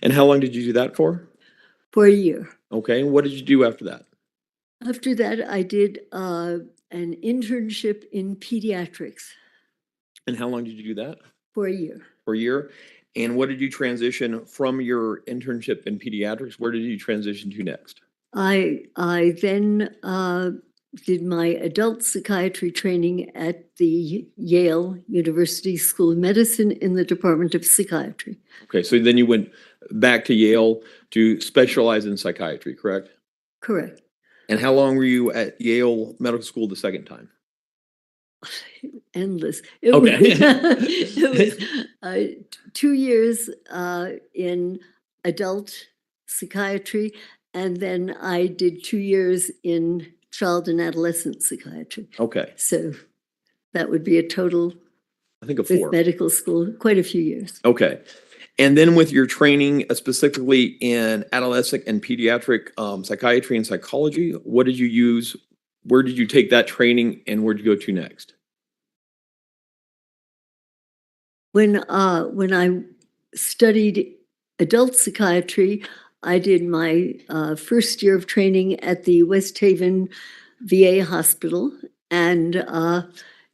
And how long did you do that for? for a year. Okay, and what did you do after that? After that, I did an internship in pediatrics And how long did you do that? for a year. For a year? And what did you transition from your internship in pediatrics? Where did you transition to next? I then did my adult psychiatry training at the Yale University School of Medicine in the Department of Psychiatry. Okay, so then you went back to Yale to specialize in psychiatry, correct? Correct. And how long were you at Yale Medical School the second time? Endless. It Okay. was 2 years in adult psychiatry, and then I did 2 years in child and adolescent psychiatry. Okay, So that would be a total I think of with 4. medical school, quite a few years. Okay. And then with your training specifically in adolescent and pediatric psychiatry and psychology, what did you use? Where did you take that training and where did you go to next? When I studied adult psychiatry, I did my first year of training at the West Haven VA hospital, and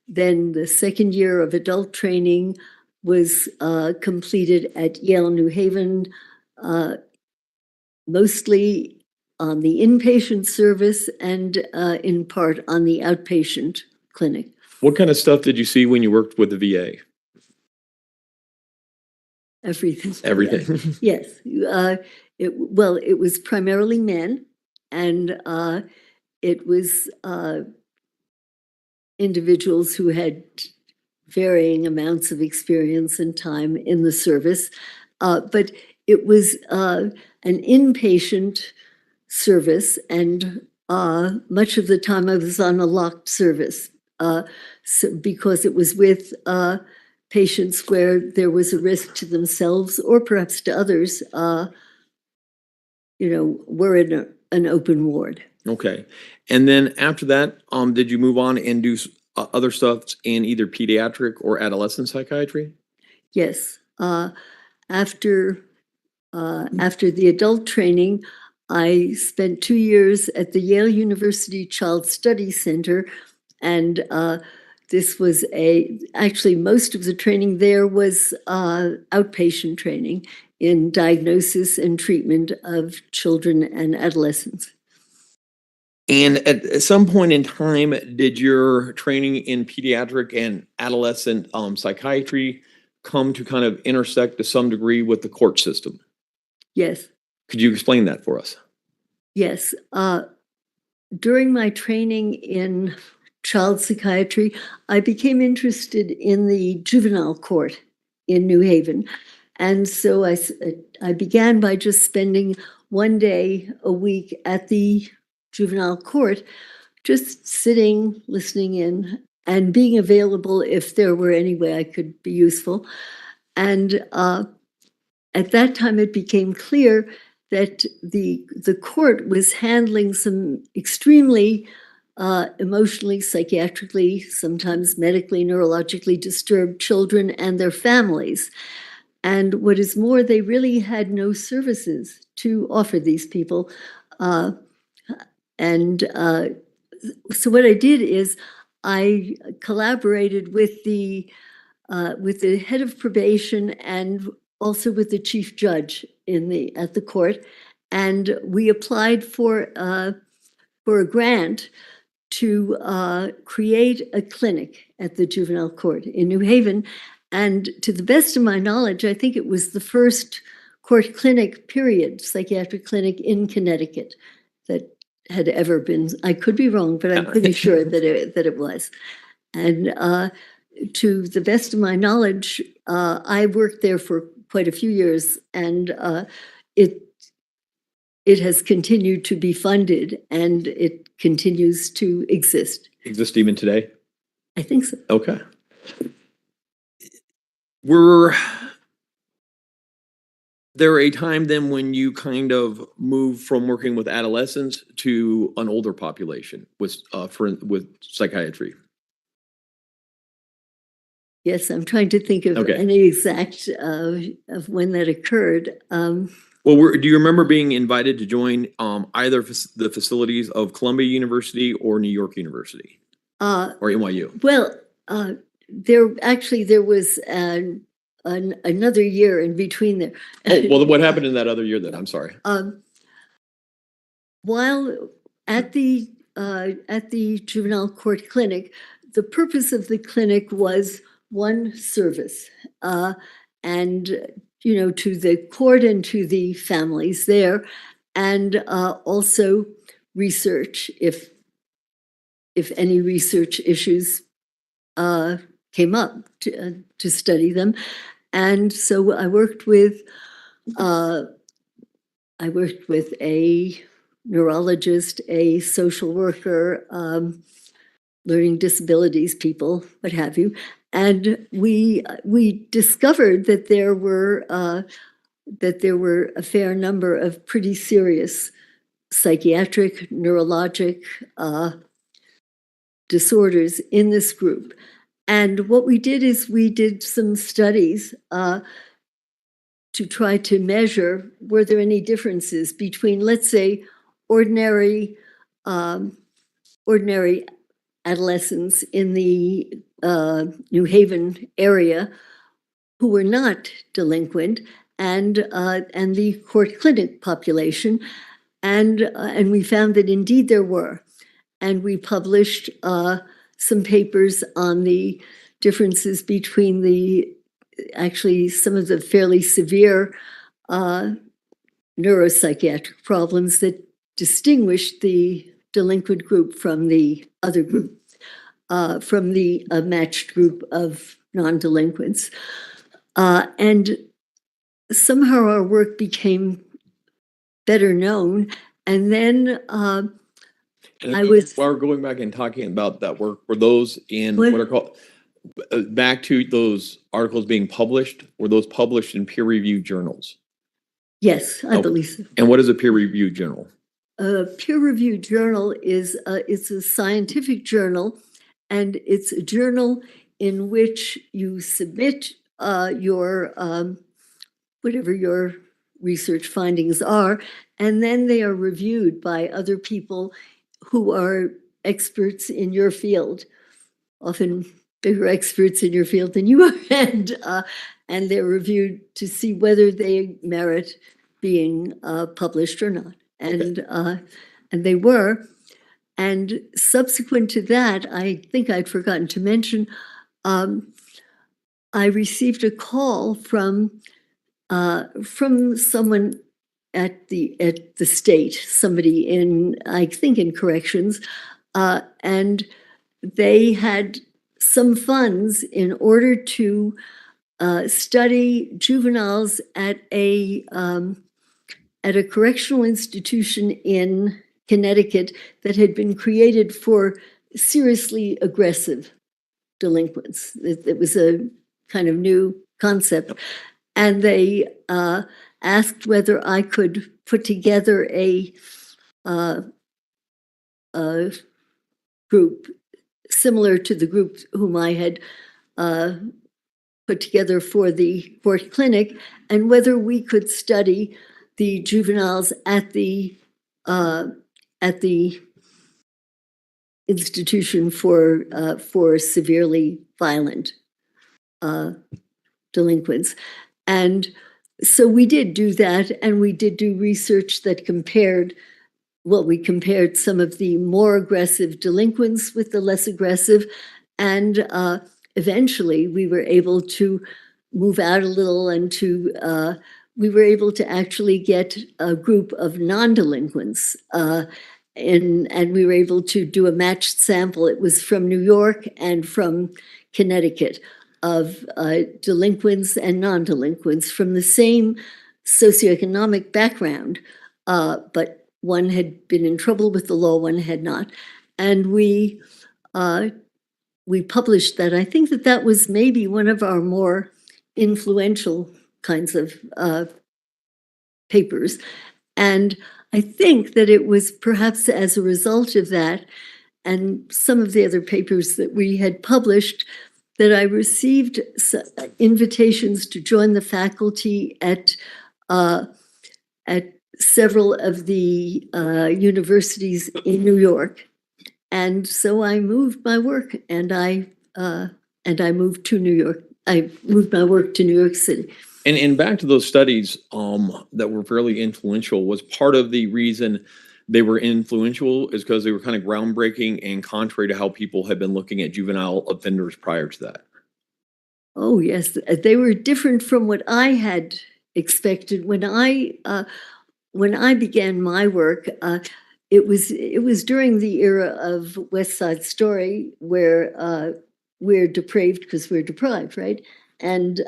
then the second year of adult training was completed at Yale New Haven, mostly on the inpatient service and in part on the outpatient clinic. What kind of stuff did you see when you worked with the VA? Everything. Everything. Yes. It was primarily men, and it was individuals who had varying amounts of experience and time in the service. But it was an inpatient service, and much of the time I was on a locked service because it was with patients where there was a risk to themselves or perhaps to others, were in an open ward. Okay. And then after that, did you move on and do other stuff in either pediatric or adolescent psychiatry? Yes. After the adult training, I spent 2 years at the Yale University Child Study Center, and this was actually most of the training there was outpatient training in diagnosis and treatment of children and adolescents. And at some point in time, did your training in pediatric and adolescent psychiatry come to kind of intersect to some degree with the court system? Yes. Could you explain that for us? Yes. During my training in child psychiatry, I became interested in the juvenile court in New Haven. And so I began by just spending one day a week at the juvenile court, just sitting, listening in, and being available if there were any way I could be useful. And at that time, it became clear that the court was handling some extremely emotionally, psychiatrically, sometimes medically, neurologically disturbed children and their families. And what is more, they really had no services to offer these people. So what I did is I collaborated with the head of probation and also with the chief judge at the court, and we applied for a grant to create a clinic at the juvenile court in New Haven. And to the best of my knowledge, I think it was the first court clinic, period, psychiatric clinic in Connecticut that had ever been. I could be wrong, but I'm pretty sure that it was. And to the best of my knowledge, I worked there for quite a few years, and it has continued to be funded, and it continues to exist. Exist even today? I think so. Okay. Were there a time then when you kind of moved from working with adolescents to an older population with psychiatry? Yes, I'm trying to think of Okay. any exact of when that occurred. Well, do you remember being invited to join either the facilities of Columbia University or New York University or NYU? Well, there was another year in between there. Oh, well, what happened in that other year then? I'm sorry. While at the juvenile court clinic, the purpose of the clinic was one service, and to the court and to the families there, and also research if any research issues came up to study them. And so I worked with a neurologist, a social worker, learning disabilities people, what have you. And we discovered that there were a fair number of pretty serious psychiatric, neurologic disorders in this group. And what we did is we did some studies to try to measure, were there any differences between, let's say, ordinary adolescents in the New Haven area who were not delinquent and the court clinic population. And we found that indeed there were. And we published some papers on the differences between actually some of the fairly severe neuropsychiatric problems that distinguished the delinquent group from the other group, from the matched group of non-delinquents. And somehow our work became better known. And then while we're going back and talking about that work, were those in what are called, back to those articles being published, were those published in peer-reviewed journals? Yes, I believe so. And what is a peer-reviewed journal? A peer-reviewed journal is it's a scientific journal, and it's a journal in which you submit your whatever your research findings are, and then they are reviewed by other people who are experts in your field, often bigger experts in your field than you are, and they're reviewed to see whether they merit being published or not. And they were. And subsequent to that, I think I'd forgotten to mention, I received a call from someone at the state, somebody in, I think, in corrections, and they had some funds in order to study juveniles at a correctional institution in Connecticut that had been created for seriously aggressive delinquents. It was a kind of new concept. And they asked whether I could put together a group similar to the group whom I had put together for the court clinic, and whether we could study the juveniles at the institution for severely violent delinquents. And so we did do that, and we did do research that compared some of the more aggressive delinquents with the less aggressive, and eventually we were able to move out a little, and we were able to actually get a group of non-delinquents, and we were able to do a matched sample. It was from New York and from Connecticut, of delinquents and non-delinquents from the same socioeconomic background, but one had been in trouble with the law, one had not. And we published that. I think that was maybe one of our more influential kinds of papers. And I think that it was perhaps as a result of that and some of the other papers that we had published that I received invitations to join the faculty at several of the universities in New York. And so I moved my work and I moved to New York. I moved my work to New York City. And back to those studies that were fairly influential, was part of the reason they were influential is because they were kind of groundbreaking and contrary to how people had been looking at juvenile offenders prior to that. Oh yes, they were different from what I had expected when I began my work. It was during the era of West Side Story, where we're depraved because we're deprived, right? And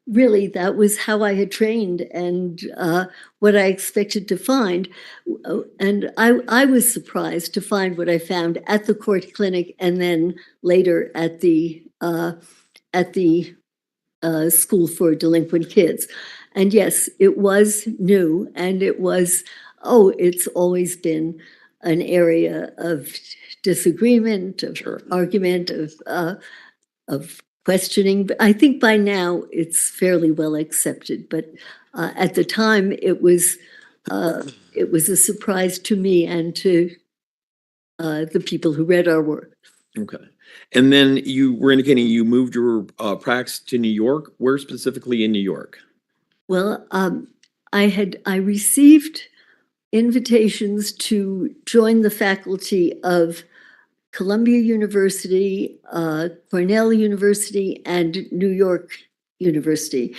really, that was how I had trained and what I expected to find. And I was surprised to find what I found at the court clinic and then later at the School for Delinquent Kids. And yes, it was new, and it's always been an area of disagreement, of argument, of questioning. But I think by now it's fairly well accepted. But at the time, it was a surprise to me and to the people who read our work. Okay. And then you were indicating you moved your practice to New York. Where specifically in New York? Well, I received invitations to join the faculty of Columbia University, Cornell University, and New York University.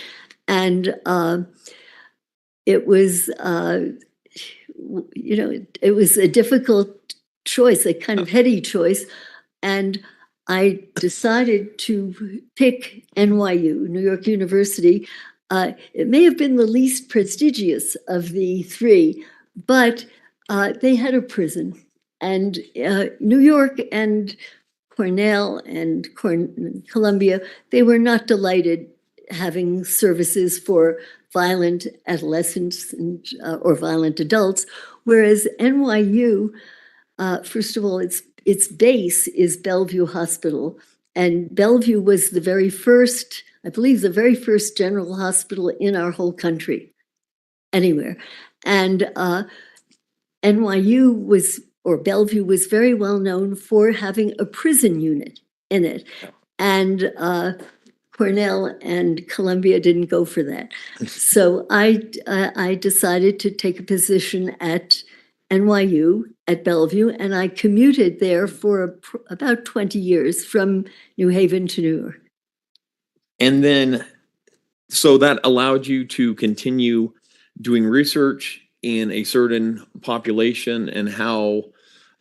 And it was, it was a difficult choice, a kind of heady choice. And I decided to pick NYU, New York University. It may have been the least prestigious of the three, but they had a prison. And New York and Cornell and Columbia, they were not delighted having services for violent adolescents or violent adults, whereas NYU, first of all, its base is Bellevue Hospital, and Bellevue was the very first, I believe, the very first general hospital in our whole country, anywhere. And NYU or Bellevue was very well known for having a prison unit in it. And Cornell and Columbia didn't go for that. So I decided to take a position at NYU at Bellevue, and I commuted there for about 20 years from New Haven to New York. And then, so that allowed you to continue doing research in a certain population and how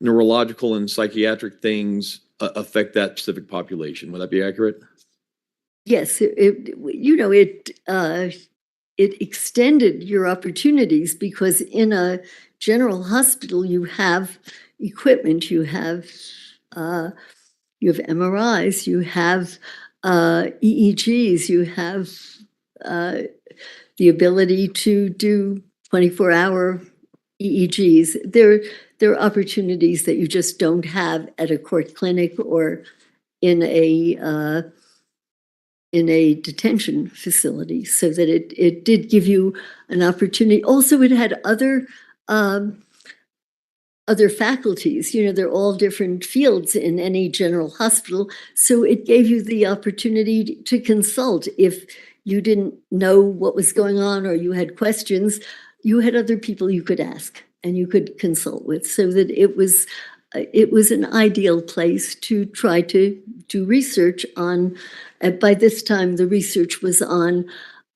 neurological and psychiatric things affect that specific population. Would that be accurate? Yes, it extended your opportunities because in a general hospital you have equipment, you have MRIs, you have EEGs, you have the ability to do 24-hour EEGs. There are opportunities that you just don't have at a court clinic or in a detention facility, so that it did give you an opportunity. Also, it had other faculties. They're all different fields in any general hospital, so it gave you the opportunity to consult. If you didn't know what was going on or you had questions, you had other people you could ask and you could consult with, so that it was an ideal place to try to do research on. By this time, the research was on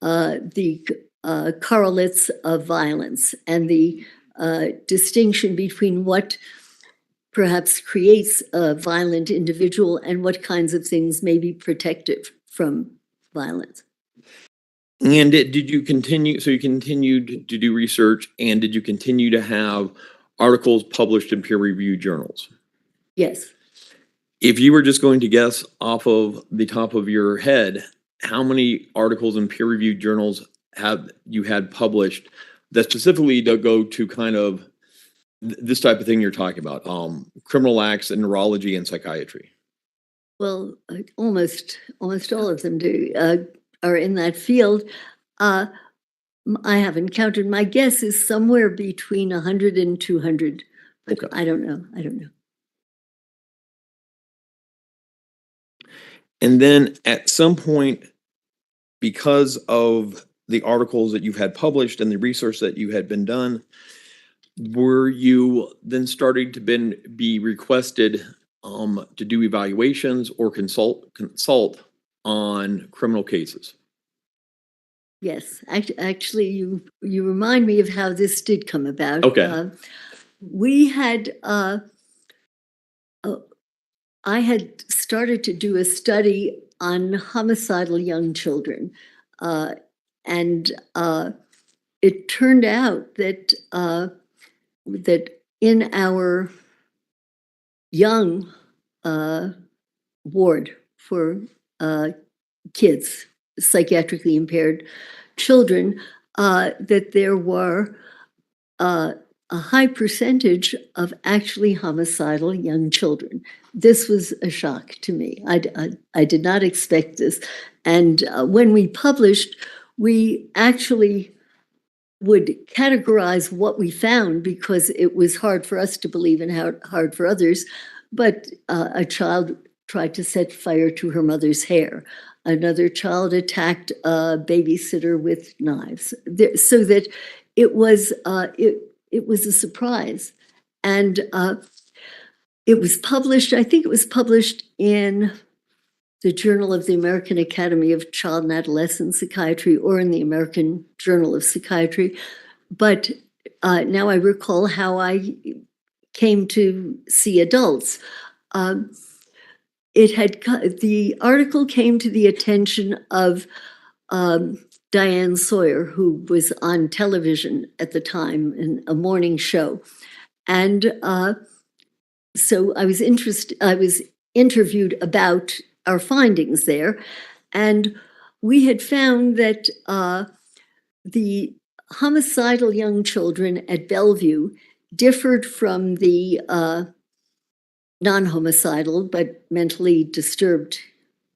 the correlates of violence and the distinction between what perhaps creates a violent individual and what kinds of things may be protective from violence. And did you continue? So you continued to do research, and did you continue to have articles published in peer-reviewed journals? Yes. If you were just going to guess off of the top of your head, how many articles in peer-reviewed journals have you had published that specifically go to kind of this type of thing you're talking about, criminal acts in neurology and psychiatry? Well, almost all of them are in that field. I haven't counted. My guess is somewhere between 100 and 200, but Okay. I don't know. I don't know. And then at some point, because of the articles that you've had published and the research that you had been done, were you then starting to be requested to do evaluations or consult on criminal cases? Yes, actually, you remind me of how this did come about. Okay. We had I had started to do a study on homicidal young children, and it turned out that that in our young ward for kids, psychiatrically impaired children, that there were a high percentage of actually homicidal young children. This was a shock to me. I did not expect this. And when we published, we actually would categorize what we found because it was hard for us to believe and hard for others. But a child tried to set fire to her mother's hair. Another child attacked a babysitter with knives. So that it was a surprise, and it was published. I think it was published in the Journal of the American Academy of Child and Adolescent Psychiatry or in the American Journal of Psychiatry. But now I recall how I came to see adults. The article came to the attention of Diane Sawyer, who was on television at the time in a morning show. And so I was interviewed about our findings there. And we had found that the homicidal young children at Bellevue differed from the non-homicidal but mentally disturbed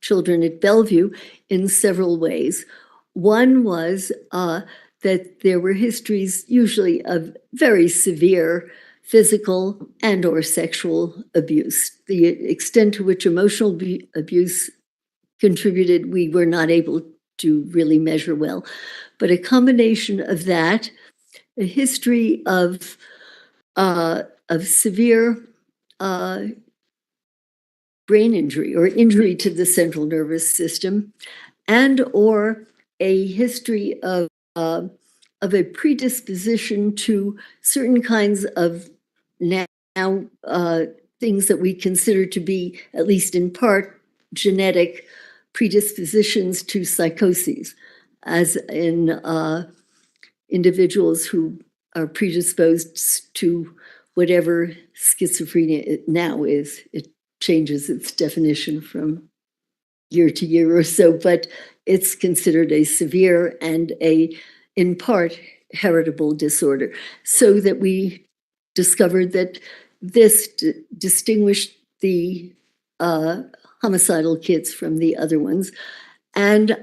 children at Bellevue in several ways. One was that there were histories usually of very severe physical and or sexual abuse. The extent to which emotional abuse contributed, we were not able to really measure well. But a combination of that, a history of severe brain injury or injury to the central nervous system, and or a history of a predisposition to certain kinds of now things that we consider to be, at least in part, genetic predispositions to psychoses, as in individuals who are predisposed to whatever schizophrenia now is. It changes its definition from year to year or so, but it's considered a severe and in part, heritable disorder. So that we discovered that this distinguished the homicidal kids from the other ones. And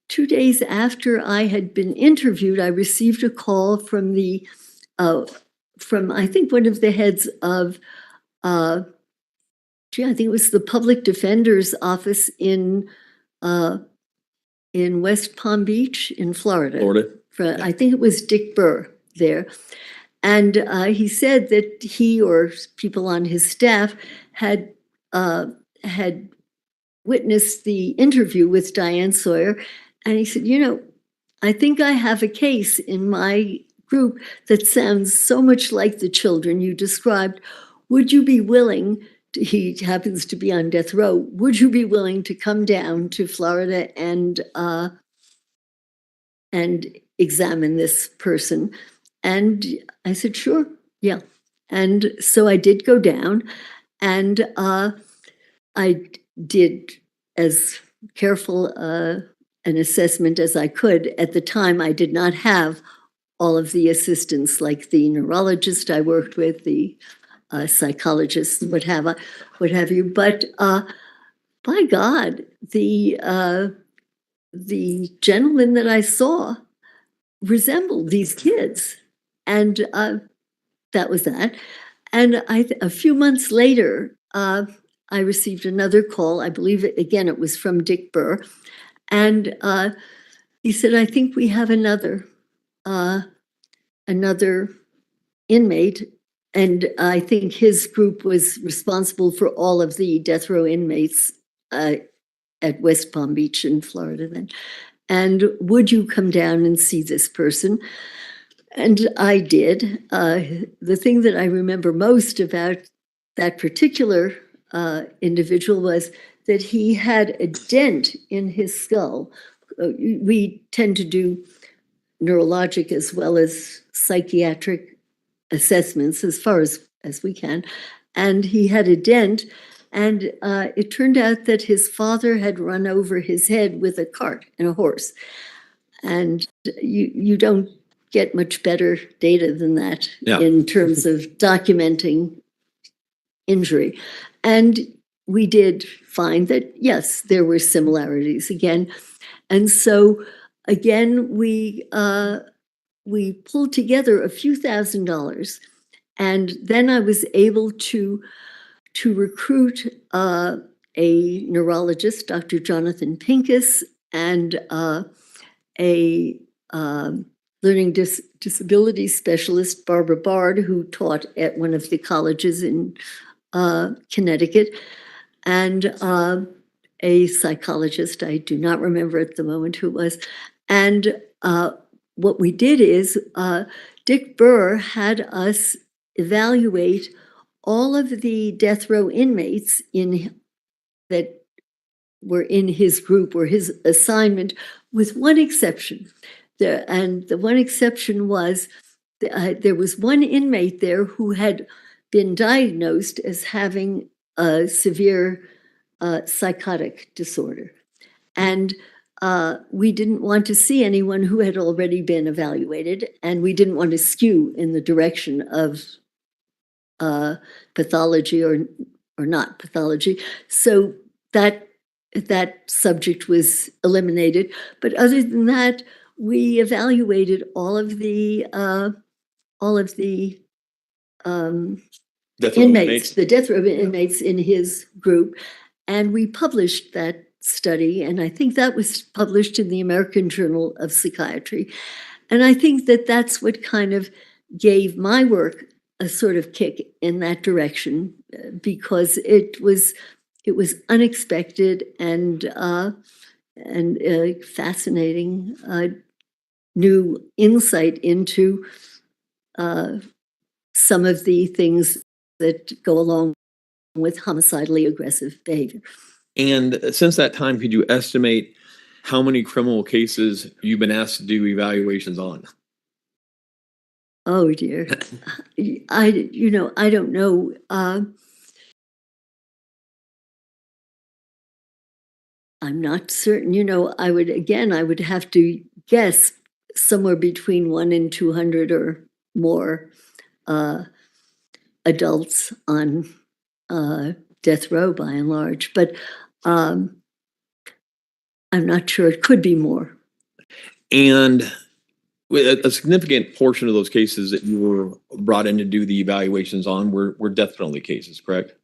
2 days after I had been interviewed, I received a call from I think one of the heads of I think it was the public defender's office in West Palm Beach in Florida. I think it was Dick Burr there. And he said that he or people on his staff had witnessed the interview with Diane Sawyer. And he said, I think I have a case in my group that sounds so much like the children you described. Would you be willing he happens to be on death row. Would you be willing to come down to Florida and examine this person? And I said, sure, yeah. And so I did go down, and I did as careful an assessment as I could. At the time, I did not have all of the assistants, like the neurologist I worked with, the psychologists, what have you. But by God, the gentleman that I saw resembled these kids, and that was that. And a few months later, I received another call. I believe it was from Dick Burr, and he said, "I think we have another inmate." And I think his group was responsible for all of the death row inmates at West Palm Beach in Florida then. And would you come down and see this person? And I did. The thing that I remember most about that particular individual was that he had a dent in his skull. We tend to do neurologic as well as psychiatric assessments as far as we can. And he had a dent, and it turned out that his father had run over his head with a cart and a horse. And you don't get much better data than that in terms of documenting injury. And we did find that, yes, there were similarities again. And so again, we pulled together a few $1,000s, and then I was able to recruit a neurologist, Dr. Jonathan Pincus, and a learning disability specialist, Barbara Bard, who taught at one of the colleges in Connecticut, and a psychologist. I do not remember at the moment who it was. And what we did is Dick Burr had us evaluate all of the death row inmates that were in his group or his assignment, with one exception. And the one exception was there was one inmate there who had been diagnosed as having a severe psychotic disorder. And we didn't want to see anyone who had already been evaluated, and we didn't want to skew in the direction of pathology or not pathology. So that subject was eliminated. But other than that, we evaluated all of the inmates, the death row inmates in his group, and we published that study, and I think that was published in the American Journal of Psychiatry. And I think that that's what kind of gave my work a sort of kick in that direction, because it was unexpected and fascinating new insight into some of the things that go along with homicidally aggressive behavior. And since that time, could you estimate how many criminal cases you've been asked to do evaluations on? Oh dear, I don't know. I'm not certain. I would have to guess somewhere between 1 and 200 or more adults on death row by and large, but I'm not sure. It could be more. And a significant portion of those cases that you were brought in to do the evaluations on were death penalty cases, correct?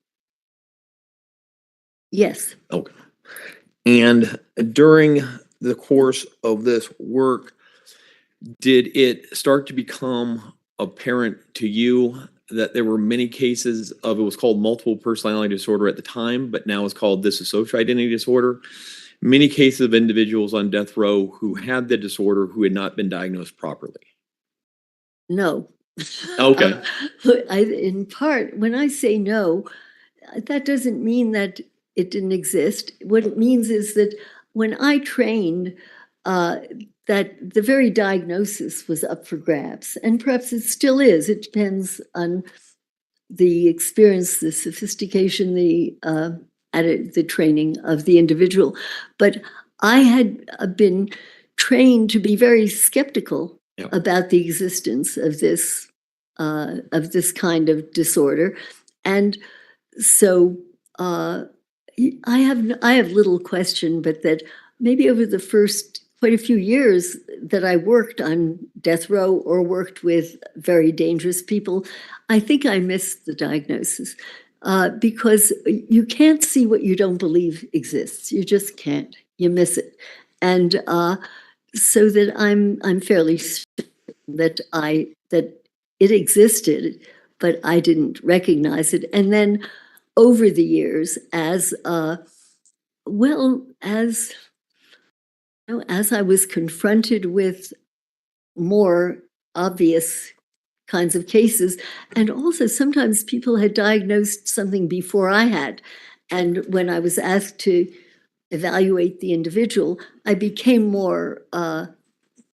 Yes. Okay. And during the course of this work, did it start to become apparent to you that there were many cases of, it was called multiple personality disorder at the time, but now it's called dissociative identity disorder? Many cases of individuals on death row who had the disorder who had not been diagnosed properly? No. Okay. In part, when I say no, that doesn't mean that it didn't exist. What it means is that when I trained, that the very diagnosis was up for grabs, and perhaps it still is. It depends on the experience, the sophistication, the training of the individual. But I had been trained to be very skeptical about the existence of this of this kind of disorder. And so I have little question, but that maybe over the first quite a few years that I worked on death row or worked with very dangerous people, I think I missed the diagnosis because you can't see what you don't believe exists. You just can't. You miss it, and so that I'm fairly certain that it existed, but I didn't recognize it. And then over the years, as well as as I was confronted with more obvious kinds of cases, and also sometimes people had diagnosed something before I had, and when I was asked to evaluate the individual, I became more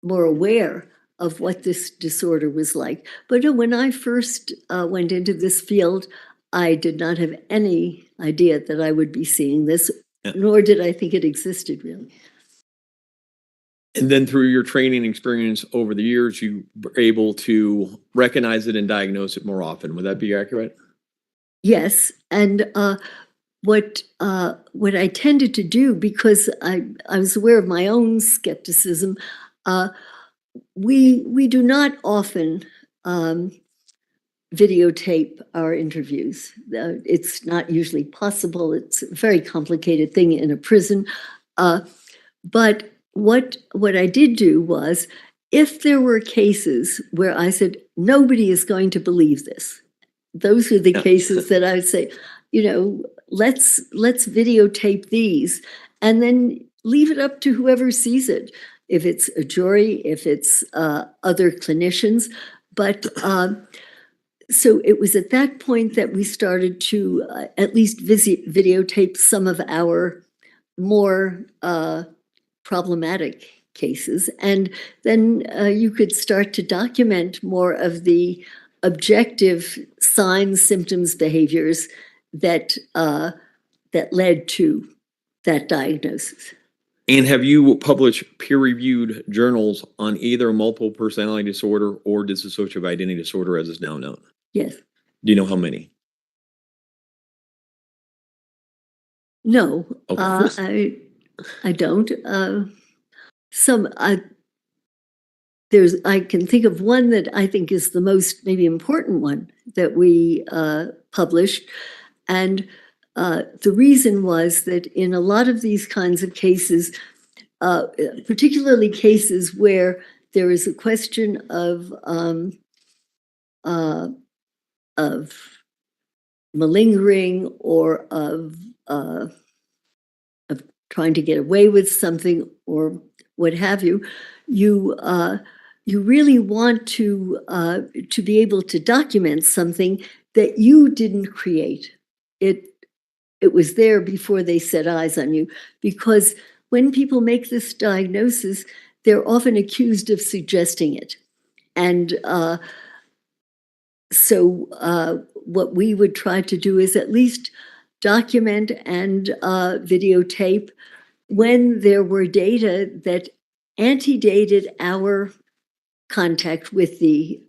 aware of what this disorder was like. But no, when I first went into this field, I did not have any idea that I would be seeing this, nor did I think it existed really. And then through your training experience over the years, you were able to recognize it and diagnose it more often. Would that be accurate? Yes, and what I tended to do, because I was aware of my own skepticism, we do not often videotape our interviews. It's not usually possible. It's a very complicated thing in a prison. But what I did do was, if there were cases where I said, nobody is going to believe this, those are the cases that I would say, let's videotape these and then leave it up to whoever sees it, if it's a jury, if it's other clinicians. But so it was at that point that we started to at least videotape some of our more problematic cases. And then you could start to document more of the objective signs, symptoms, behaviors that led to that diagnosis. And have you published peer-reviewed journals on either multiple personality disorder or dissociative identity disorder, as is now known? Yes. Do you know how many? No, Okay. I don't. I can think of one that I think is the most maybe important one that we published, and the reason was that in a lot of these kinds of cases, particularly cases where there is a question of malingering or of trying to get away with something or what have you, you really want to be able to document something that you didn't create. It was there before they set eyes on you, because when people make this diagnosis, they're often accused of suggesting it. And so what we would try to do is at least document and videotape when there were data that antedated our contact with the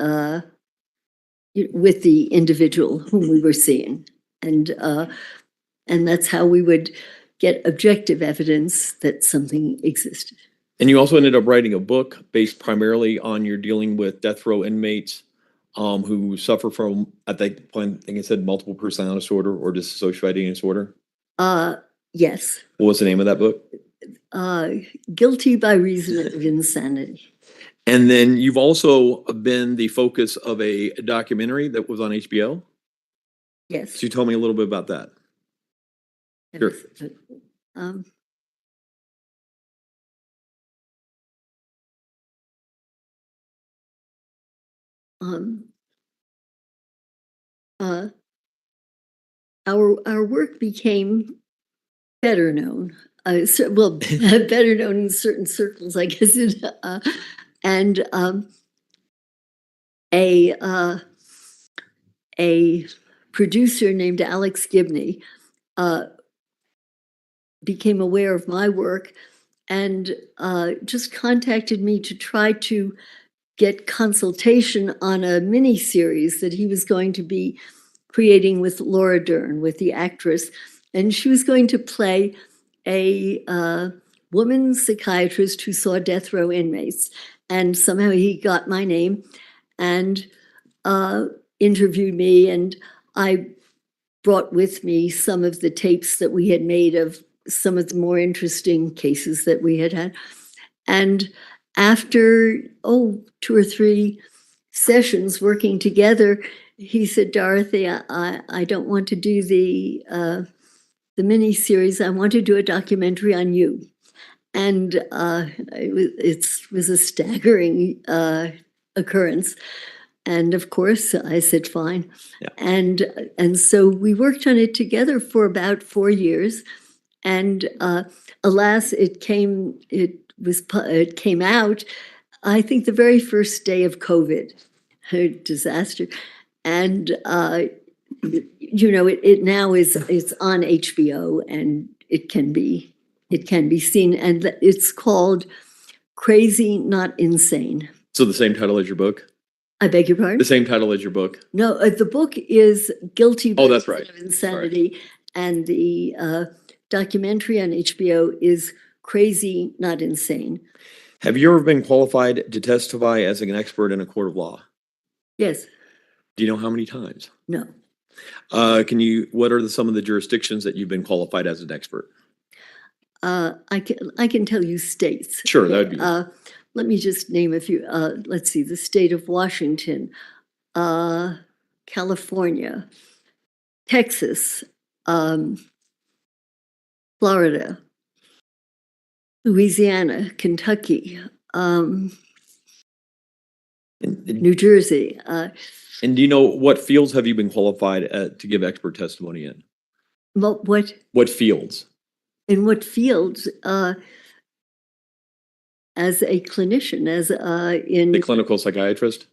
individual whom we were seeing, and that's how we would get objective evidence that something existed. And you also ended up writing a book based primarily on your dealing with death row inmates who suffer from, I think I said multiple personality disorder or dissociative identity disorder. Yes. What was the name of that book? Guilty by Reason of Insanity. And then you've also been the focus of a documentary that was on HBO. Yes. So you tell me a little bit about that. Sure. Our work became better known. Better known in certain circles, I guess. And a producer named Alex Gibney became aware of my work and just contacted me to try to get consultation on a mini series that he was going to be creating with Laura Dern, with the actress, and she was going to play a woman psychiatrist who saw death row inmates. And somehow he got my name and interviewed me, and I brought with me some of the tapes that we had made of some of the more interesting cases that we had had. And after, 2 or 3 sessions working together, he said, Dorothy, I don't want to do the mini series. I want to do a documentary on you. And it was a staggering occurrence. And of course, I said, fine. Yeah. And so we worked on it together for about 4 years. And alas, it came out, I think, the very first day of COVID, a disaster. And it now it's on HBO, and it can be seen, and it's called Crazy Not Insane. So the same title as your book? I beg your pardon? The same title as your book? No, the book is Guilty by that's right. Reason of Insanity. Sorry. And the documentary on HBO is Crazy Not Insane. Have you ever been qualified to testify as an expert in a court of law? Yes. Do you know how many times? No. What are some of the jurisdictions that you've been qualified as an expert? I can tell you states. Sure, that would be. Let me just name a few. Let's see: the state of Washington, California, Texas, Florida, Louisiana, Kentucky, New Jersey. And do you know what fields have you been qualified to give expert testimony in? What? What fields? In what fields? As a clinician, as in the clinical psychiatrist?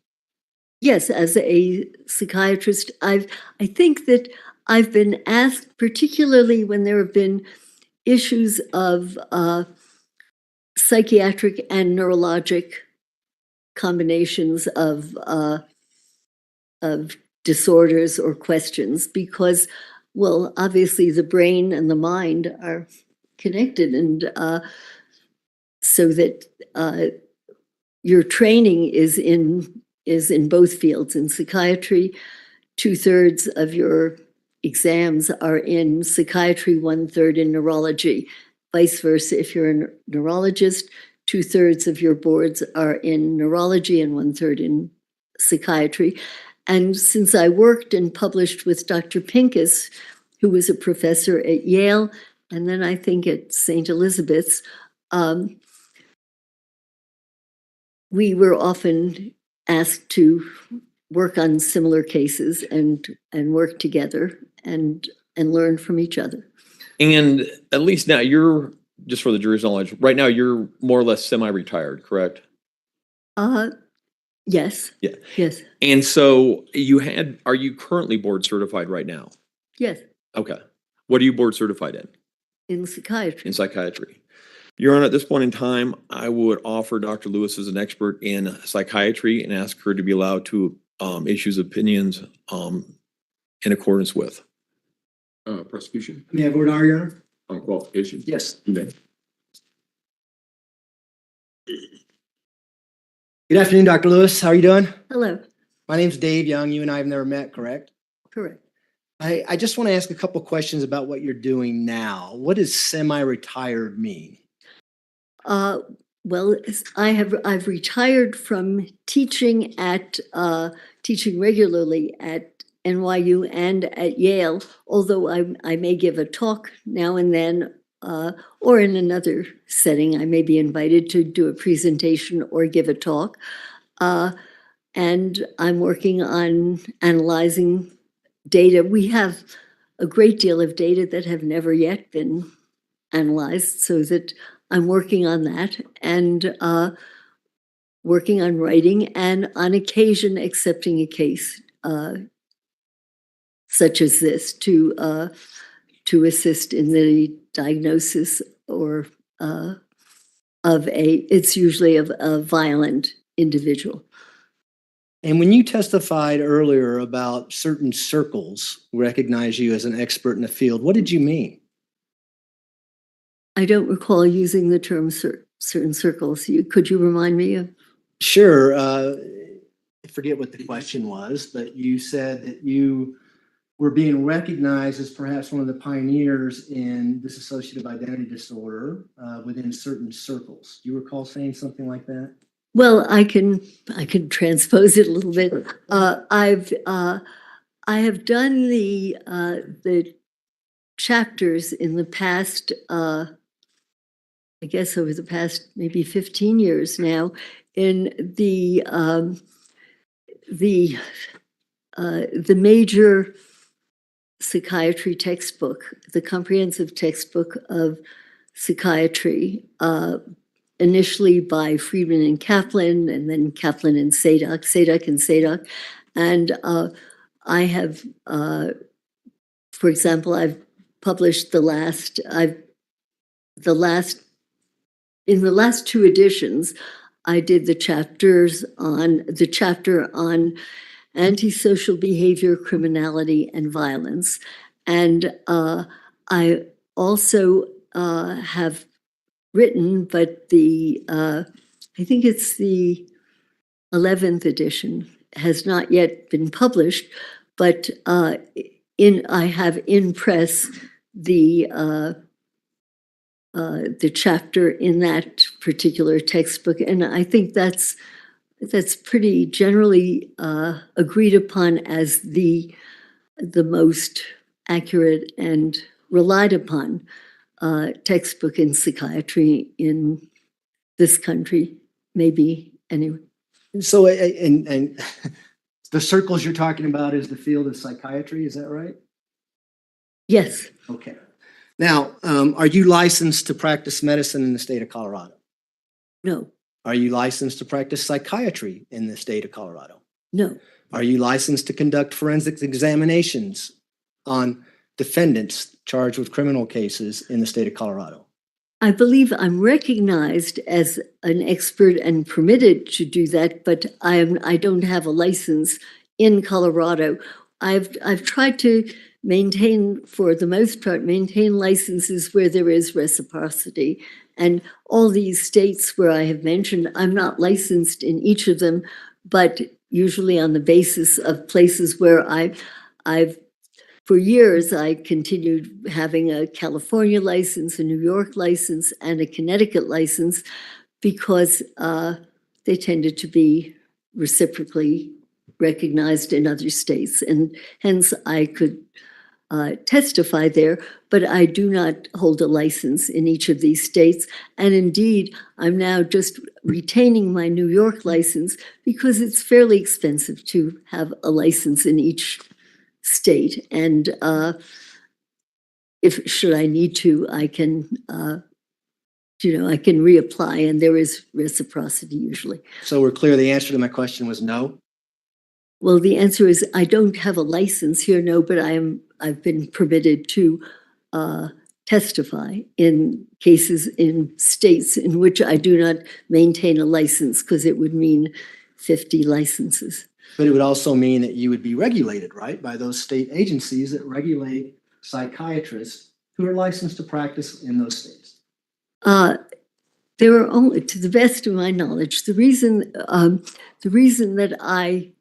Yes, as a psychiatrist. I think that I've been asked, particularly when there have been issues of psychiatric and neurologic combinations of disorders or questions, because, well, obviously the brain and the mind are connected, and so that your training is in both fields. In psychiatry, 2/3 of your exams are in psychiatry, 1/3 in neurology. Vice versa, if you're a neurologist, 2/3 of your boards are in neurology and 1/3 in psychiatry. And since I worked and published with Dr. Pincus, who was a professor at Yale, and then I think at St. Elizabeth's, we were often asked to work on similar cases and work together and learn from each other. And at least now you're, just for the jury's knowledge, right now you're more or less semi-retired, correct? Yes. Yeah. Yes. And so are you currently board certified right now? Yes. Okay. What are you board certified in? In psychiatry. In psychiatry. Your Honor, at this point in time, I would offer Dr. Lewis as an expert in psychiatry and ask her to be allowed to issue opinions in accordance with. Prosecution. May I have order, Your Honor? On qualification? Yes. You may. Good afternoon, Dr. Lewis. How are you doing? Hello. My name's Dave Young. You and I have never met, correct? Correct. I just want to ask a couple questions about what you're doing now. What does semi-retired mean? Well, I've retired from teaching regularly at NYU and at Yale, although I may give a talk now and then, or in another setting, I may be invited to do a presentation or give a talk. And I'm working on analyzing data. We have a great deal of data that have never yet been analyzed, so that I'm working on that and working on writing, and on occasion accepting a case such as this to assist in the diagnosis or it's usually of a violent individual. And when you testified earlier about certain circles recognize you as an expert in the field, what did you mean? I don't recall using the term certain circles. Could you remind me of? Sure. I forget what the question was, but you said that you were being recognized as perhaps one of the pioneers in dissociative identity disorder within certain circles. Do you recall saying something like that? Well, I can transpose it a little bit. I have done the chapters in the past, I guess over the past maybe 15 years now, in the major psychiatry textbook, the comprehensive textbook of psychiatry, initially by Friedman and Kaplan, and then Kaplan and Sadek and Sadek. And I have, for example, I've published in the last two editions, I did the chapter on antisocial behavior, criminality, and violence. And I also have written, but I think it's the 11th edition, has not yet been published, but I have in press the chapter in that particular textbook, and I think that's pretty generally agreed upon as the most accurate and relied upon textbook in psychiatry in this country, maybe anyway. So, and the circles you're talking about is the field of psychiatry, is that right? Yes. Okay. Now, are you licensed to practice medicine in the state of Colorado? No. Are you licensed to practice psychiatry in the state of Colorado? No. Are you licensed to conduct forensic examinations on defendants charged with criminal cases in the state of Colorado? I believe I'm recognized as an expert and permitted to do that, but I don't have a license in Colorado. I've tried to maintain, for the most part, licenses where there is reciprocity. And all these states where I have mentioned, I'm not licensed in each of them, but usually on the basis of places where I've for years, I continued having a California license, a New York license, and a Connecticut license because they tended to be reciprocally recognized in other states. And hence, I could testify there, but I do not hold a license in each of these states. And indeed, I'm now just retaining my New York license because it's fairly expensive to have a license in each state. And if should I need to, I can, I can reapply, and there is reciprocity usually. So we're clear the answer to my question was no? Well, the answer is I don't have a license here, no, but I've been permitted to testify in cases in states in which I do not maintain a license because it would mean 50 licenses. But it would also mean that you would be regulated, right, by those state agencies that regulate psychiatrists who are licensed to practice in those states. There are only, to the best of my knowledge, the reason that I,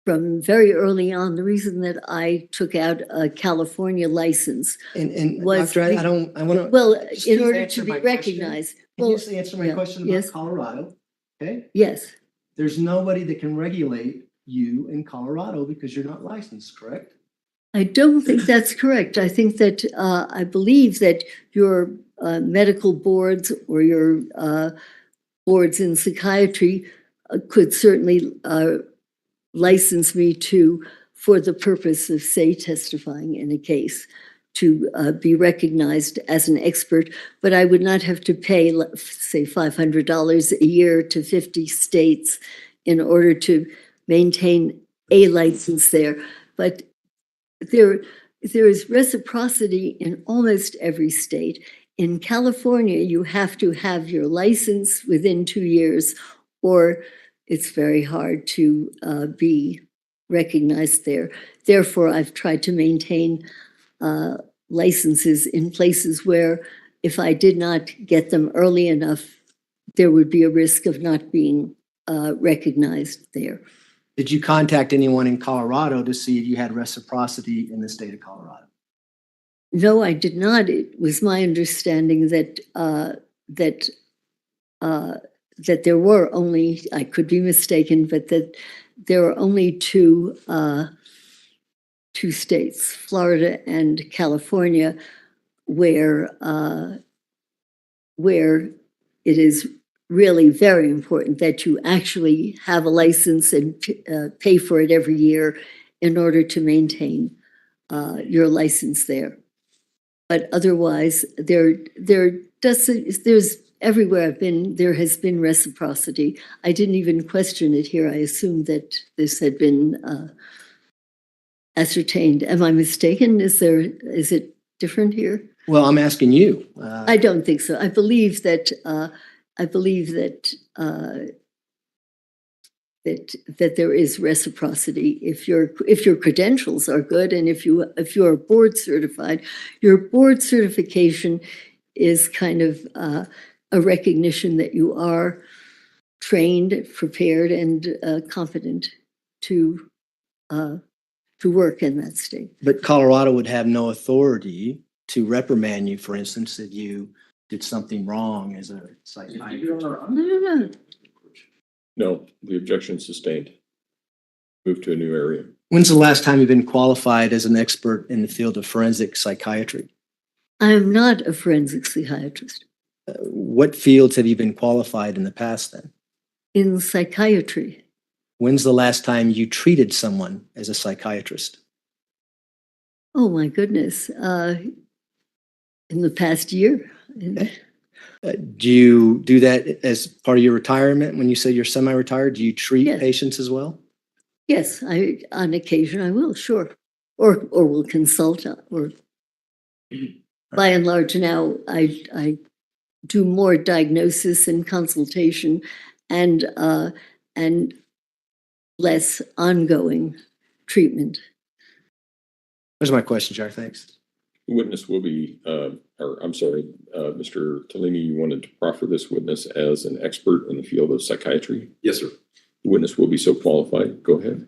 from very early on, the reason that I took out a California license And was Dr. I want to. well, in order to be recognized. Can you Well, just answer my question about yes. Colorado? Okay. Yes. There's nobody that can regulate you in Colorado because you're not licensed, correct? I don't think that's correct. I think that I believe that your medical boards or your boards in psychiatry could certainly license me for the purpose of, say, testifying in a case, to be recognized as an expert, but I would not have to pay, say, $500 a year to 50 states in order to maintain a license there. But there is reciprocity in almost every state. In California, you have to have your license within 2 years, or it's very hard to be recognized there. Therefore, I've tried to maintain licenses in places where if I did not get them early enough, there would be a risk of not being recognized there. Did you contact anyone in Colorado to see if you had reciprocity in the state of Colorado? No, I did not. It was my understanding that that there were only, I could be mistaken, but that there are only two states, Florida and California, where it is really very important that you actually have a license and pay for it every year in order to maintain your license there. But otherwise, there's everywhere I've been, there has been reciprocity. I didn't even question it here. I assumed that this had been ascertained. Am I mistaken? Is it different here? Well, I'm asking you. I don't think so. I believe that that there is reciprocity if your credentials are good and if you are board certified. Your board certification is kind of a recognition that you are trained, prepared, and competent to work in that state. But Colorado would have no authority to reprimand you, for instance, if you did something wrong as a psychiatrist. No. No, the objection sustained. Move to a new area. When's the last time you've been qualified as an expert in the field of forensic psychiatry? I am not a forensic psychiatrist. What fields have you been qualified in the past then? In psychiatry. When's the last time you treated someone as a psychiatrist? Oh my goodness. In the past year. Okay. Do you do that as part of your retirement? When you say you're semi-retired, do you treat Yes. patients as well? Yes, on occasion I will, sure. Or will consult or by and large now I do more diagnosis and consultation and less ongoing treatment. Those are my questions, Jack. Thanks. The witness will be, Mr. Tellini, you wanted to proffer this witness as an expert in the field of psychiatry? Yes, sir. The witness will be so qualified. Go ahead.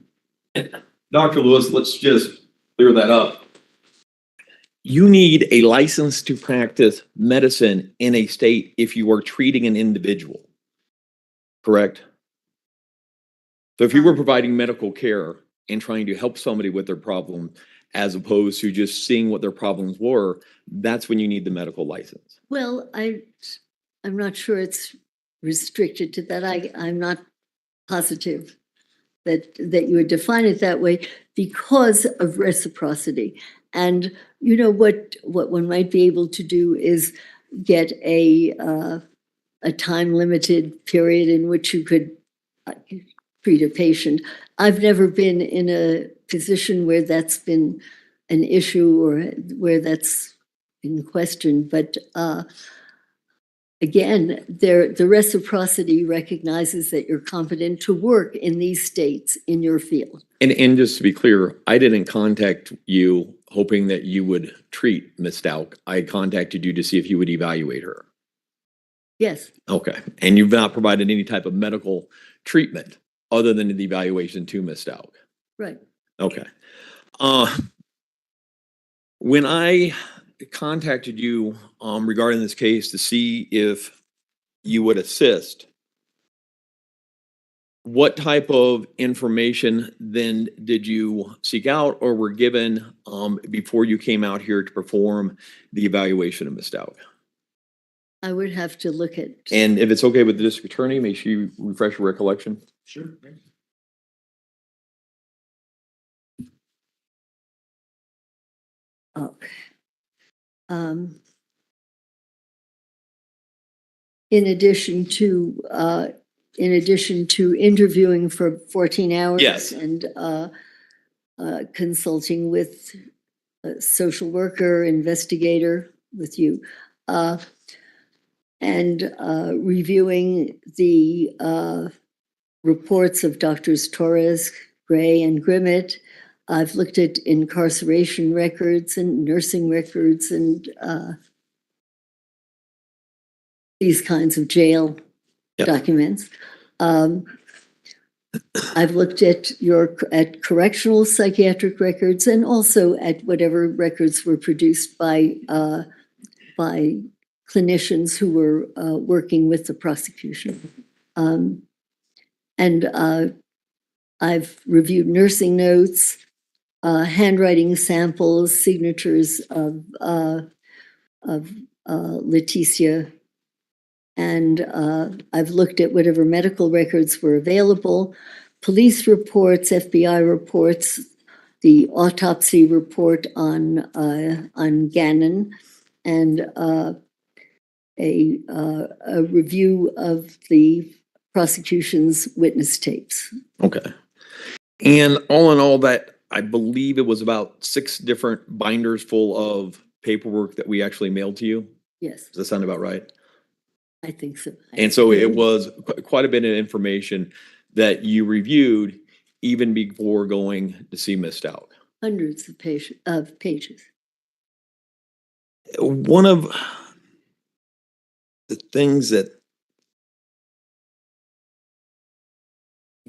Dr. Lewis, let's just clear that up. You need a license to practice medicine in a state if you are treating an individual, correct? So if you were providing medical care and trying to help somebody with their problem, as opposed to just seeing what their problems were, that's when you need the medical license. Well, I'm not sure it's restricted to that. I'm not positive that you would define it that way because of reciprocity. And you know what one might be able to do is get a time limited period in which you could treat a patient. I've never been in a position where that's been an issue or where that's in question, but again, the reciprocity recognizes that you're competent to work in these states in your field. And just to be clear, I didn't contact you hoping that you would treat Ms. Stauch. I contacted you to see if you would evaluate her. Yes. Okay. And you've not provided any type of medical treatment other than the evaluation to Ms. Stauch. Right. Okay. When I contacted you regarding this case to see if you would assist, what type of information then did you seek out or were given before you came out here to perform the evaluation of Ms. Stauch? I would have to look at. And if it's okay with the district attorney, may she refresh your recollection? Sure. Okay. In addition to interviewing for 14 hours. Yes. And consulting with a social worker, investigator with you, and reviewing the reports of Doctors Torres, Gray, and Grimmett. I've looked at incarceration records and nursing records and these kinds of jail Yep. documents. I've looked at correctional psychiatric records and also at whatever records were produced by clinicians who were working with the prosecution. And I've reviewed nursing notes, handwriting samples, signatures of LETECIA, and I've looked at whatever medical records were available, police reports, FBI reports, the autopsy report on GANNON, and a review of the prosecution's witness tapes. Okay. And all in all, that I believe it was about 6 different binders full of paperwork that we actually mailed to you. Yes, Does that sound about right? I think so. And so it was quite a bit of information that you reviewed even before going to see Ms. Stout. Hundreds of pages. One of the things that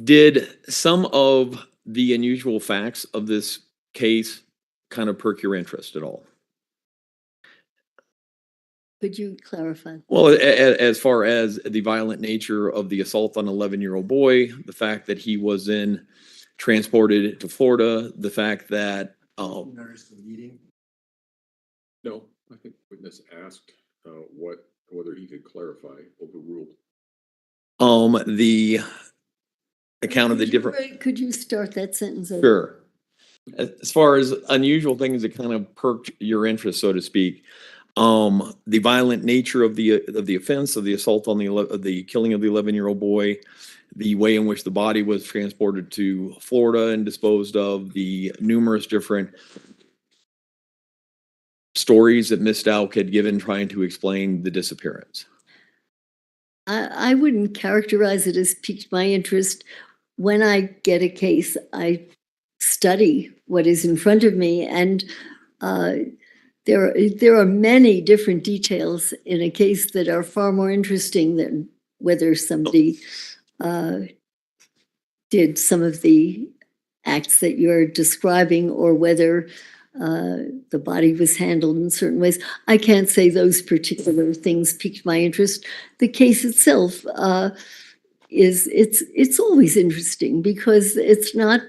did some of the unusual facts of this case kind of perk your interest at all? Could you clarify? Well, as far as the violent nature of the assault on an 11-year-old boy, the fact that he was transported to Florida, the fact that Notice the meeting. No, I think witness asked whether he could clarify, overruled. the account of the different. Could you start that sentence over? Sure. As far as unusual things that kind of perked your interest, so to speak, the violent nature of the offense, of the assault on the killing of the 11-year-old boy, the way in which the body was transported to Florida and disposed of, the numerous different stories that Ms. Stout had given trying to explain the disappearance. I wouldn't characterize it as piqued my interest. When I get a case, I study what is in front of me, and there are many different details in a case that are far more interesting than whether somebody did some of the acts that you're describing or whether the body was handled in certain ways. I can't say those particular things piqued my interest. The case itself it's always interesting because it's not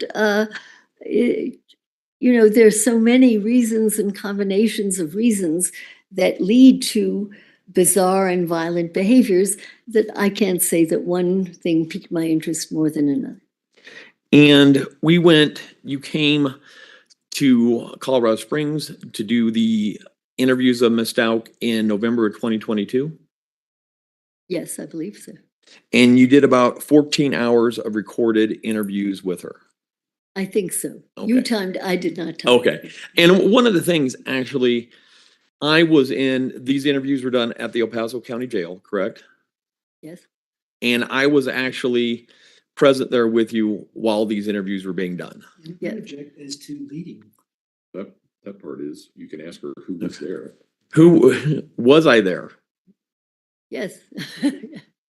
there's so many reasons and combinations of reasons that lead to bizarre and violent behaviors that I can't say that one thing piqued my interest more than another. And you came to Colorado Springs to do the interviews of Ms. Stout in November of 2022. Yes, I believe so. And you did about 14 hours of recorded interviews with her. I think so. Okay. You timed, I did not time. Okay. And one of the things, actually, these interviews were done at the El Paso County Jail, correct? Yes. And I was actually present there with you while these interviews were being done. Yeah. Object as to leading. That part is, you can ask her who was there. Who was I there? Yes.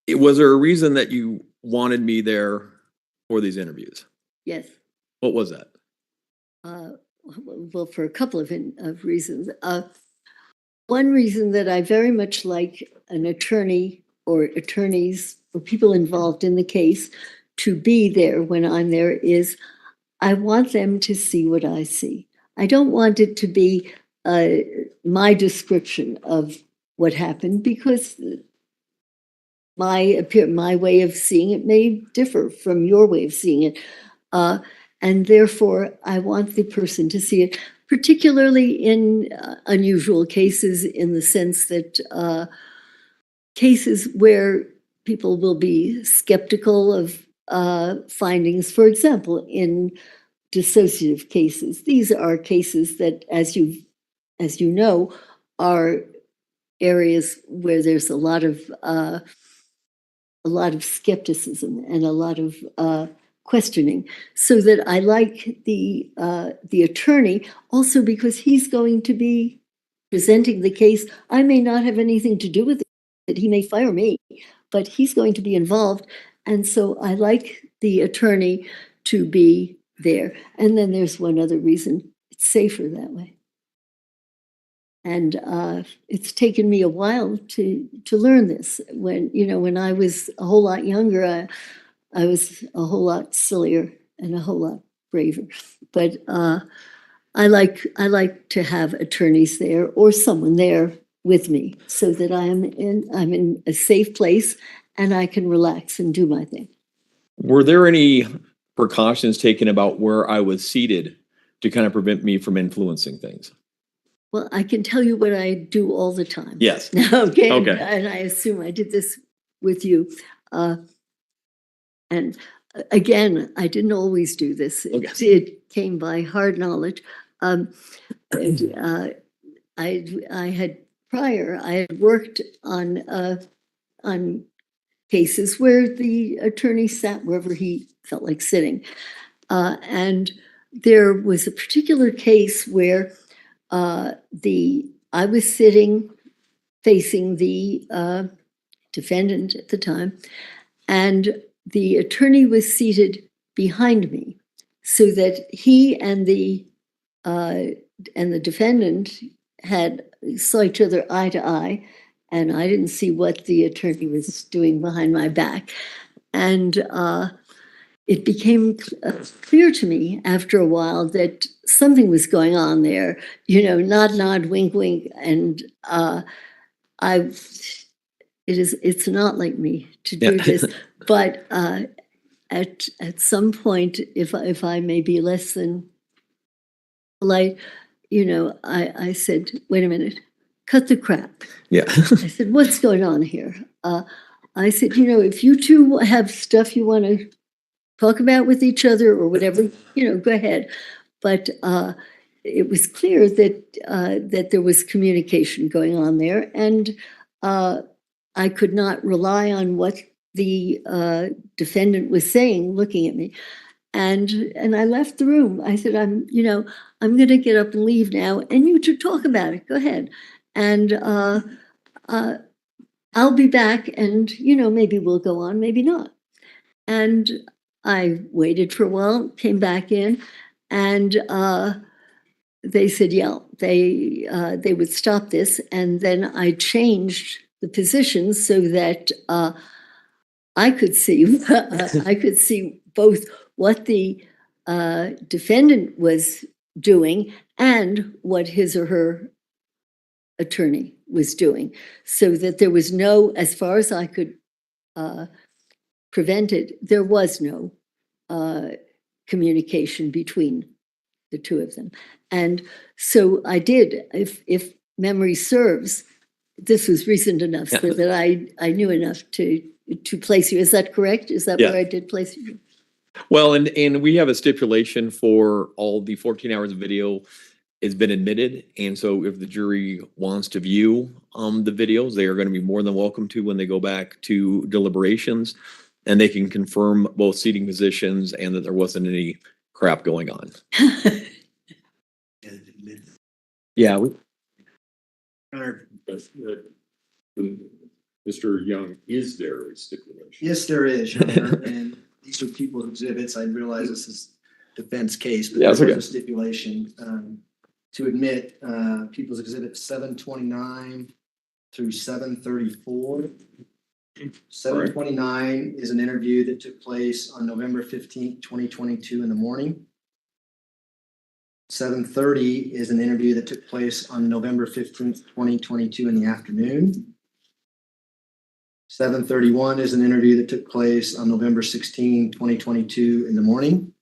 Was there a reason that you wanted me there for these interviews? Yes. What was that? Well, for a couple of reasons. One reason that I very much like an attorney or attorneys or people involved in the case to be there when I'm there is I want them to see what I see. I don't want it to be my description of what happened because my way of seeing it may differ from your way of seeing it. And therefore, I want the person to see it, particularly in unusual cases, in the sense that cases where people will be skeptical of findings, for example, in dissociative cases. These are cases that, as you know, are areas where there's a lot of a lot of skepticism and a lot of questioning, so that I like the attorney also because he's going to be presenting the case. I may not have anything to do with it. He may fire me, but he's going to be involved. And so I like the attorney to be there. And then there's one other reason. It's safer that way. And it's taken me a while to learn this. When I was a whole lot younger, I was a whole lot sillier and a whole lot braver. But I like to have attorneys there or someone there with me so that I'm in a safe place and I can relax and do my thing. Were there any precautions taken about where I was seated to kind of prevent me from influencing things? Well, I can tell you what I do all the time. Yes. Okay. Okay. And I assume I did this with you. And again, I didn't always do this. Okay. It came by hard knowledge. I had worked on cases where the attorney sat wherever he felt like sitting. And there was a particular case where I was sitting facing the defendant at the time, and the attorney was seated behind me, so that he and the defendant saw each other eye to eye, and I didn't see what the attorney was doing behind my back, and it became clear to me after a while that something was going on there, nod, wink, wink. And it's not like me to do this, but at some point, if I may be less than polite, I said, wait a minute, cut the crap. Yeah. I said, what's going on here? I said, if you two have stuff you want to talk about with each other or whatever, go ahead. But it was clear that there was communication going on there, and I could not rely on what the defendant was saying, looking at me. And I left the room. I said, I'm going to get up and leave now, and you two talk about it. Go ahead. And I'll be back, and maybe we'll go on, maybe not. And I waited for a while, came back in, and they said, yeah, they would stop this. And then I changed the positions so that I could see both what the defendant was doing and what his or her attorney was doing, so that there was no, as far as I could prevent it, there was no communication between the two of them. And so I did, if memory serves, this was recent enough so that I knew enough to place you. Is that correct? Is that where I did place you? Well, and we have a stipulation for all the 14 hours of video has been admitted. And so if the jury wants to view the videos, they are going to be more than welcome to when they go back to deliberations, and they can confirm both seating positions and that there wasn't any crap going on. Yeah. Mr. Young, is there a stipulation? Yes, there is, Your Honor, and these are people's exhibits. I realize this is defense case, but Yeah, there's okay. a stipulation to admit people's exhibit 729 through 734. 729 is an interview that took place on November 15th, 2022 in the morning. 730 is an interview that took place on November 15th, 2022 in the afternoon. 731 is an interview that took place on November 16, 2022 in the morning.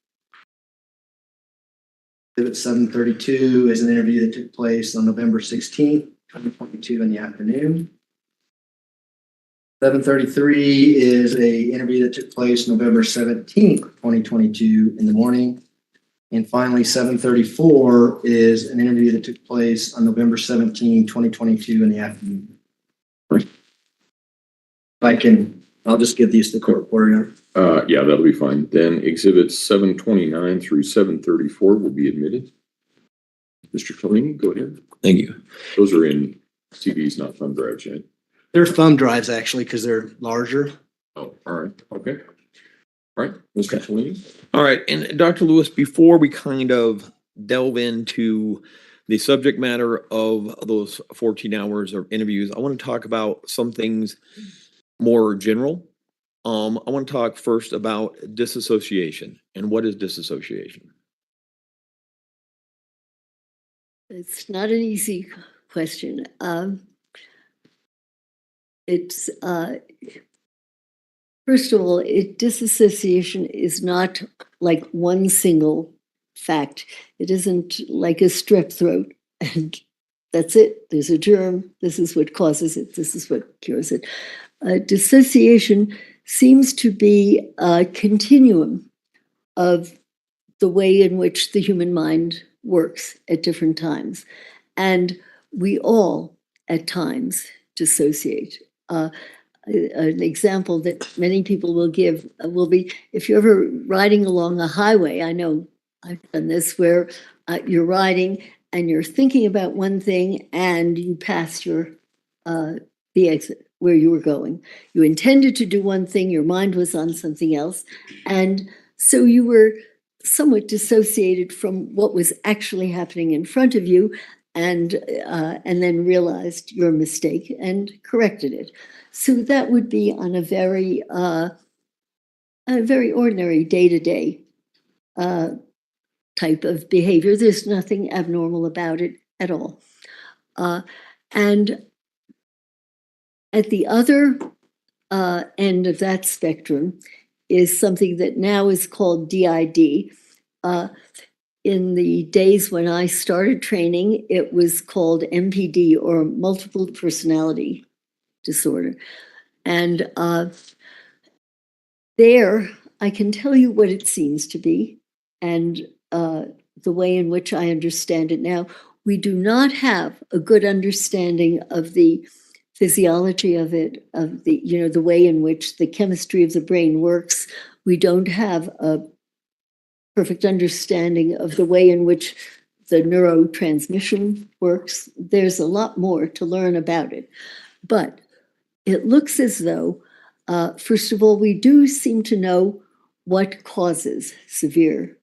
Exhibit 732 is an interview that took place on November 16, 2022 in the afternoon. 733 is an interview that took place November 17, 2022 in the morning. And finally, 734 is an interview that took place on November 17, 2022 in the afternoon. I can I'll just give these to the court reporter. Yeah, that'll be fine. Then exhibits 729 through 734 will be admitted. Mr. Cellini, go ahead. Thank you. Those are in CDs, not thumb drives yet. They're thumb drives actually, because they're larger. Oh, all right. Okay. All right, Mr. Okay. Cellini. All right, and Dr. Lewis, before we kind of delve into the subject matter of those 14 hours of interviews, I want to talk about some things more general. I want to talk first about disassociation. And what is disassociation? It's not an easy question. It's first of all, disassociation is not like one single fact. It isn't like a strep throat, and that's it. There's a germ. This is what causes it. This is what cures it. Dissociation seems to be a continuum of the way in which the human mind works at different times. And we all, at times, dissociate. An example that many people will give will be if you're ever riding along a highway. I know I've done this, where you're riding and you're thinking about one thing and you pass the exit where you were going. You intended to do one thing, your mind was on something else. And so you were somewhat dissociated from what was actually happening in front of you, and then realized your mistake and corrected it. So that would be on a very ordinary day-to-day type of behavior. There's nothing abnormal about it at all. And at the other end of that spectrum is something that now is called DID. In the days when I started training, it was called MPD, or multiple personality disorder. And there, I can tell you what it seems to be, and the way in which I understand it now. We do not have a good understanding of the physiology of it, of the way in which the chemistry of the brain works. We don't have a perfect understanding of the way in which the neurotransmission works. There's a lot more to learn about it. But it looks as though, first of all, we do seem to know what causes severe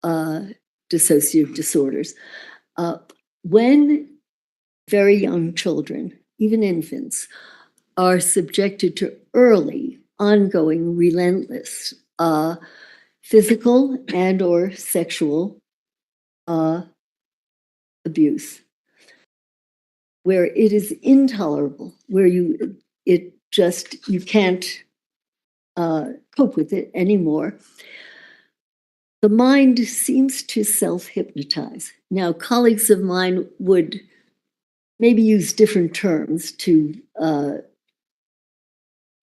dissociative disorders. When very young children, even infants, are subjected to early, ongoing, relentless physical and or sexual abuse, where it is intolerable, where you can't cope with it anymore, the mind seems to self-hypnotize. Now, colleagues of mine would maybe use different terms to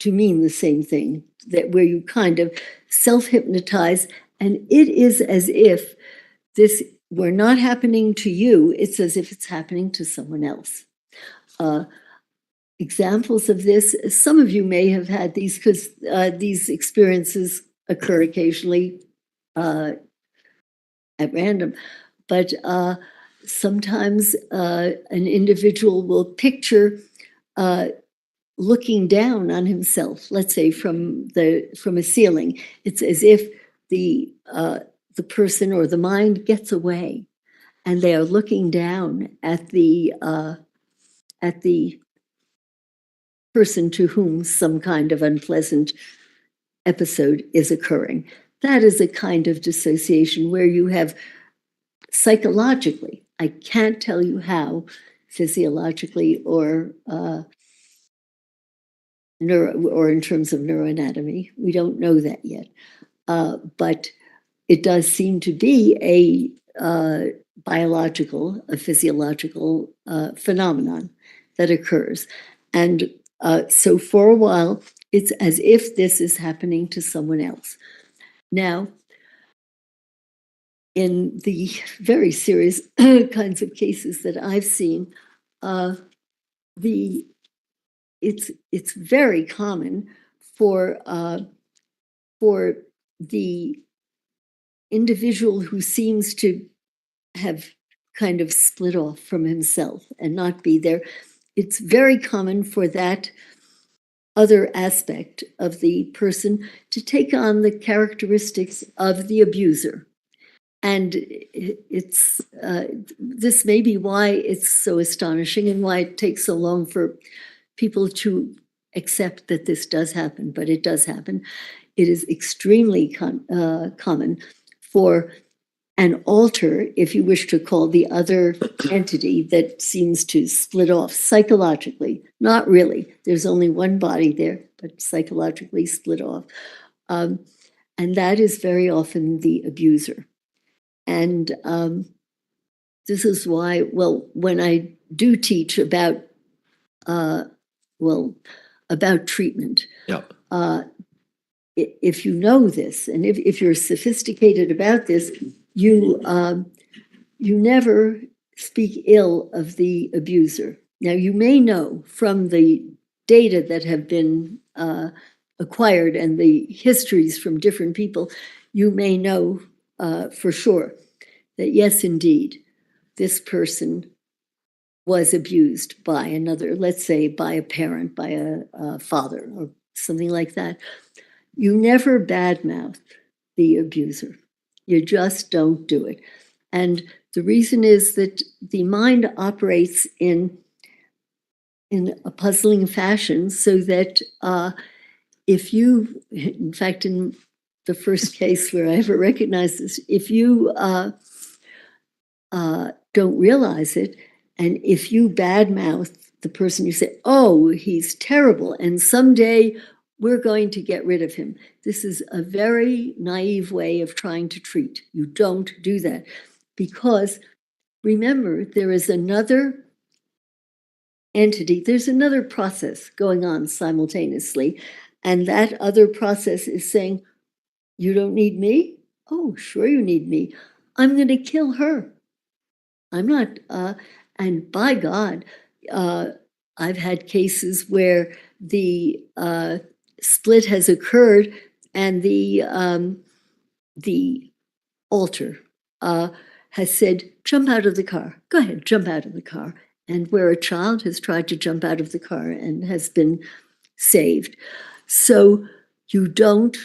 mean the same thing, that where you kind of self-hypnotize, and it is as if this were not happening to you, it's as if it's happening to someone else. Examples of this, some of you may have had these, because these experiences occur occasionally at random, but sometimes an individual will picture looking down on himself, let's say from a ceiling. It's as if the person or the mind gets away, and they are looking down at the person to whom some kind of unpleasant episode is occurring. That is a kind of dissociation where you have psychologically, I can't tell you how, physiologically or in terms of neuroanatomy, we don't know that yet. But it does seem to be a biological, a physiological phenomenon that occurs. And so for a while, it's as if this is happening to someone else. Now, in the very serious kinds of cases that I've seen, it's very common for the individual who seems to have kind of split off from himself and not be there, it's very common for that other aspect of the person to take on the characteristics of the abuser. And it's this may be why it's so astonishing and why it takes so long for people to accept that this does happen, but it does happen. It is extremely common for an alter, if you wish to call the other entity that seems to split off psychologically. Not really. There's only one body there, but psychologically split off. And that is very often the abuser. And this is why, well, when I do teach about, about treatment, Yeah. If you know this, and if you're sophisticated about this, you never speak ill of the abuser. Now, you may know from the data that have been acquired and the histories from different people, you may know for sure that yes, indeed, this person was abused by another, let's say by a parent, by a father or something like that. You never badmouth the abuser. You just don't do it. And the reason is that the mind operates in a puzzling fashion, so that if you, in fact, in the first case where I ever recognized this, if you don't realize it, and if you badmouth the person, you say, oh, he's terrible, and someday we're going to get rid of him. This is a very naive way of trying to treat. You don't do that, because remember, there is another entity, there's another process going on simultaneously, and that other process is saying, you don't need me? Oh, sure you need me. I'm going to kill her. I'm not, and by God, I've had cases where the split has occurred and the alter has said, jump out of the car. Go ahead, jump out of the car. And where a child has tried to jump out of the car and has been saved. So you don't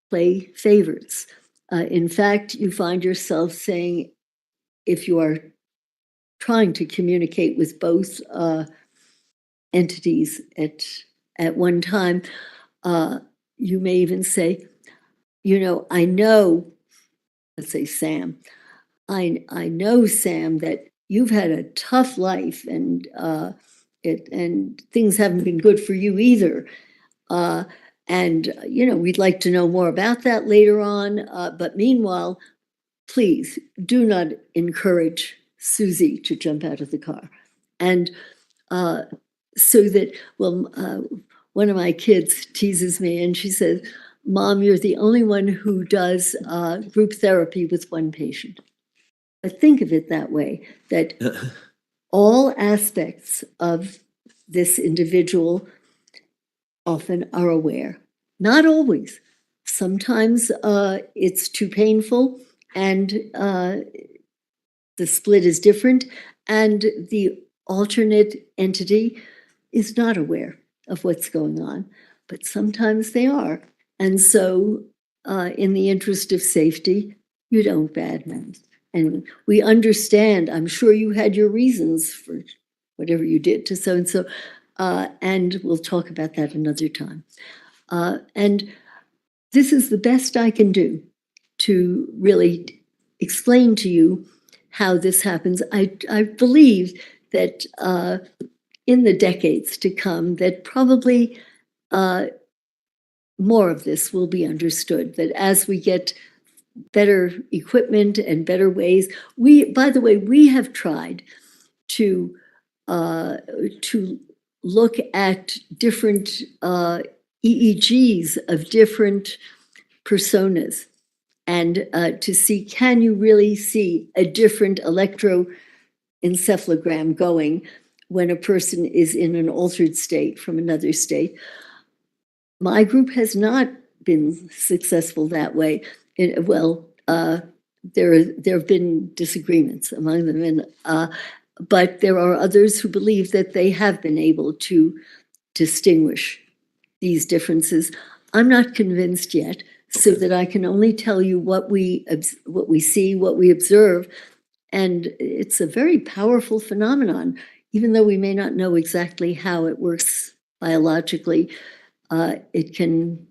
play favorites. In fact, you find yourself saying, if you are trying to communicate with both entities at one time, you may even say, you know, I know, let's say Sam, I know, Sam, that you've had a tough life, and things haven't been good for you either. And you know, we'd like to know more about that later on. But meanwhile, please do not encourage Susie to jump out of the car. And so that, well, one of my kids teases me and she says, Mom, you're the only one who does group therapy with one patient. But think of it that way, that all aspects of this individual often are aware. Not always. Sometimes it's too painful and the split is different, and the alternate entity is not aware of what's going on, but sometimes they are. And so in the interest of safety, you don't badmouth. And we understand, I'm sure you had your reasons for whatever you did to so-and-so, and we'll talk about that another time. And this is the best I can do to really explain to you how this happens. I believe that in the decades to come, that probably more of this will be understood, that as we get better equipment and better ways, by the way, we have tried to look at different EEGs of different personas, and to see, can you really see a different electroencephalogram going when a person is in an altered state from another state? My group has not been successful that way. There have been disagreements among them, but there are others who believe that they have been able to distinguish these differences. I'm not convinced yet, so Okay. that I can only tell you what we see, what we observe, and it's a very powerful phenomenon. Even though we may not know exactly how it works biologically, it can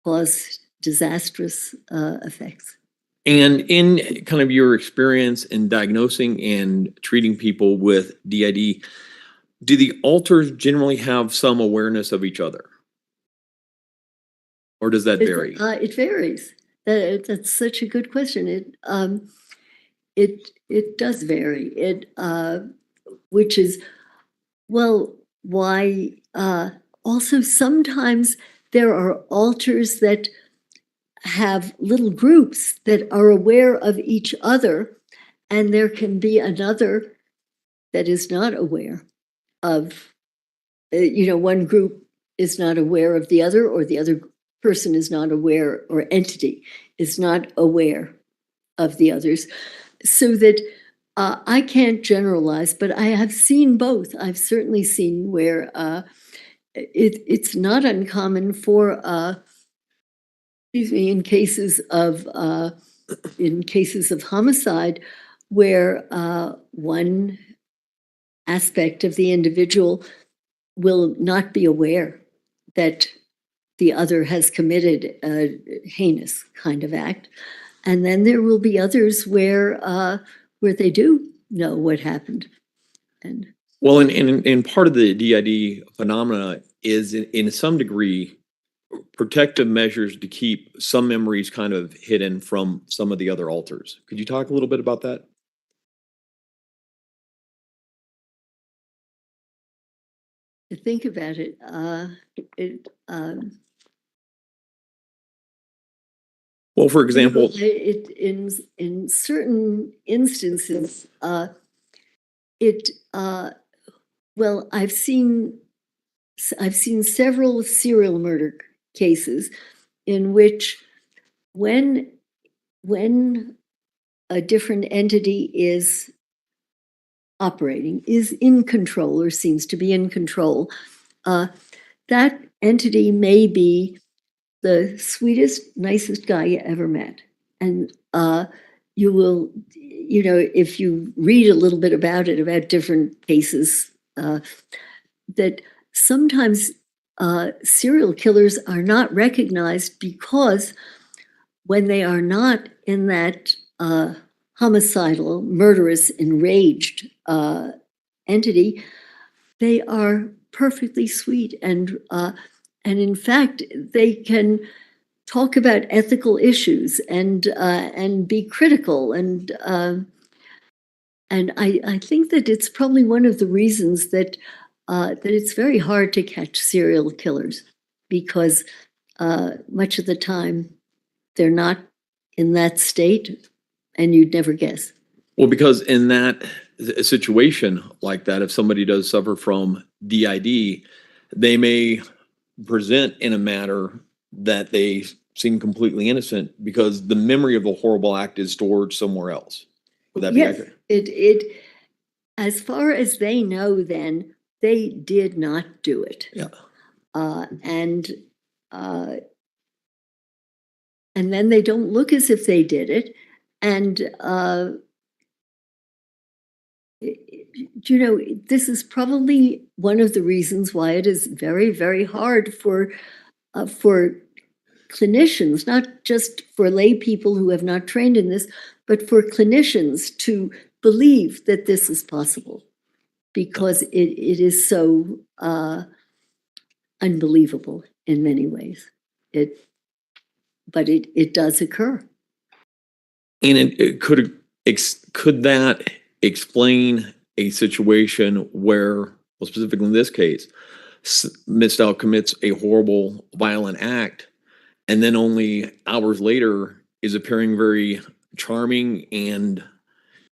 cause disastrous effects. And in kind of your experience in diagnosing and treating people with DID, do the alters generally have some awareness of each other? Or does that vary? It varies. That's such a good question. It does vary. Which is, well, why? Also, sometimes there are alters that have little groups that are aware of each other, and there can be another that is not aware of, one group is not aware of the other, or the other person is not aware, or entity is not aware of the others. So that I can't generalize, but I have seen both. I've certainly seen where it's not uncommon for, in cases of homicide, where one aspect of the individual will not be aware that the other has committed a heinous kind of act. And then there will be others where they do know what happened. And Well, and part of the DID phenomena is in some degree protective measures to keep some memories kind of hidden from some of the other alters. Could you talk a little bit about that? to think about it, it Well, for example, in certain instances, it well, I've seen several serial murder cases in which when a different entity is operating, is in control, or seems to be in control, that entity may be the sweetest, nicest guy you ever met. And you will, if you read a little bit about it, about different cases, that sometimes serial killers are not recognized because when they are not in that homicidal, murderous, enraged entity, they are perfectly sweet, and in fact, they can talk about ethical issues and be critical, and I think that it's probably one of the reasons that it's very hard to catch serial killers, because much of the time they're not in that state, and you'd never guess. well, because in that situation like that, if somebody does suffer from DID, they may present in a manner that they seem completely innocent because the memory of the horrible act is stored somewhere else. Would that be Yes, accurate? it as far as they know, then they did not do it. Yeah. And then they don't look as if they did it. And this is probably one of the reasons why it is very, very hard for clinicians, not just for lay people who have not trained in this, but for clinicians to believe that this is possible, because it is so unbelievable in many ways. But it does occur. And it could that explain a situation where, well, specifically in this case, Ms. Stout commits a horrible, violent act, and then only hours later is appearing very charming and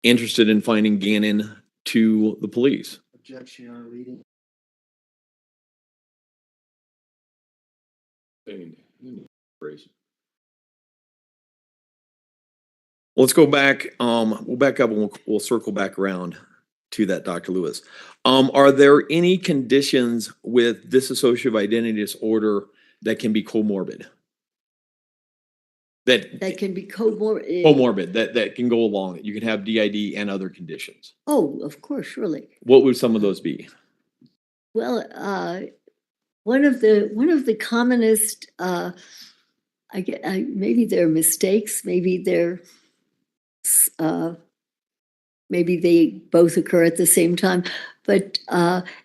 interested in finding Gannon to the police? Objection, Your Honor, reading. Phrase. Let's go back, we'll back up and we'll circle back around to that, Dr. Lewis. Are there any conditions with dissociative identity disorder that can be comorbid? That can be Comorbid, that can go along it. You can have DID and other conditions. Oh, of course, surely. What would some of those be? Well, one of the commonest, maybe they're mistakes, maybe they both occur at the same time. But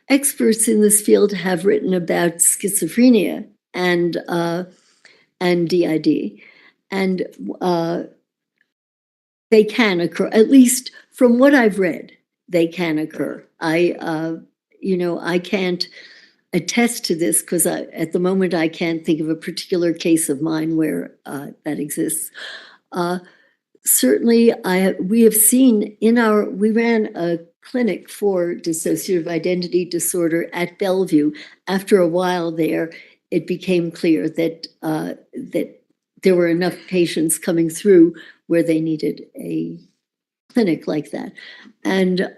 experts in this field have written about schizophrenia and DID, and they can occur. At least from what I've read, they can occur. I can't attest to this because at the moment I can't think of a particular case of mine where that exists. Certainly, we have seen we ran a clinic for dissociative identity disorder at Bellevue. After a while there, it became clear that there were enough patients coming through where they needed a clinic like that. And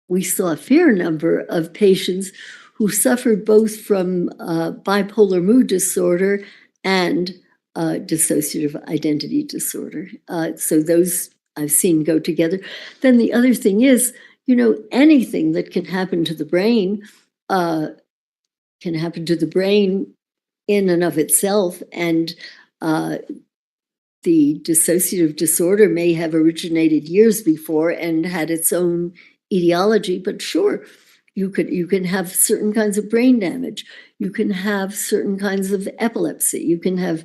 we saw a fair number of patients who suffered both from bipolar mood disorder and dissociative identity disorder. So those I've seen go together. Then the other thing is, anything that can happen to the brain can happen to the brain in and of itself. And the dissociative disorder may have originated years before and had its own etiology, but sure, you can have certain kinds of brain damage. You can have certain kinds of epilepsy. You can have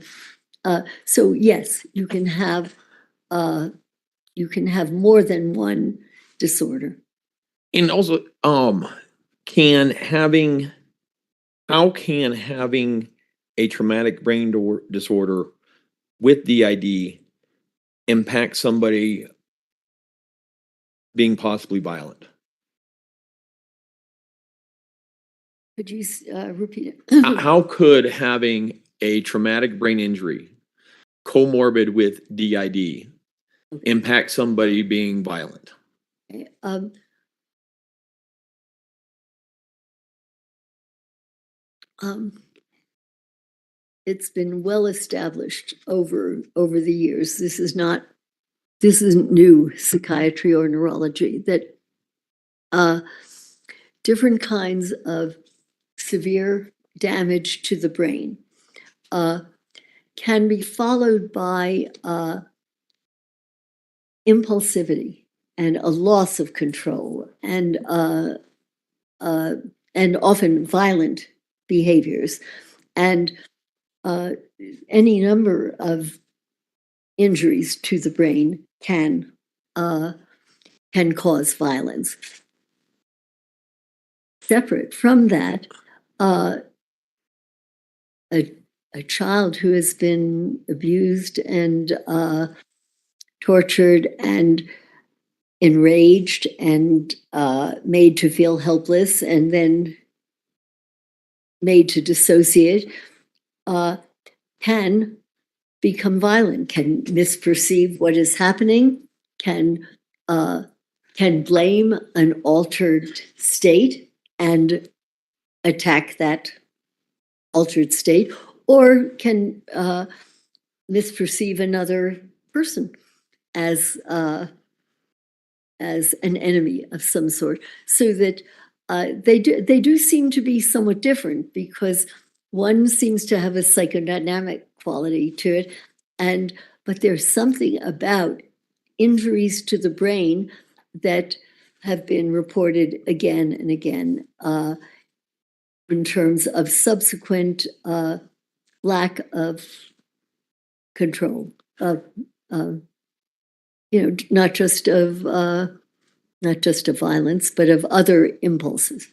so yes, you can have more than one disorder. And also, how can having a traumatic brain disorder with DID impact somebody being possibly violent? Could you repeat it? How could having a traumatic brain injury comorbid with DID impact somebody being violent? It's been well established over the years. This isn't new psychiatry or neurology, that different kinds of severe damage to the brain can be followed by impulsivity and a loss of control and often violent behaviors, and any number of injuries to the brain can cause violence. Separate from that, a child who has been abused and tortured and enraged and made to feel helpless and then made to dissociate can become violent, can misperceive what is happening, can blame an altered state and attack that altered state, or can misperceive another person as an enemy of some sort. So that they do seem to be somewhat different, because one seems to have a psychodynamic quality to it, but there's something about injuries to the brain that have been reported again and again in terms of subsequent lack of control, not just of violence, but of other impulses.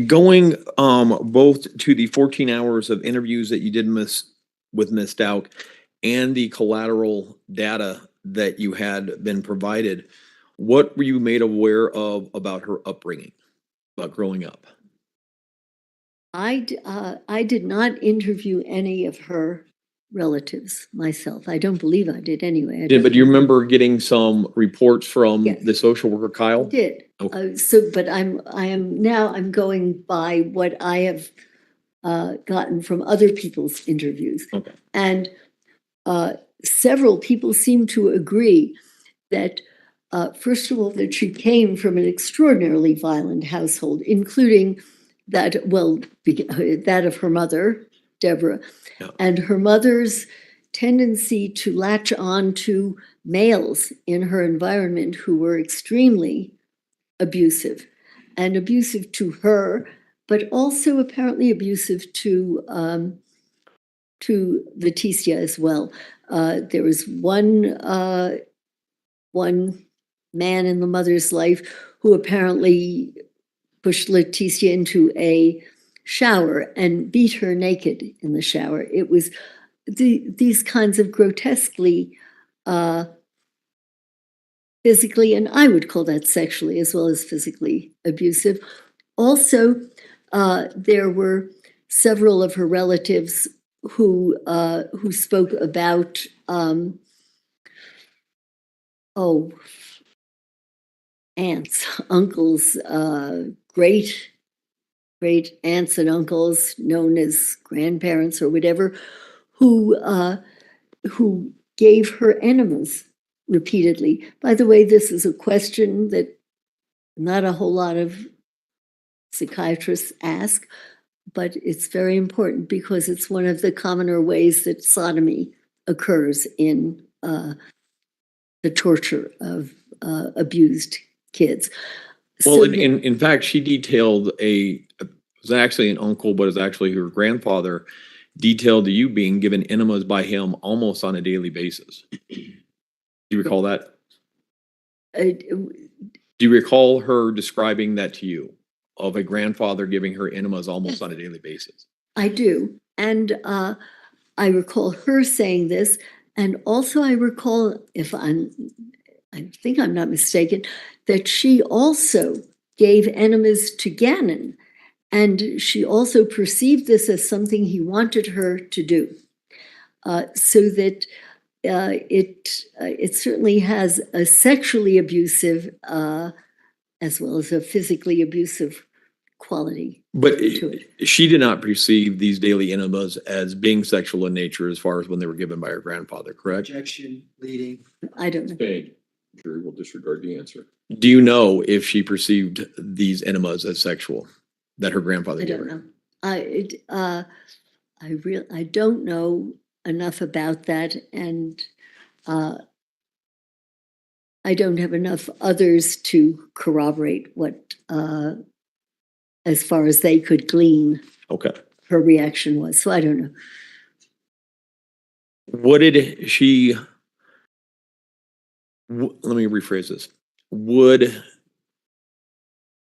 Going both to the 14 hours of interviews that you did with Ms. STAUCH and the collateral data that you had been provided, what were you made aware of about her upbringing, about growing up? I did not interview any of her relatives myself. I don't believe I did anyway. I Yeah, but do you definitely remember getting some reports from Yes. the social worker, Kyle? did. Okay. But I'm going by what I have gotten from other people's interviews. Okay. And several people seem to agree that, first of all, that she came from an extraordinarily violent household, including that, that of her mother, Deborah, Yeah. and her mother's tendency to latch on to males in her environment who were extremely abusive, and abusive to her, but also apparently abusive to LETECIA as well. There was one man in the mother's life who apparently pushed LETECIA into a shower and beat her naked in the shower. It was these kinds of grotesquely physically, and I would call that sexually as well as physically abusive. Also, there were several of her relatives who spoke about aunts, uncles, great aunts and uncles known as grandparents or whatever, who gave her enemas repeatedly. By the way, this is a question that not a whole lot of psychiatrists ask, but it's very important because it's one of the commoner ways that sodomy occurs in the torture of abused kids. Well, So in fact, she detailed it was actually an uncle, but it's actually her grandfather, detailed to you being given enemas by him almost on a daily basis. Do you recall that? Do you recall her describing that to you, of a grandfather giving her enemas almost on a daily basis? I do. And I recall her saying this. And also I recall, I think I'm not mistaken, that she also gave enemas to Gannon. And she also perceived this as something he wanted her to do. So that it certainly has a sexually abusive as well as a physically abusive quality. But to it. she did not perceive these daily enemas as being sexual in nature as far as when they were given by her grandfather, correct? Objection, leading. I don't know. Okay, jury will disregard the answer. Do you know if she perceived these enemas as sexual that her grandfather I gave don't her? know. I don't know enough about that, and I don't have enough others to corroborate what, as far as they could glean, Okay. her reaction was. So I don't know. What did she, let me rephrase this. Would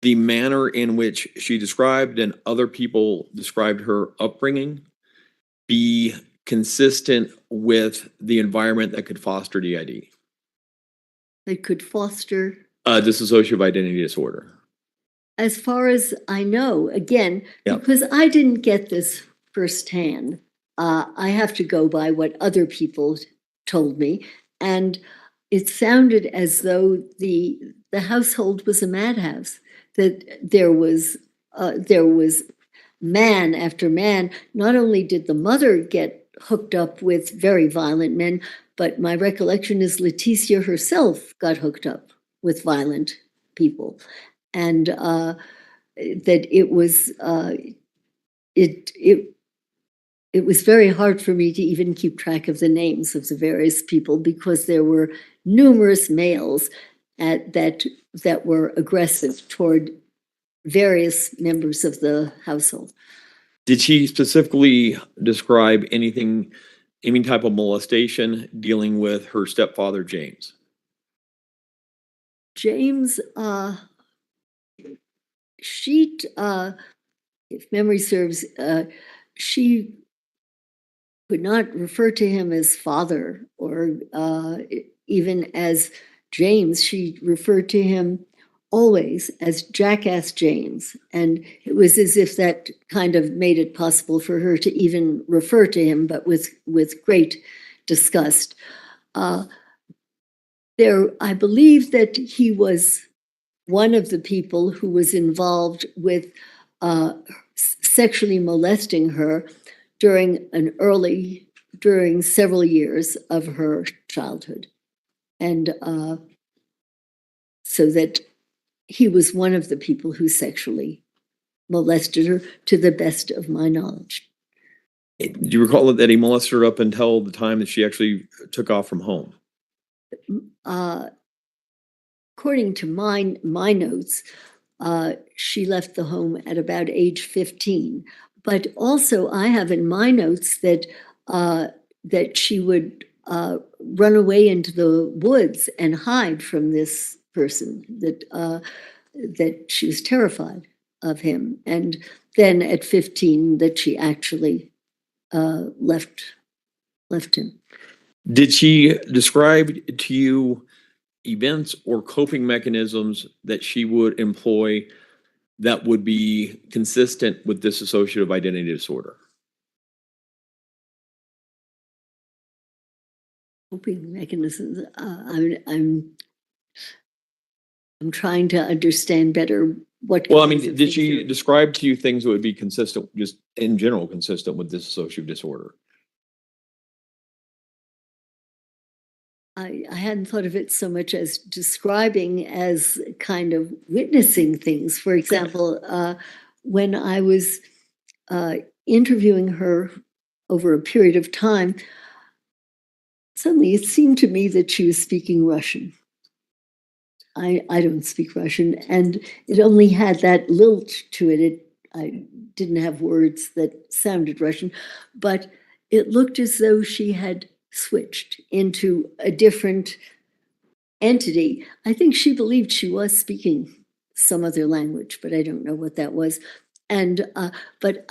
the manner in which she described and other people described her upbringing be consistent with the environment that could foster DID? They could foster, Dissociative identity disorder. as far as I know, again, Yeah. because I didn't get this firsthand. I have to go by what other people told me, and it sounded as though the household was a madhouse. That there was man after man. Not only did the mother get hooked up with very violent men, but my recollection is LETECIA herself got hooked up with violent people, and that it was it was very hard for me to even keep track of the names of the various people because there were numerous males that were aggressive toward various members of the household. Did she specifically describe anything, any type of molestation dealing with her stepfather, James? James, she, if memory serves, she could not refer to him as father or even as James. She referred to him always as Jackass James. And it was as if that kind of made it possible for her to even refer to him, but with great disgust. I believe that he was one of the people who was involved with sexually molesting her during several years of her childhood. And so that he was one of the people who sexually molested her, to the best of my knowledge. Do you recall that he molested her up until the time that she actually took off from home? According to my notes, she left the home at about age 15. But also, I have in my notes that that she would run away into the woods and hide from this person. That she was terrified of him, and then at 15, that she actually left him. Did she describe to you events or coping mechanisms that she would employ that would be consistent with dissociative identity disorder? Coping mechanisms. I'm trying to understand better what. Well, I mean, did she describe to you things that would be consistent, just in general, consistent with dissociative disorder? I hadn't thought of it so much as describing as kind of witnessing things. For example, when I was interviewing her over a period of time, suddenly it seemed to me that she was speaking Russian. I don't speak Russian, and it only had that lilt to it. I didn't have words that sounded Russian, but it looked as though she had switched into a different entity. I think she believed she was speaking some other language, but I don't know what that was. And but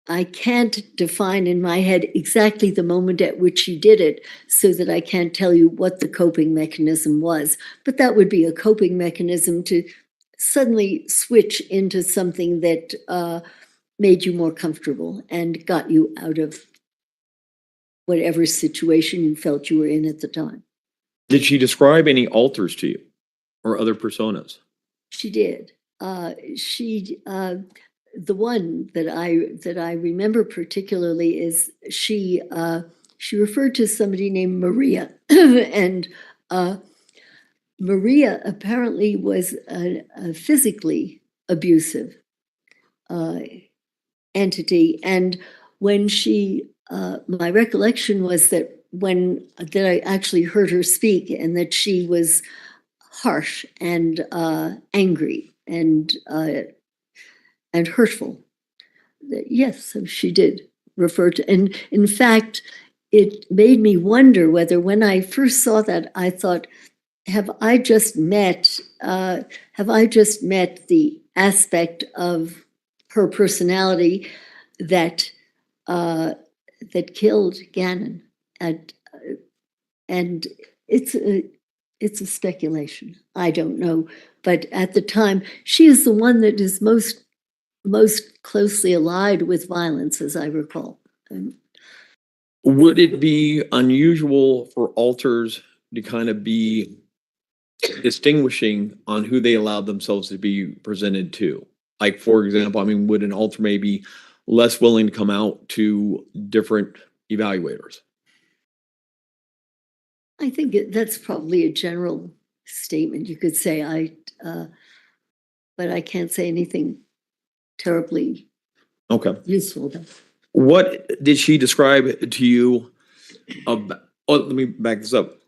I can't define in my head exactly the moment at which she did it, so that I can't tell you what the coping mechanism was. But that would be a coping mechanism to suddenly switch into something that made you more comfortable and got you out of whatever situation you felt you were in at the time. Did she describe any alters to you or other personas? She did. The one that I remember particularly is she referred to somebody named Maria, and Maria apparently was a physically abusive entity. And when my recollection was that that I actually heard her speak, and that she was harsh and angry and hurtful. Yes, so she did refer to, and in fact, it made me wonder whether, when I first saw that, I thought, have I just met the aspect of her personality that killed Gannon? And it's a speculation. I don't know, but at the time, she is the one that is most closely allied with violence, as I recall. Would it be unusual for alters to kind of be distinguishing on who they allowed themselves to be presented to? Like, for example, I mean, would an alter maybe less willing to come out to different evaluators? I think that's probably a general statement you could say. But I can't say anything terribly useful. What did she describe to you about? Oh, let me back this up.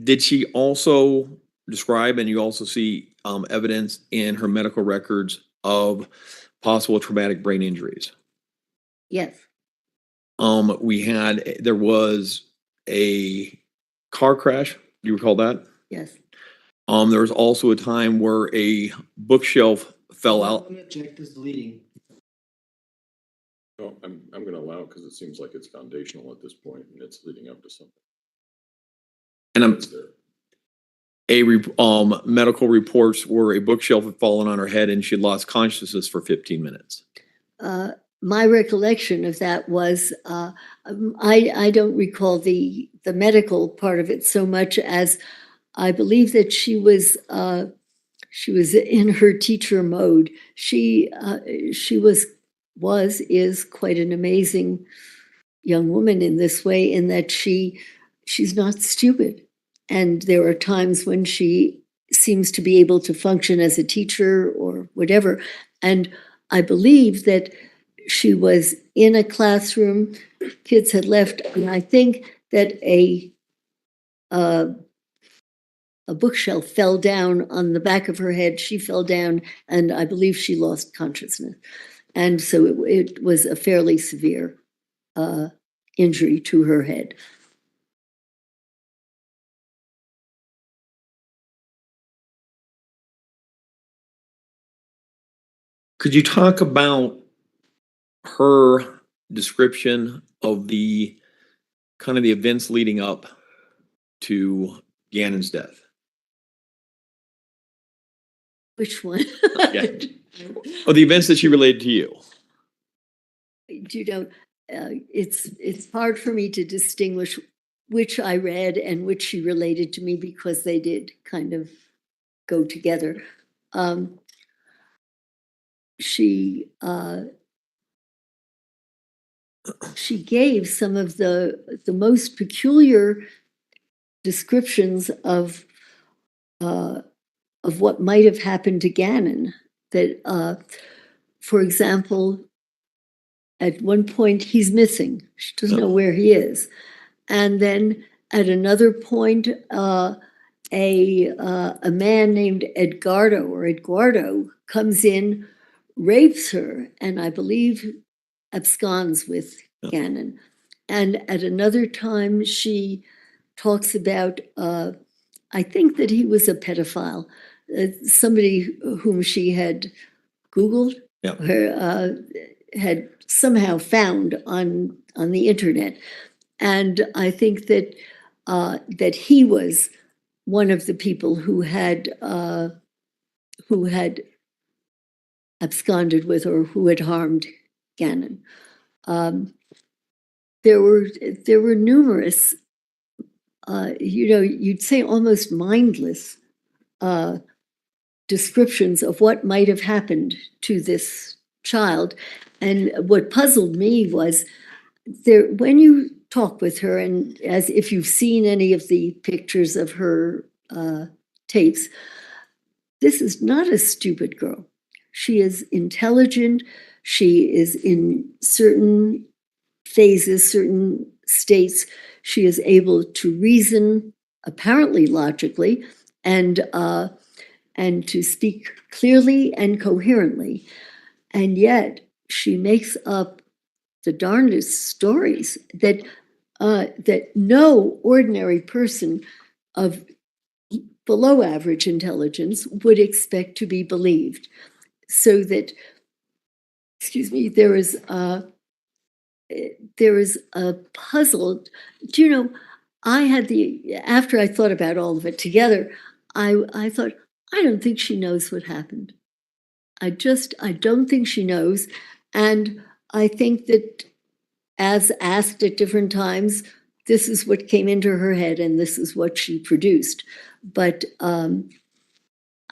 Did she also describe, and you also see evidence in her medical records of possible traumatic brain injuries? Yes. There was a car crash. Do you recall that? Yes. There was also a time where a bookshelf fell out. I'm gonna check this deleting. No, I'm going to allow it because it seems like it's foundational at this point and it's leading up to something. And I'm medical reports where a bookshelf had fallen on her head and she lost consciousness for 15 minutes. My recollection of that was, I don't recall the medical part of it so much as I believe that she was in her teacher mode. She is quite an amazing young woman in this way, in that she's not stupid. And there are times when she seems to be able to function as a teacher or whatever. And I believe that she was in a classroom, kids had left, and I think that a bookshelf fell down on the back of her head. She fell down, and I believe she lost consciousness. And so it was a fairly severe injury to her head. Could you talk about her description of the kind of the events leading up to Gannon's death? Which one? Yeah. Or the events that she related to you? You know, it's hard for me to distinguish which I read and which she related to me, because they did kind of go together. She gave some of the most peculiar descriptions of what might have happened to Gannon. That, for example, at one point he's missing. She doesn't know where he is, and then at another point, a man named Eduardo comes in, rapes her, and I believe absconds with Gannon. And at another time, she talks about, I think that he was a pedophile, somebody whom she had Googled, had somehow found on the internet. And I think that that he was one of the people who had absconded with, or who had harmed Gannon. There were numerous, you'd say almost mindless descriptions of what might have happened to this child. And what puzzled me was, when you talk with her, and as if you've seen any of the pictures of her tapes, this is not a stupid girl. She is intelligent. She is in certain phases, certain states. She is able to reason, apparently logically, and to speak clearly and coherently. And yet she makes up the darndest stories that no ordinary person of below average intelligence would expect to be believed. So that, there is a puzzle. Do you know, after I thought about all of it together, I thought, I don't think she knows what happened. I don't think she knows. And I think that, as asked at different times, this is what came into her head and this is what she produced. But I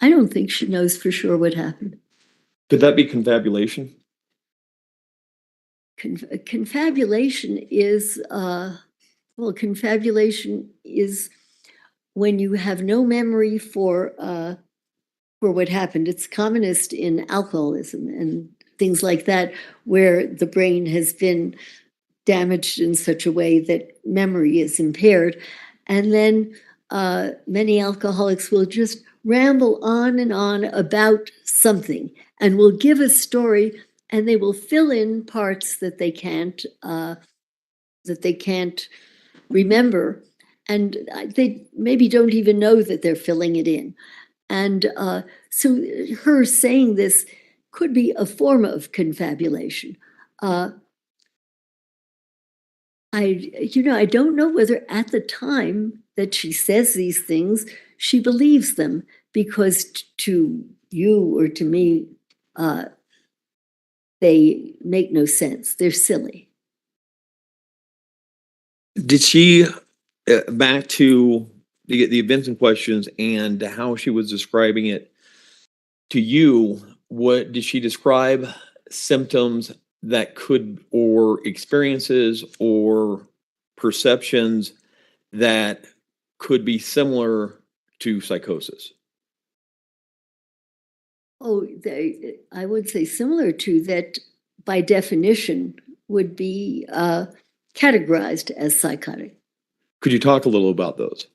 don't think she knows for sure what happened. Could that be confabulation? Confabulation is when you have no memory for what happened. It's commonest in alcoholism and things like that, where the brain has been damaged in such a way that memory is impaired. And then many alcoholics will just ramble on and on about something, and will give a story, and they will fill in parts that they can't remember, and they maybe don't even know that they're filling it in. And so her saying this could be a form of confabulation. I don't know whether at the time that she says these things, she believes them because to you or to me, they make no sense. They're silly. Did she, back to the events in questions and how she was describing it to you, what did she describe symptoms that could, or experiences or perceptions that could be similar to psychosis? Oh, I would say similar to that by definition would be categorized as psychotic. Could you talk a little about those?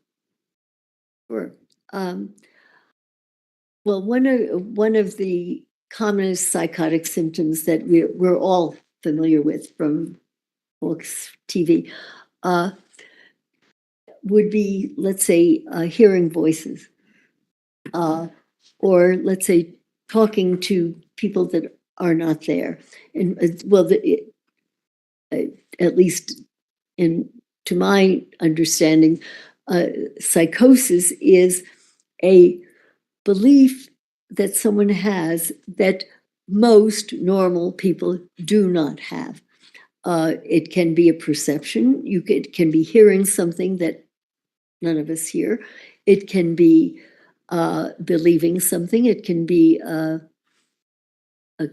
Sure. Well, one of the commonest psychotic symptoms that we're all familiar with from books, TV, would be, let's say, hearing voices, or let's say talking to people that are not there. And well, at least to my understanding, psychosis is a belief that someone has that most normal people do not have. It can be a perception. It can be hearing something that none of us hear. It can be believing something. It can be a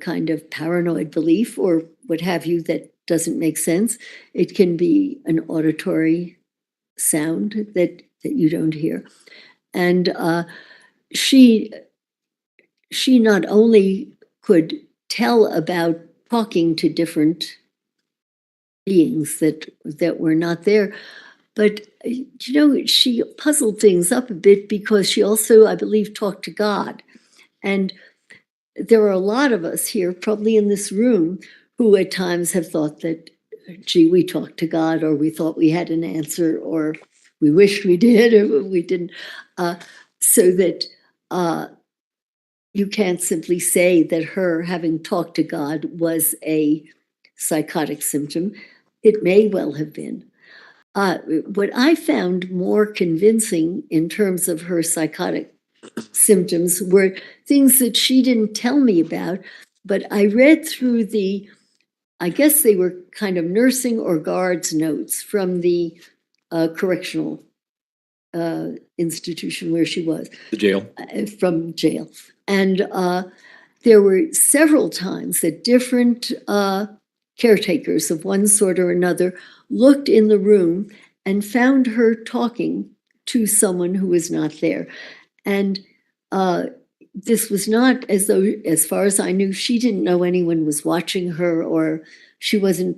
kind of paranoid belief or what have you that doesn't make sense. It can be an auditory sound that you don't hear. And she not only could tell about talking to different beings that were not there, but she puzzled things up a bit because she also, I believe, talked to God. And there are a lot of us here, probably in this room, who at times have thought that, gee, we talked to God, or we thought we had an answer, or we wished we did, or we didn't. So that you can't simply say that her having talked to God was a psychotic symptom. It may well have been. What I found more convincing in terms of her psychotic symptoms were things that she didn't tell me about, but I read through I guess they were kind of nursing or guards notes from the correctional institution where she was. The jail? From jail. And there were several times that different caretakers of one sort or another looked in the room and found her talking to someone who was not there. And this was not as though, as far as I knew, she didn't know anyone was watching her or she wasn't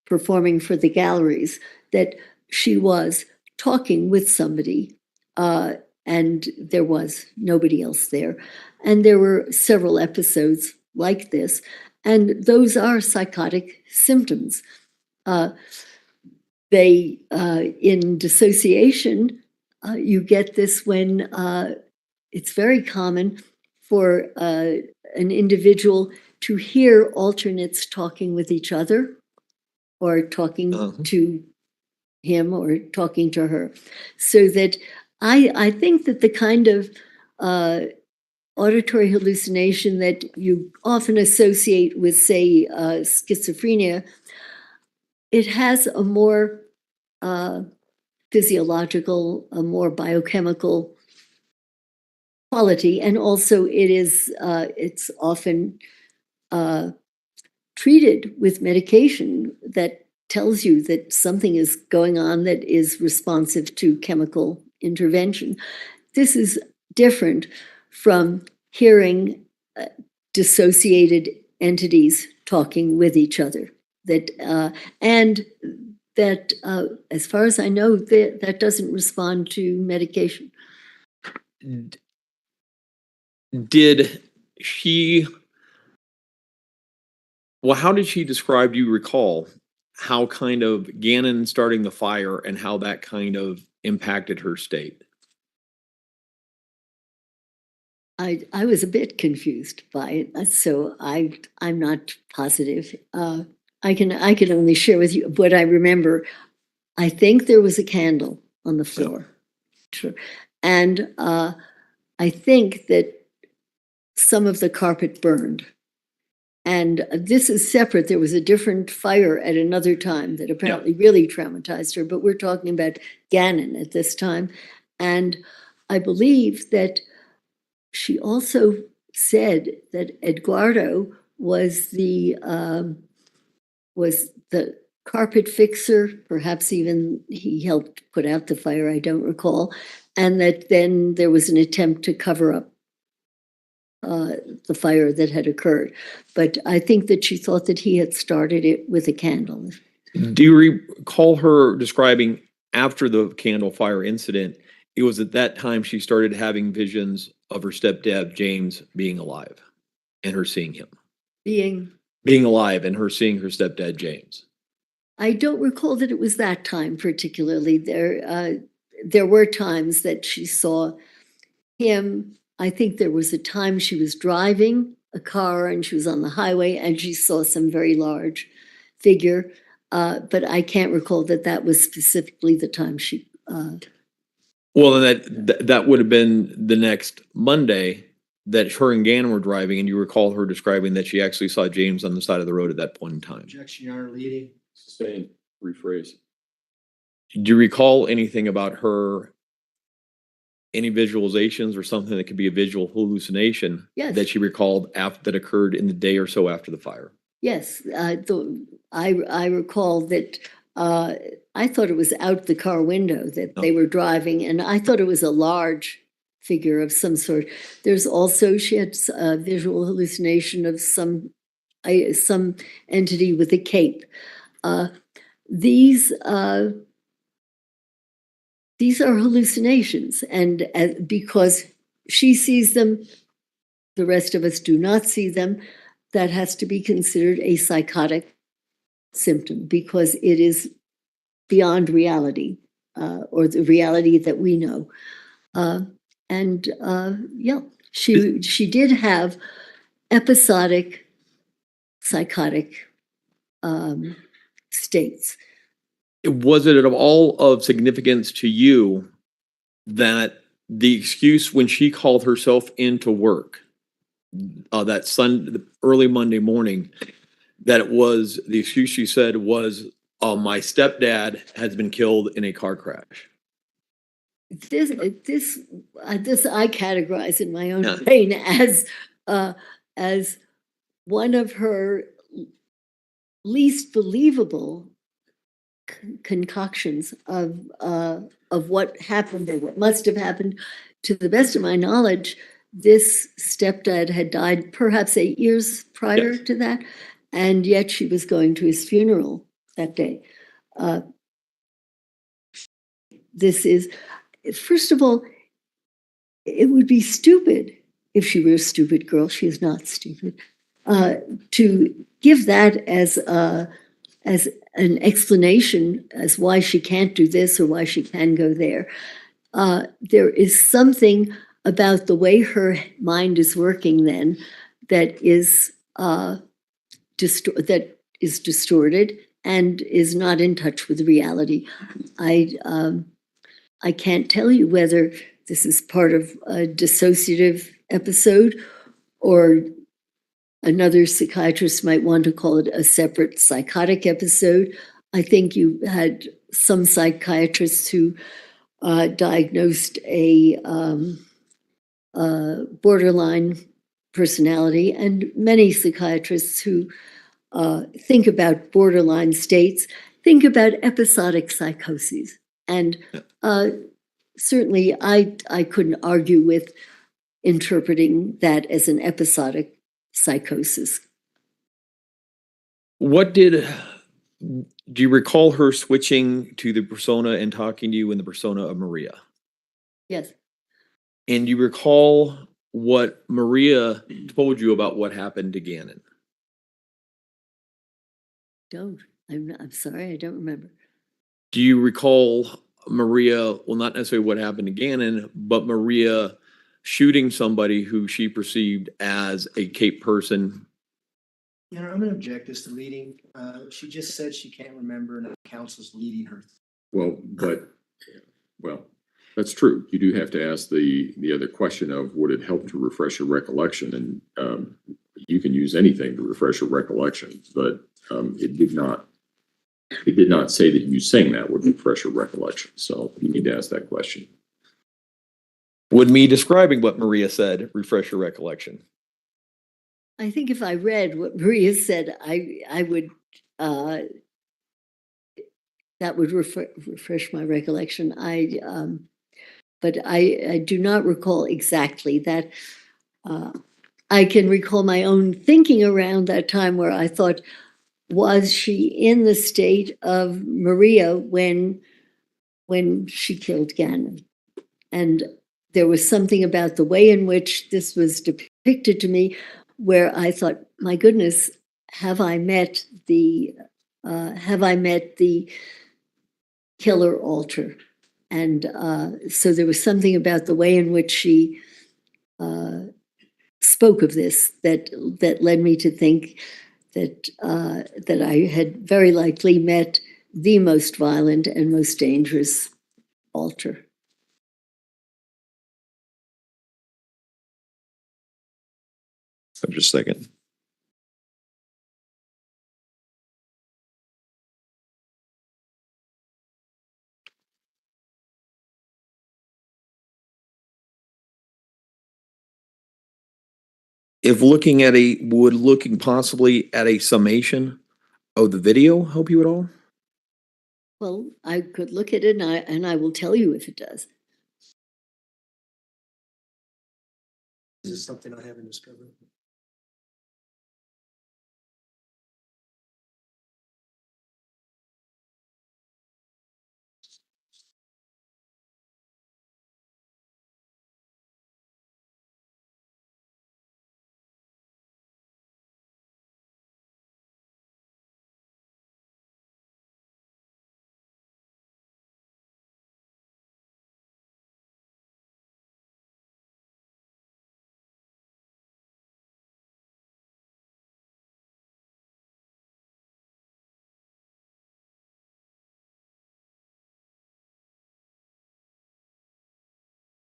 performing for the galleries, that she was talking with somebody and there was nobody else there. And there were several episodes like this, and those are psychotic symptoms. In dissociation, you get this when it's very common for an individual to hear alternates talking with each other or talking to him or talking to her. So that I think that the kind of auditory hallucination that you often associate with, say, schizophrenia, it has a more physiological, a more biochemical quality, and also it's often treated with medication that tells you that something is going on that is responsive to chemical intervention. This is different from hearing dissociated entities talking with each other. And that, as far as I know, that doesn't respond to medication. Did she, well, how did she describe, do you recall, how kind of Gannon starting the fire and how that kind of impacted her state? I was a bit confused by it, so I'm not positive. I can only share with you what I remember. I think there was a candle on the floor. Sure. And I think that some of the carpet burned. And this is separate. There was a different fire at another time that apparently really traumatized her, but we're talking about Gannon at this time. And I believe that she also said that Eduardo was the carpet fixer, perhaps even he helped put out the fire, I don't recall, and that then there was an attempt to cover up the fire that had occurred. But I think that she thought that he had started it with a candle. Do you recall her describing after the candle fire incident, it was at that time she started having visions of her stepdad, James, being alive and her seeing him? Being alive and her seeing her stepdad, James. I don't recall that it was that time particularly. There were times that she saw him. I think there was a time she was driving a car and she was on the highway and she saw some very large figure. But I can't recall that that was specifically the time she. Well, that would have been the next Monday that her and Gannon were driving, and you recall her describing that she actually saw James on the side of the road at that point in time. Objection, Your Honor, leading. Sustain, rephrase. Do you recall anything about her, any visualizations or something that could be a visual hallucination Yes. that she recalled that occurred in the day or so after the fire? Yes, I recall that I thought it was out the car window that they were driving, and I thought it was a large figure of some sort. There's also, she had a visual hallucination of some entity with a cape. These are hallucinations, and because she sees them, the rest of us do not see them. That has to be considered a psychotic symptom because it is beyond reality or the reality that we know. She did have episodic psychotic states. Was it at all of significance to you that the excuse when she called herself into work that early Monday morning, that it was the excuse she said was, my stepdad has been killed in a car crash? This I categorize in my own brain as one of her least believable concoctions of what happened or what must have happened. To the best of my knowledge, this stepdad had died perhaps 8 years prior to that, and yet she was going to his funeral that day. This is, first of all, it would be stupid if she were a stupid girl. She is not stupid. To give that as an explanation as why she can't do this or why she can go there. There is something about the way her mind is working then that is distorted and is not in touch with reality. I can't tell you whether this is part of a dissociative episode or another psychiatrist might want to call it a separate psychotic episode. I think you had some psychiatrists who diagnosed a borderline personality, and many psychiatrists who think about borderline states think about episodic psychoses. And certainly I couldn't argue with interpreting that as an episodic psychosis. Do you recall her switching to the persona and talking to you in the persona of Maria? Yes. And you recall what Maria told you about what happened to Gannon? I'm sorry, I don't remember. Do you recall Maria, well, not necessarily what happened to Gannon, but Maria shooting somebody who she perceived as a Cape person? You know, I'm going to object as to leading. She just said she can't remember and the counsel's leading her. Well, That's true. You do have to ask the other question of would it help to refresh your recollection? And you can use anything to refresh your recollection, but it did not say that you saying that would refresh your recollection. So you need to ask that question. Would me describing what Maria said refresh your recollection? I think if I read what Maria said, I would, that would refresh my recollection. But I do not recall exactly that. I can recall my own thinking around that time where I thought, was she in the state of Maria when she killed Gannon? And there was something about the way in which this was depicted to me where I thought, my goodness, have I met the killer alter? And so there was something about the way in which she spoke of this that led me to think that that I had very likely met the most violent and most dangerous alter. Just a second. If looking possibly at a summation of the video help you at all? Well, I could look at it and I will tell you if it does. Is this something I haven't discovered?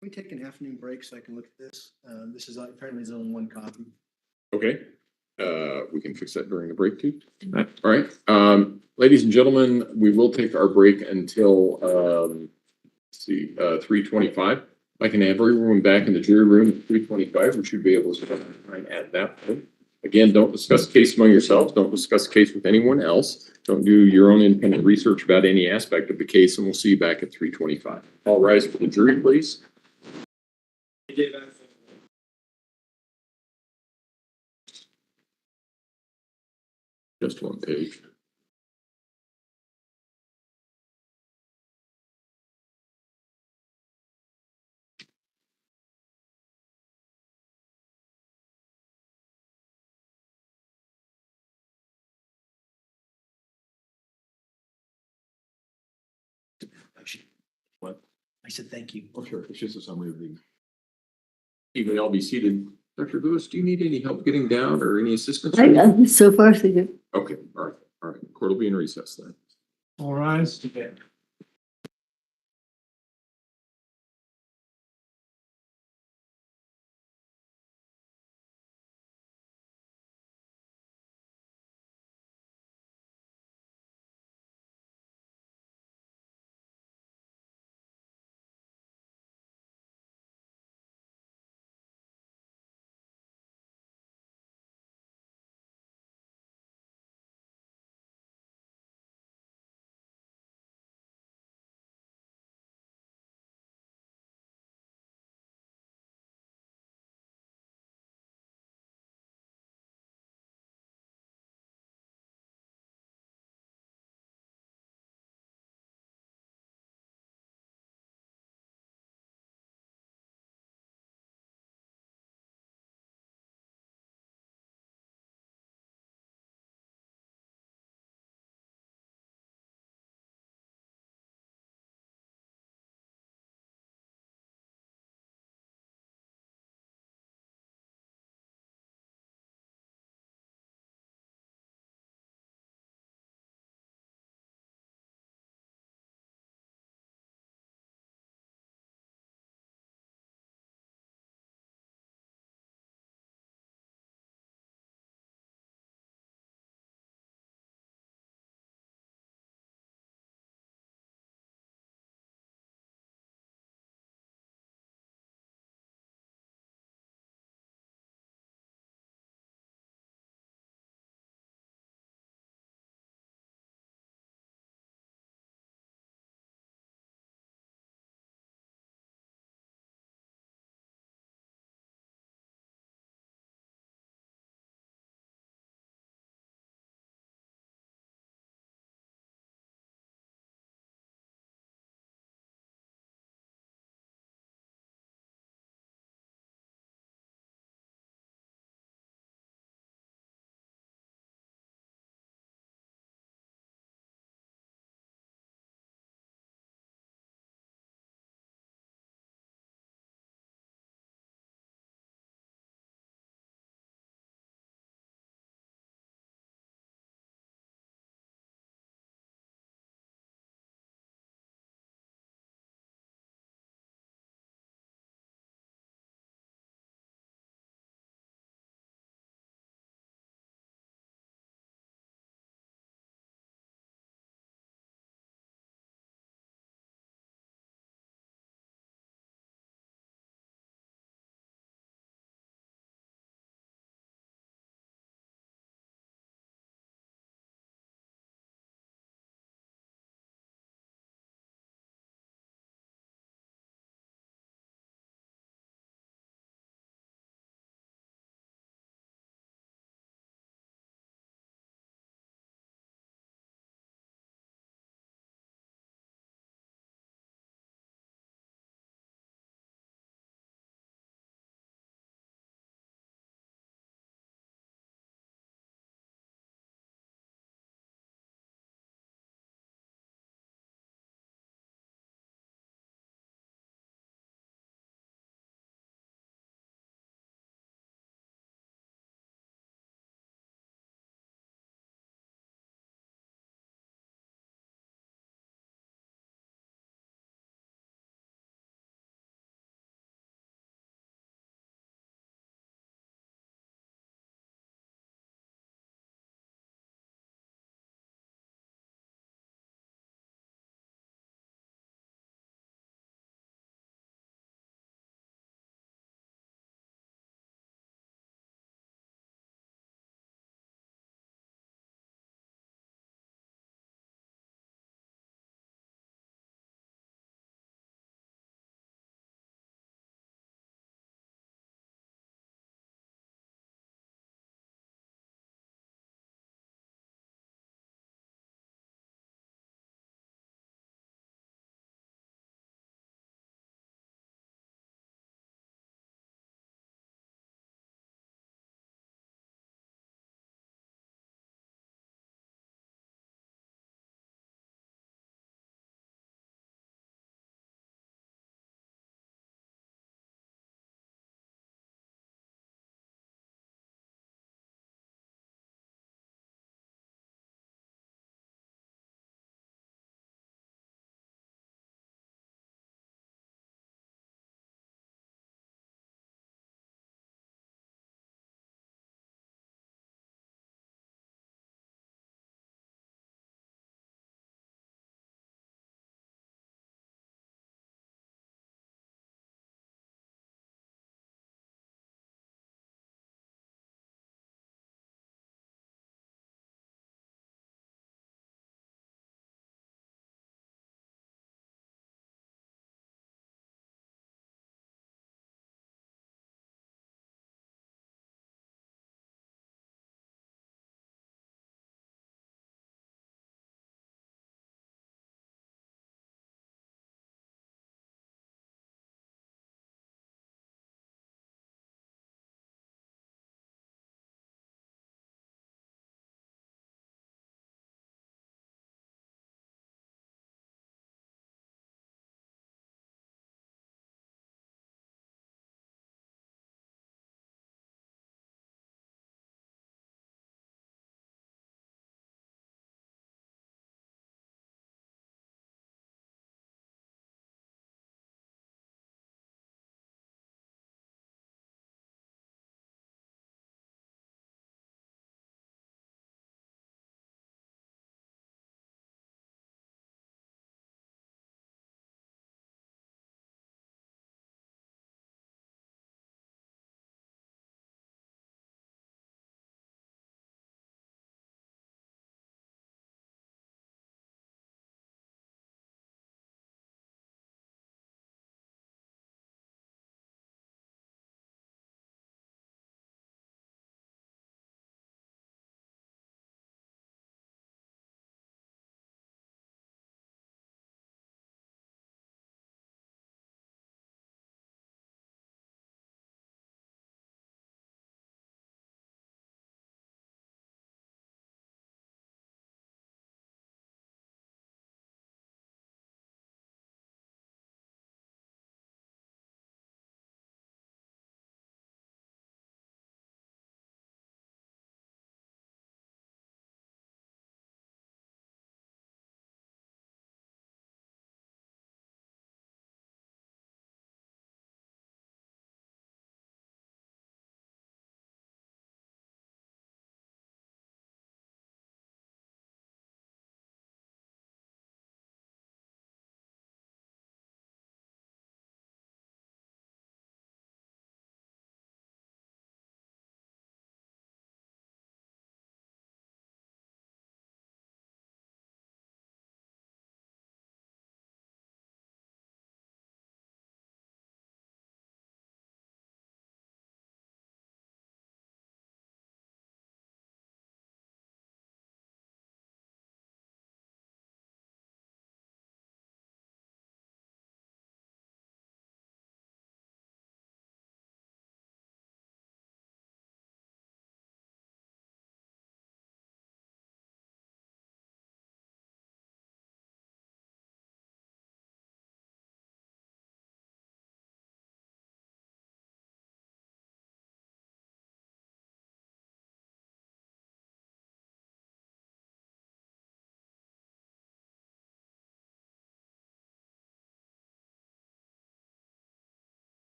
Can we take an afternoon break so I can look at this? This is apparently only one copy. Okay. We can fix that during the break too. All right. Ladies and gentlemen, we will take our break until, 3:25. I can have everyone back in the jury room at 3:25. We should be able to start time at that point. Again, don't discuss the case among yourselves. Don't discuss the case with anyone else. Don't do your own independent research about any aspect of the case, and we'll see you back at 3:25. All rise for the jury, please. Just one page. What? I said, thank you. Oh, sure. It's just a summary of the. You can all be seated. Dr. Lewis, do you need any help getting down or any assistance? So far, so good. Okay, all right, all right. Court will be in recess then. All rise.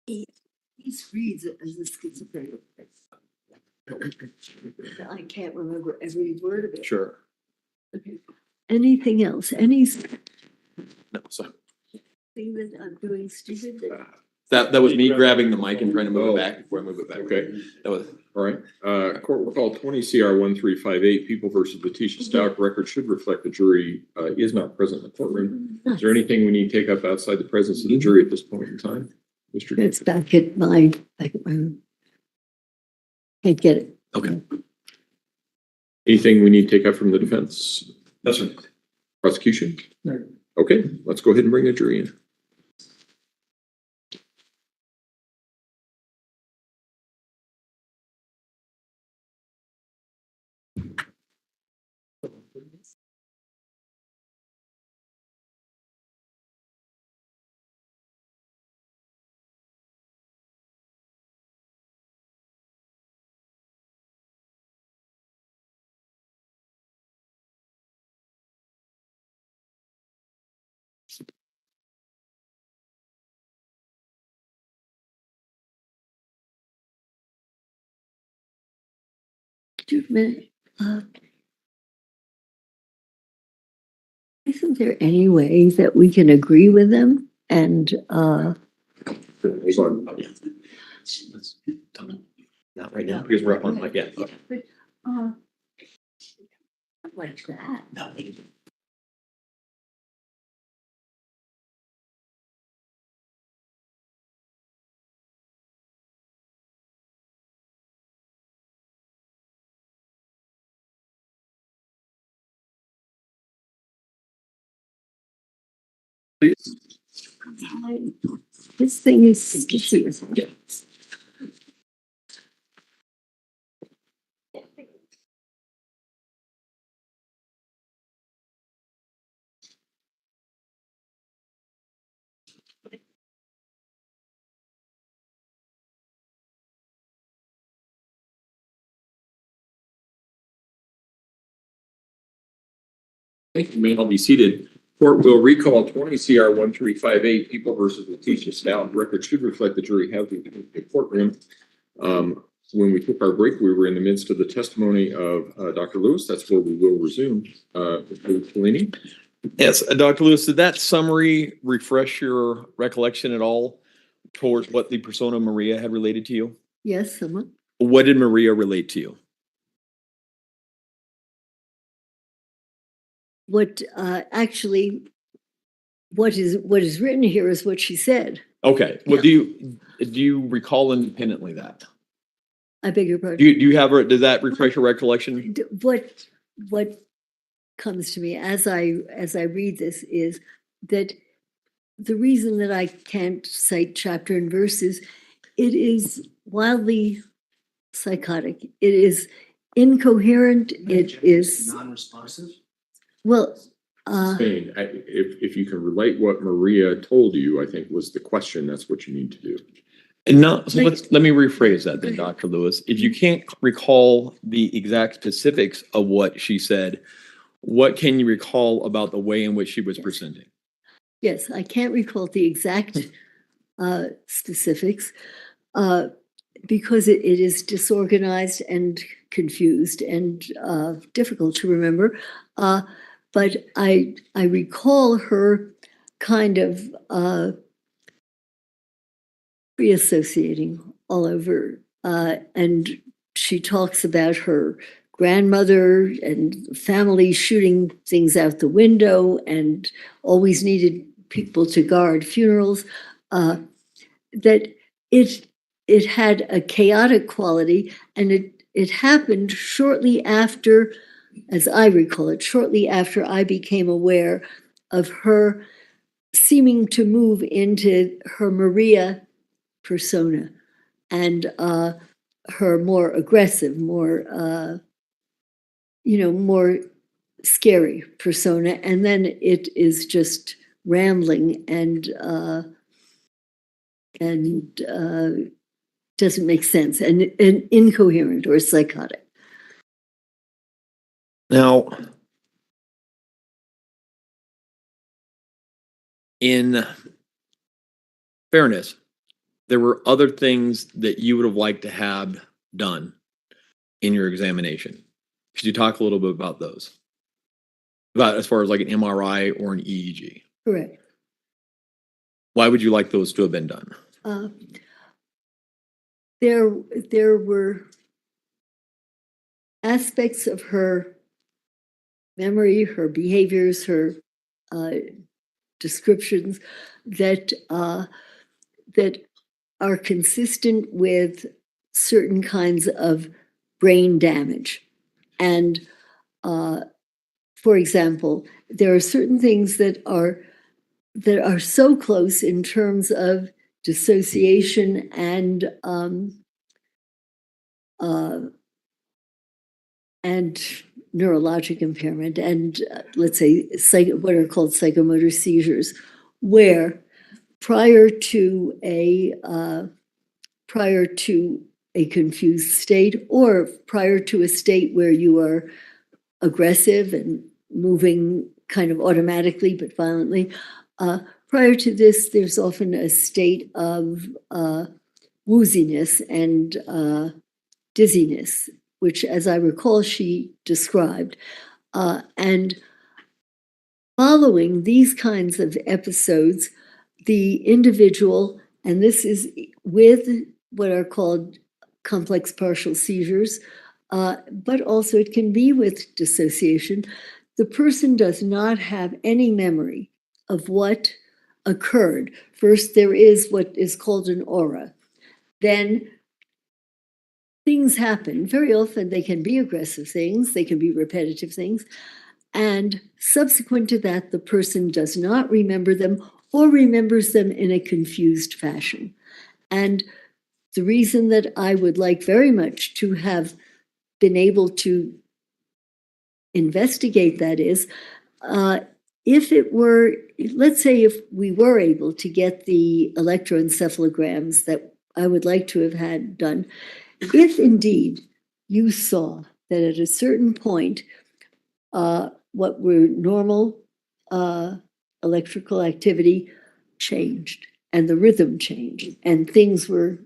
He reads it as a schizophrenic. I can't remember every word of it. Sure. Okay. Anything else? Anything No, so that I'm doing stupid? that was me grabbing the mic and trying to move it back before I move it back. Okay. That was, All right, court will call 20 CR 1358, People versus LETECIA STAUCH. Record should reflect the jury is not present in the courtroom. Is there anything we need to take up outside the presence of the jury at this point in time? Mr. It's back at my can't get it. okay. Anything we need to take up from the defense? That's right. Prosecution? No. Okay, let's go ahead and bring the jury in. Minute. Isn't there any way that we can agree with them and Hold on. Not right now because we're up on like, yeah. uh, like that? No. This thing is sticky. Thank you, may all be seated. Court will recall 20 CR 1358, People versus LETECIA STAUCH. Record should reflect the jury has the courtroom. When we took our break, we were in the midst of the testimony of Dr. Lewis. That's where we will resume. Mr. Cellini? Yes, Dr. Lewis, did that summary refresh your recollection at all towards what the persona Maria had related to you? Yes, someone. What did Maria relate to you? What actually what is written here is what she said. Okay. Well, Yeah. do you recall independently that? I beg your pardon. Do you have her? Does that refresh your recollection? What comes to me as I read this is that the reason that I can't cite chapter and verses, it is wildly psychotic. It is incoherent. It is Non-responsive. well. Spain, if you can relate what Maria told you, I think was the question. That's what you need to do. And not, so let me rephrase that then, Dr. Lewis. If you can't recall the exact specifics of what she said, what can you recall about the way in which she was presenting? Yes, I can't recall the exact specifics because it is disorganized and confused and difficult to remember. But I recall her kind of reassociating all over. And she talks about her grandmother and family shooting things out the window and always needed people to guard funerals. That it had a chaotic quality, and it happened shortly after, as I recall it, shortly after I became aware of her seeming to move into her Maria persona and her more aggressive, more more scary persona, and then it is just rambling and doesn't make sense and incoherent or psychotic. Now, in fairness, there were other things that you would have liked to have done in your examination. Could you talk a little bit about those? About as far as like an MRI or an EEG? Correct. Why would you like those to have been done? There were aspects of her memory, her behaviors, her descriptions that that are consistent with certain kinds of brain damage. And for example, there are certain things that are so close in terms of dissociation and neurologic impairment, and let's say what are called psychomotor seizures, where prior to a confused state, or prior to a state where you are aggressive and moving kind of automatically but violently, prior to this, there's often a state of wooziness and dizziness, which, as I recall, she described. And following these kinds of episodes, the individual, and this is with what are called complex partial seizures, but also it can be with dissociation, the person does not have any memory of what occurred. First, there is what is called an aura. Then things happen. Very often they can be aggressive things, they can be repetitive things. And subsequent to that, the person does not remember them or remembers them in a confused fashion. And the reason that I would like very much to have been able to investigate that is, if it were, let's say if we were able to get the electroencephalograms that I would like to have had done, if indeed you saw that at a certain point, what were normal electrical activity changed and the rhythm changed and things were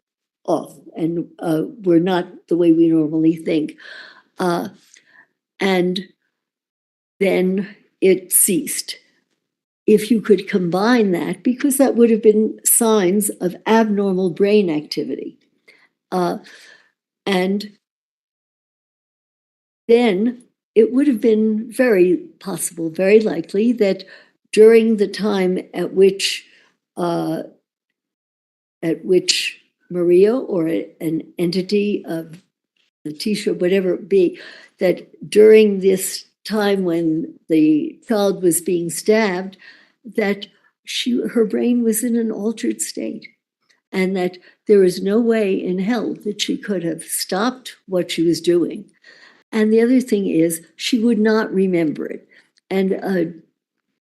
off and were not the way we normally think. And then it ceased. If you could combine that, because that would have been signs of abnormal brain activity. And then it would have been very possible, very likely, that during the time at which Maria or an entity of LETECIA, whatever it be, that during this time when the child was being stabbed, that her brain was in an altered state, and that there is no way in hell that she could have stopped what she was doing. And the other thing is, she would not remember it. And a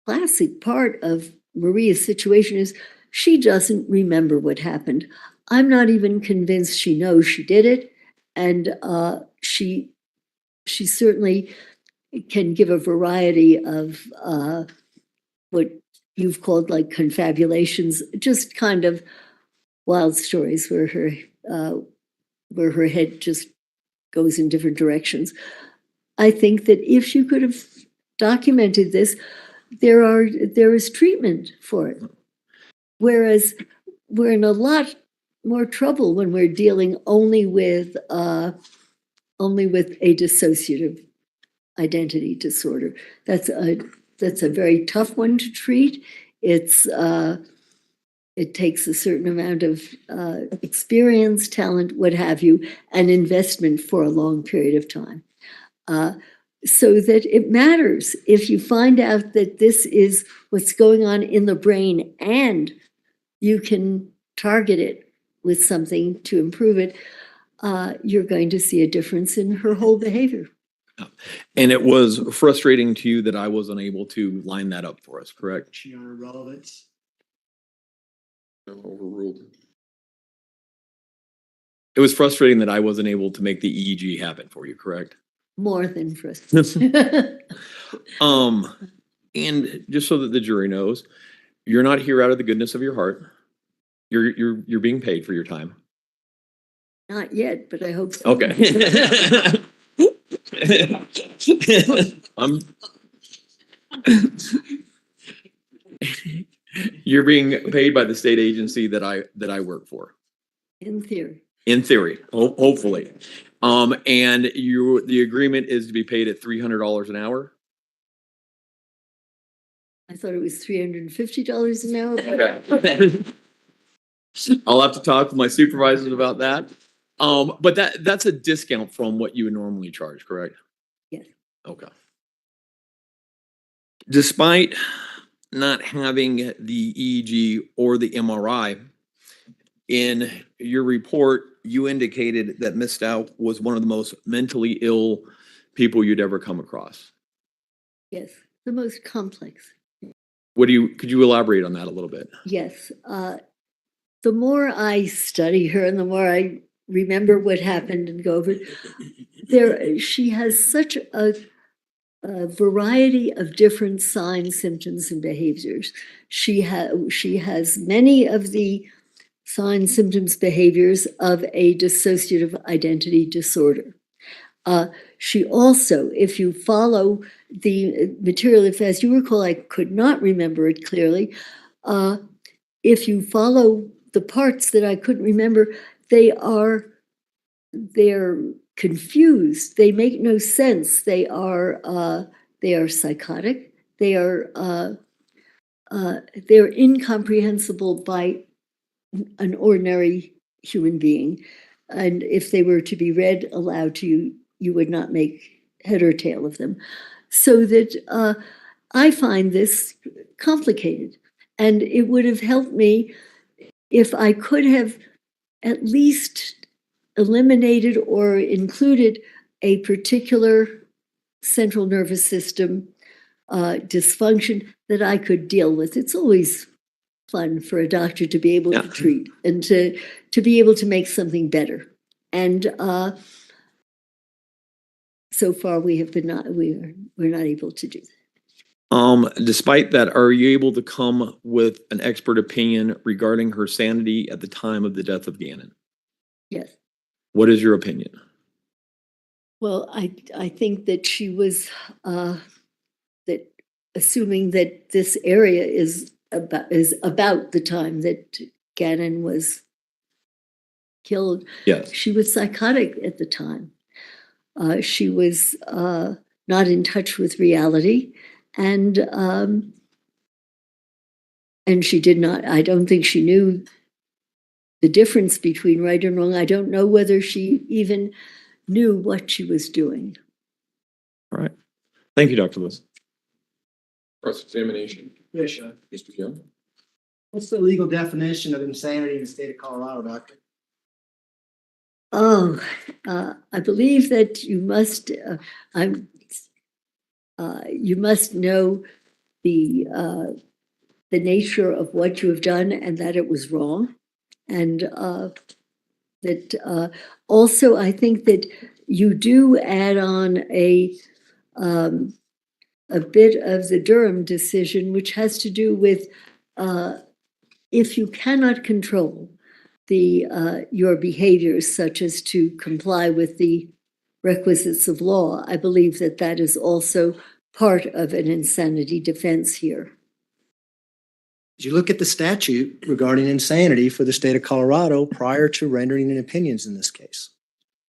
classic part of Maria's situation is she doesn't remember what happened. I'm not even convinced she knows she did it. And she certainly can give a variety of what you've called like confabulations, just kind of wild stories where her head just goes in different directions. I think that if you could have documented this, there is treatment for it. Whereas we're in a lot more trouble when we're dealing only with a dissociative identity disorder. That's a very tough one to treat. It takes a certain amount of experience, talent, what have you, and investment for a long period of time. So that it matters if you find out that this is what's going on in the brain and you can target it with something to improve it, you're going to see a difference in her whole behavior. And it was frustrating to you that I wasn't able to line that up for us, correct? She on relevance. Overruled. It was frustrating that I wasn't able to make the EEG happen for you, correct? More than frustrating. And just so that the jury knows, you're not here out of the goodness of your heart. You're being paid for your time. Not yet, but I hope so. Okay. You're being paid by the state agency that I work for, In theory. in theory, hopefully. And the agreement is to be paid at $300 an hour. I thought it was $350 an hour. But I'll have to talk with my supervisors about that. But that's a discount from what you would normally charge, correct? Yes. Okay. Despite not having the EEG or the MRI, in your report, you indicated that Ms. Stout was one of the most mentally ill people you'd ever come across. yes, the most complex. Could you elaborate on that a little bit? Yes. The more I study her and the more I remember what happened and go over it, she has such a variety of different signs, symptoms, and behaviors. She has many of the signs, symptoms, behaviors of a dissociative identity disorder. She also, if you follow the material, as you recall, I could not remember it clearly. If you follow the parts that I couldn't remember, they're confused. They make no sense. They are psychotic. They're incomprehensible by an ordinary human being. And if they were to be read aloud to you, you would not make head or tail of them. So that I find this complicated. And it would have helped me if I could have at least eliminated or included a particular central nervous system dysfunction that I could deal with. It's always fun for a doctor to be able to treat and to be able to make something better. And so far we're not able to do that. Despite that, are you able to come with an expert opinion regarding her sanity at the time of the death of Gannon? Yes. What is your opinion? Well, I think that she was that assuming that this area is about the time that Gannon was killed. Yes. She was psychotic at the time. She was not in touch with reality, and she did not. I don't think she knew the difference between right and wrong. I don't know whether she even knew what she was doing. All right. Thank you, Dr. Lewis. Cross-examination. Yes, Sean. Mr. Young. What's the legal definition of insanity in the state of Colorado, Doctor? Oh, I believe that you must. You must know the nature of what you have done and that it was wrong, and that also I think that you do add on a bit of the Durham decision, which has to do with if you cannot control your behaviors, such as to comply with the requisites of law. I believe that that is also part of an insanity defense here. Did you look at the statute regarding insanity for the state of Colorado prior to rendering an opinions in this case?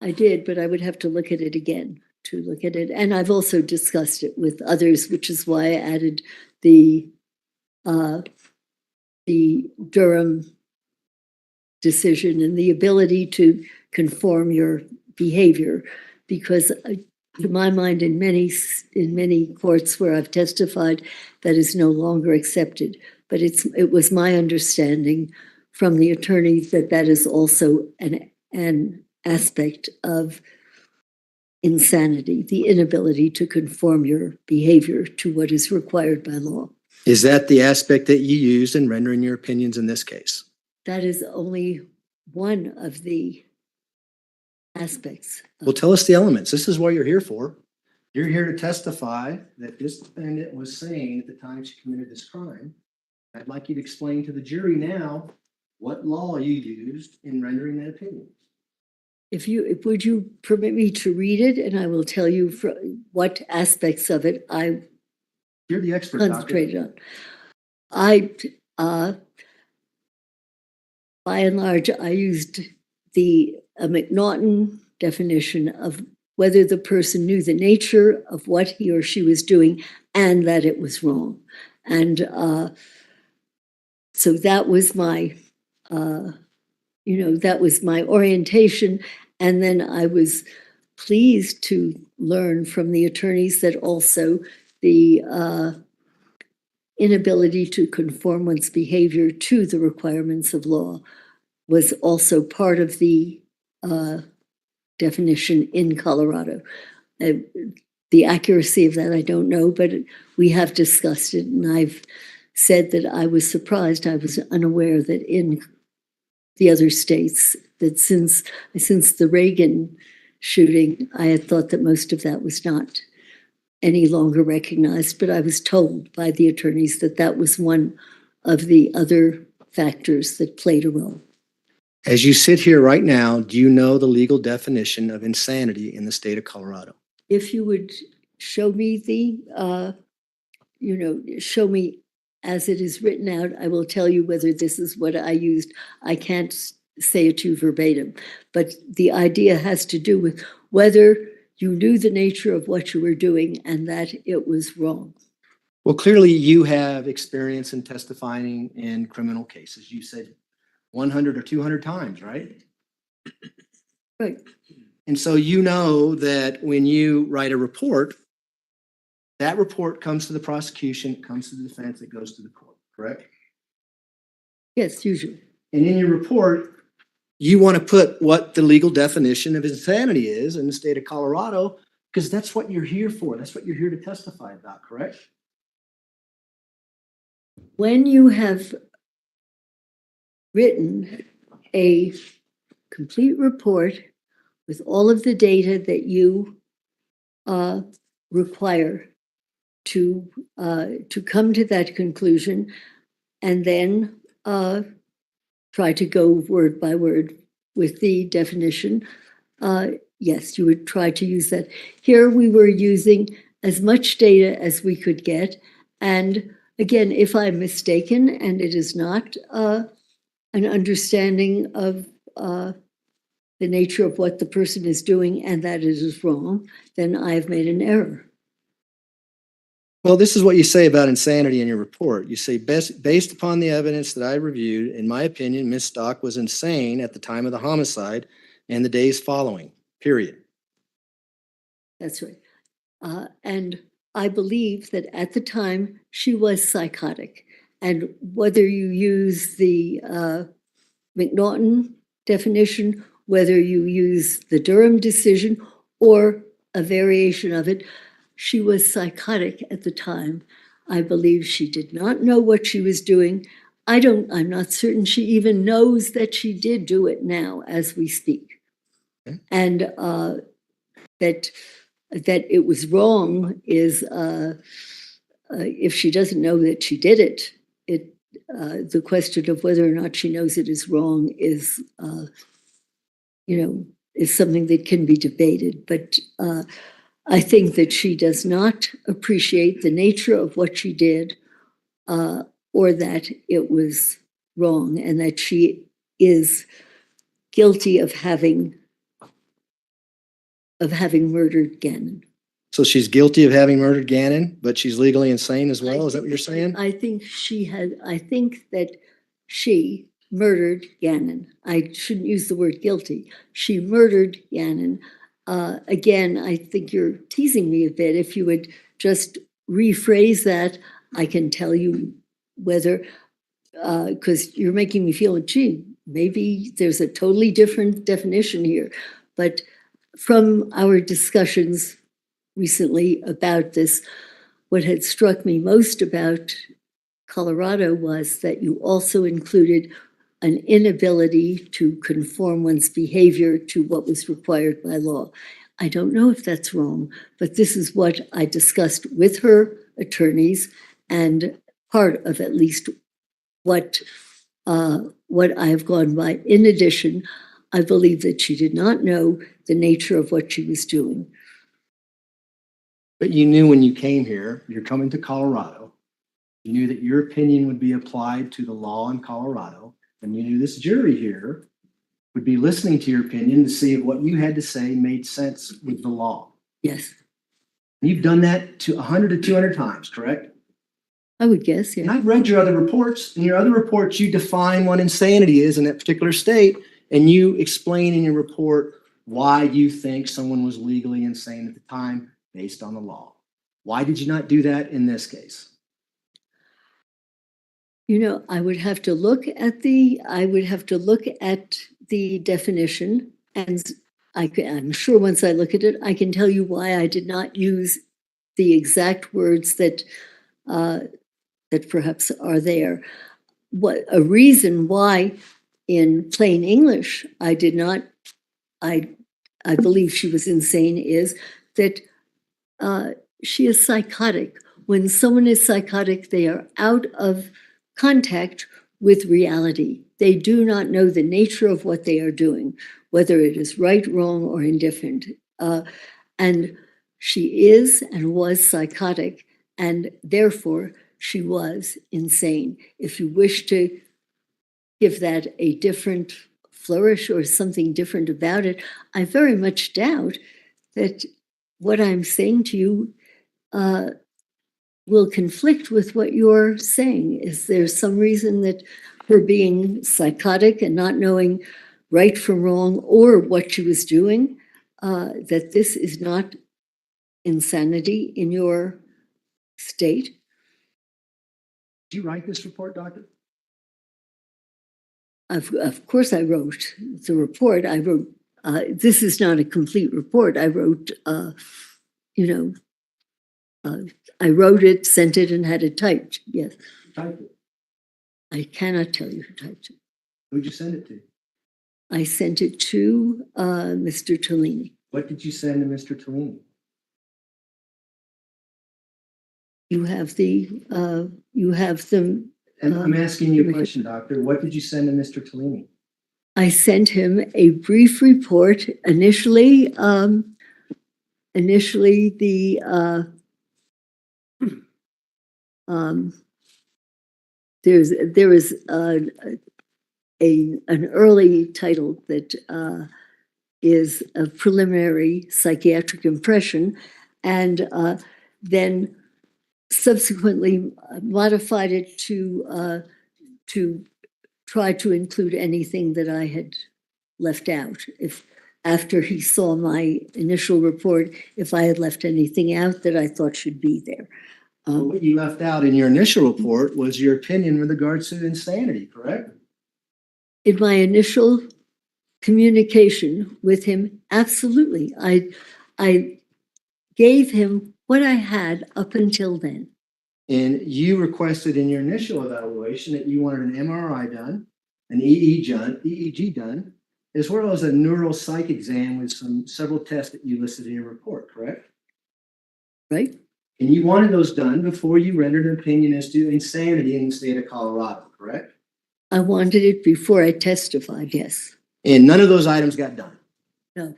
I did, but I would have to look at it again to look at it. And I've also discussed it with others, which is why I added the Durham decision and the ability to conform your behavior, because to my mind, in many courts where I've testified, that is no longer accepted. But it was my understanding from the attorneys that that is also an aspect of insanity, the inability to conform your behavior to what is required by law. Is that the aspect that you used in rendering your opinions in this case? That is only one of the aspects. Well, tell us the elements. This is what you're here for. You're here to testify that this defendant was saying at the time she committed this crime. I'd like you to explain to the jury now what law you used in rendering that opinion. Would you permit me to read it, and I will tell you what aspects of it I You're the expert, Doctor. concentrated on. I, by and large, I used the McNaughton definition of whether the person knew the nature of what he or she was doing and that it was wrong. And so that was my, that was my orientation. And then I was pleased to learn from the attorneys that also the inability to conform one's behavior to the requirements of law was also part of the definition in Colorado. The accuracy of that, I don't know, but we have discussed it, and I've said that I was surprised. I was unaware that in the other states, that since the Reagan shooting, I had thought that most of that was not any longer recognized, but I was told by the attorneys that that was one of the other factors that played a role. As you sit here right now, do you know the legal definition of insanity in the state of Colorado? If you would show me show me as it is written out, I will tell you whether this is what I used. I can't say it to you verbatim, but the idea has to do with whether you knew the nature of what you were doing and that it was wrong. Well, clearly you have experience in testifying in criminal cases. You said 100 or 200 times, right? Right. And so you know that when you write a report, that report comes to the prosecution, comes to the defense, it goes to the court, correct? Yes, usually. And in your report, you want to put what the legal definition of insanity is in the state of Colorado, because that's what you're here for. That's what you're here to testify about, correct? When you have written a complete report with all of the data that you require to come to that conclusion, and then try to go word by word with the definition, yes, you would try to use that. Here we were using as much data as we could get. And again, if I'm mistaken and it is not an understanding of the nature of what the person is doing and that it is wrong, then I've made an error. Well, this is what you say about insanity in your report. You say, based upon the evidence that I reviewed, in my opinion, Ms. Stock was insane at the time of the homicide and the days following, period. That's right. And I believe that at the time she was psychotic. And whether you use the McNaughton definition, whether you use the Durham decision or a variation of it, she was psychotic at the time. I believe she did not know what she was doing. I'm not certain she even knows that she did do it now as we speak. Okay. And that it was wrong is, if she doesn't know that she did it, the question of whether or not she knows it is wrong is, is something that can be debated. But I think that she does not appreciate the nature of what she did, or that it was wrong, and that she is guilty of having murdered Gannon. So she's guilty of having murdered Gannon, but she's legally insane as well? Is that what you're saying? I think that she murdered Gannon. I shouldn't use the word guilty. She murdered Gannon. Again, I think you're teasing me a bit. If you would just rephrase that, I can tell you whether, because you're making me feel, gee, maybe there's a totally different definition here. But from our discussions recently about this, what had struck me most about Colorado was that you also included an inability to conform one's behavior to what was required by law. I don't know if that's wrong, but this is what I discussed with her attorneys, and part of at least what what I have gone by. In addition, I believe that she did not know the nature of what she was doing. But you knew when you came here, you're coming to Colorado. You knew that your opinion would be applied to the law in Colorado, and you knew this jury here would be listening to your opinion to see if what you had to say made sense with the law. Yes, You've done that to 100 to 200 times, correct? I would guess, And yeah. I've read your other reports. In your other reports, you define what insanity is in that particular state, and you explain in your report why you think someone was legally insane at the time based on the law. Why did you not do that in this case? You know, I would have to look at the definition, and I'm sure once I look at it, I can tell you why I did not use the exact words that that perhaps are there. What a reason why in plain English I did not, I believe she was insane is that she is psychotic. When someone is psychotic, they are out of contact with reality. They do not know the nature of what they are doing, whether it is right, wrong, or indifferent. And she is and was psychotic, and therefore she was insane. If you wish to give that a different flourish or something different about it, I very much doubt that what I'm saying to you will conflict with what you're saying. Is there some reason that her being psychotic and not knowing right from wrong or what she was doing, that this is not insanity in your state? Did you write this report, doctor? Of course, I wrote the report. I wrote, this is not a complete report. I wrote, I wrote it, sent it, and had it typed. Yes. Type it. I cannot tell you who typed it. Who'd you send it to? I sent it to Mr. Tellini. What did you send to Mr. Tellini? You have them. And I'm asking you a question, doctor. What did you send to Mr. Tellini? I sent him a brief report. Initially, the there is an early title that is a preliminary psychiatric impression, and then subsequently modified it to try to include anything that I had left out. If after he saw my initial report, if I had left anything out that I thought should be there. What you left out in your initial report was your opinion with regards to insanity, correct? In my initial communication with him, absolutely. I gave him what I had up until then. And you requested in your initial evaluation that you wanted an MRI done, an EEG done, as well as a neuropsych exam with several tests that you listed in your report, correct? Right? And you wanted those done before you rendered an opinion as to insanity in the state of Colorado, correct? I wanted it before I testified, yes. And none of those items got done. No.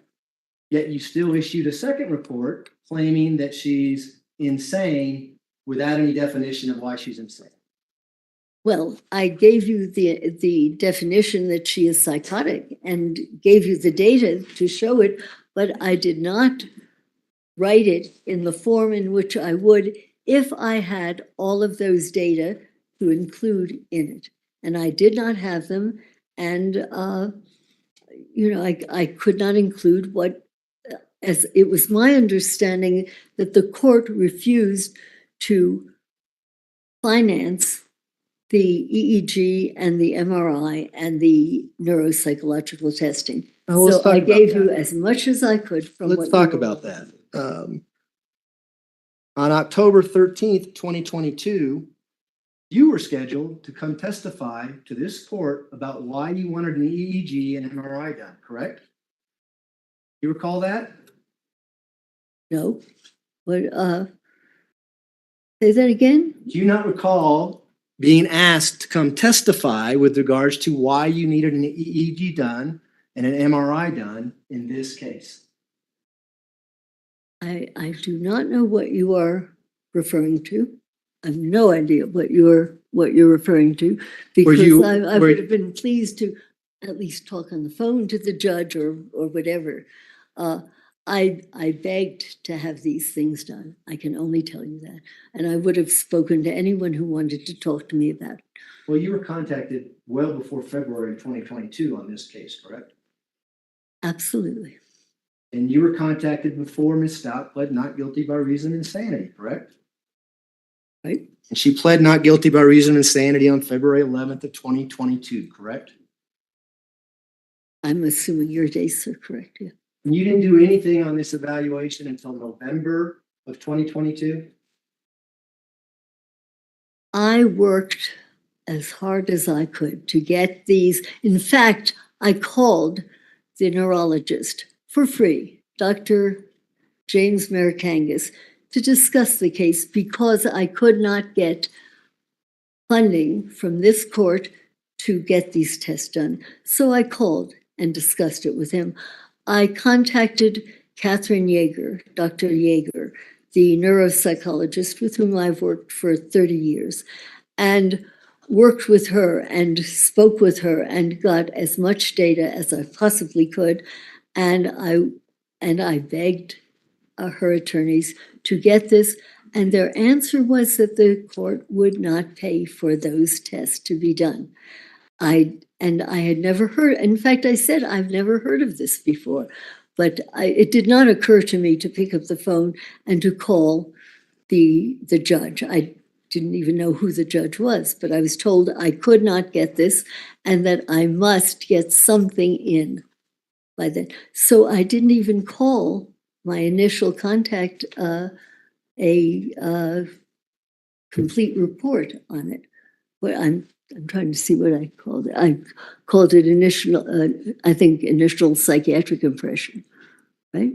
Yet you still issued a second report claiming that she's insane without any definition of why she's insane. Well, I gave you the definition that she is psychotic and gave you the data to show it, but I did not write it in the form in which I would if I had all of those data to include in it. And I did not have them. And, I could not include what, as it was my understanding that the court refused to finance the EEG and the MRI and the neuropsychological testing. Oh, let's So talk I about gave that. you as much as I could from Let's what talk you were- about that. On October 13th, 2022, you were scheduled to come testify to this court about why you wanted an EEG and MRI done, correct? You recall that? No. What, say that again? Do you not recall being asked to come testify with regards to why you needed an EEG done and an MRI done in this case. I do not know what you are referring to. I have no idea what you're referring to, because you- I were- would have been pleased to at least talk on the phone to the judge or whatever. I begged to have these things done. I can only tell you that. And I would have spoken to anyone who wanted to talk to me about it. Well, you were contacted well before February 2022 on this case, correct? Absolutely. And you were contacted before Ms. Stout pled not guilty by reason of insanity, correct? Right? And she pled not guilty by reason of insanity on February 11th of 2022, correct? I'm assuming your dates are correct, yeah. And you didn't do anything on this evaluation until November of 2022? I worked as hard as I could to get these. In fact, I called the neurologist for free, Dr. James Marikangas, to discuss the case because I could not get funding from this court to get these tests done. So I called and discussed it with him. I contacted Catherine Yeager, Dr. Yeager, the neuropsychologist with whom I've worked for 30 years, and worked with her and spoke with her and got as much data as I possibly could. And I begged her attorneys to get this. And their answer was that the court would not pay for those tests to be done. I had never heard, in fact, I said, I've never heard of this before, but it did not occur to me to pick up the phone and to call the judge. I didn't even know who the judge was, but I was told I could not get this and that I must get something in by then. So I didn't even call my initial contact a complete report on it. But I'm trying to see what I called it. I called it initial psychiatric impression, right?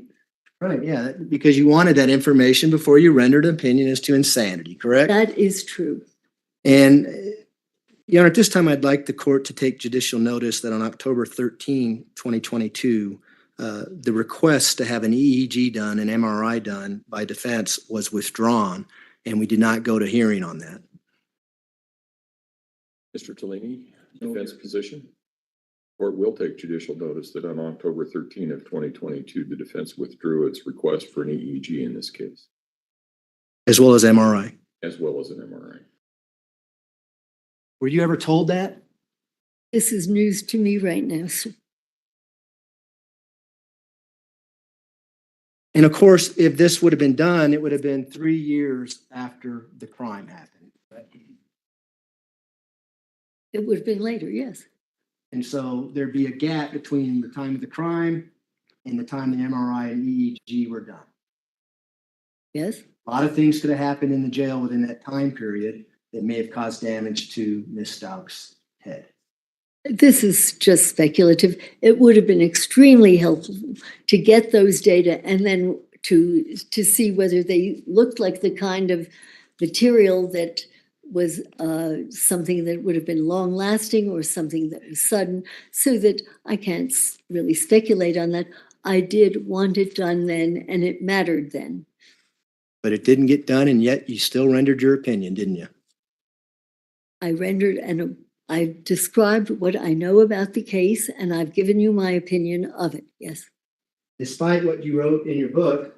Right, yeah, because you wanted that information before you rendered an opinion as to insanity, correct? That is true. And, Your Honor, at this time, I'd like the court to take judicial notice that on October 13, 2022, the request to have an EEG done, an MRI done by defense was withdrawn, and we did not go to hearing on that. Mr. Tellini, defense position? Court will take judicial notice that on October 13 of 2022, the defense withdrew its request for an EEG in this case, As well as MRI. as well as an MRI. Were you ever told that? This is news to me right now, sir. And of course, if this would have been done, it would have been 3 years after the crime happened. It would have been later, yes. And so there'd be a gap between the time of the crime and the time the MRI and EEG were done. Yes. A lot of things could have happened in the jail within that time period that may have caused damage to Ms. Stauch's head. This is just speculative. It would have been extremely helpful to get those data and then to see whether they looked like the kind of material that was something that would have been long lasting or something that was sudden, so that I can't really speculate on that. I did want it done then, and it mattered then. But it didn't get done, and yet you still rendered your opinion, didn't you? I rendered and I described what I know about the case, and I've given you my opinion of it, yes. Despite what you wrote in your book,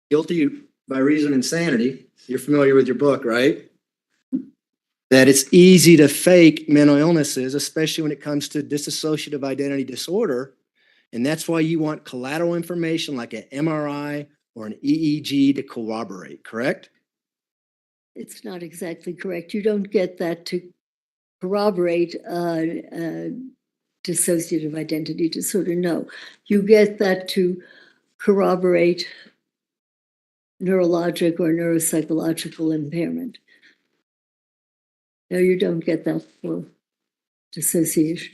guilty by reason of insanity. You're familiar with your book, right? That it's easy to fake mental illnesses, especially when it comes to dissociative identity disorder. And that's why you want collateral information like an MRI or an EEG to corroborate, correct? It's not exactly correct. You don't get that to corroborate dissociative identity disorder. No, you get that to corroborate neurologic or neuropsychological impairment. No, you don't get that for dissociation.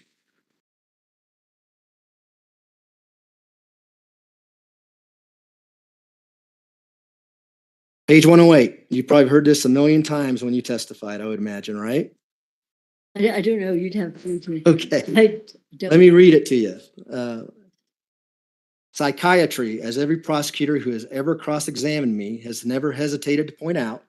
Page 108. You probably heard this a million times when you testified, I would imagine, right? I don't know, you'd have to. Okay. I don't. Let me read it to you. Psychiatry, as every prosecutor who has ever cross-examined me has never hesitated to point out,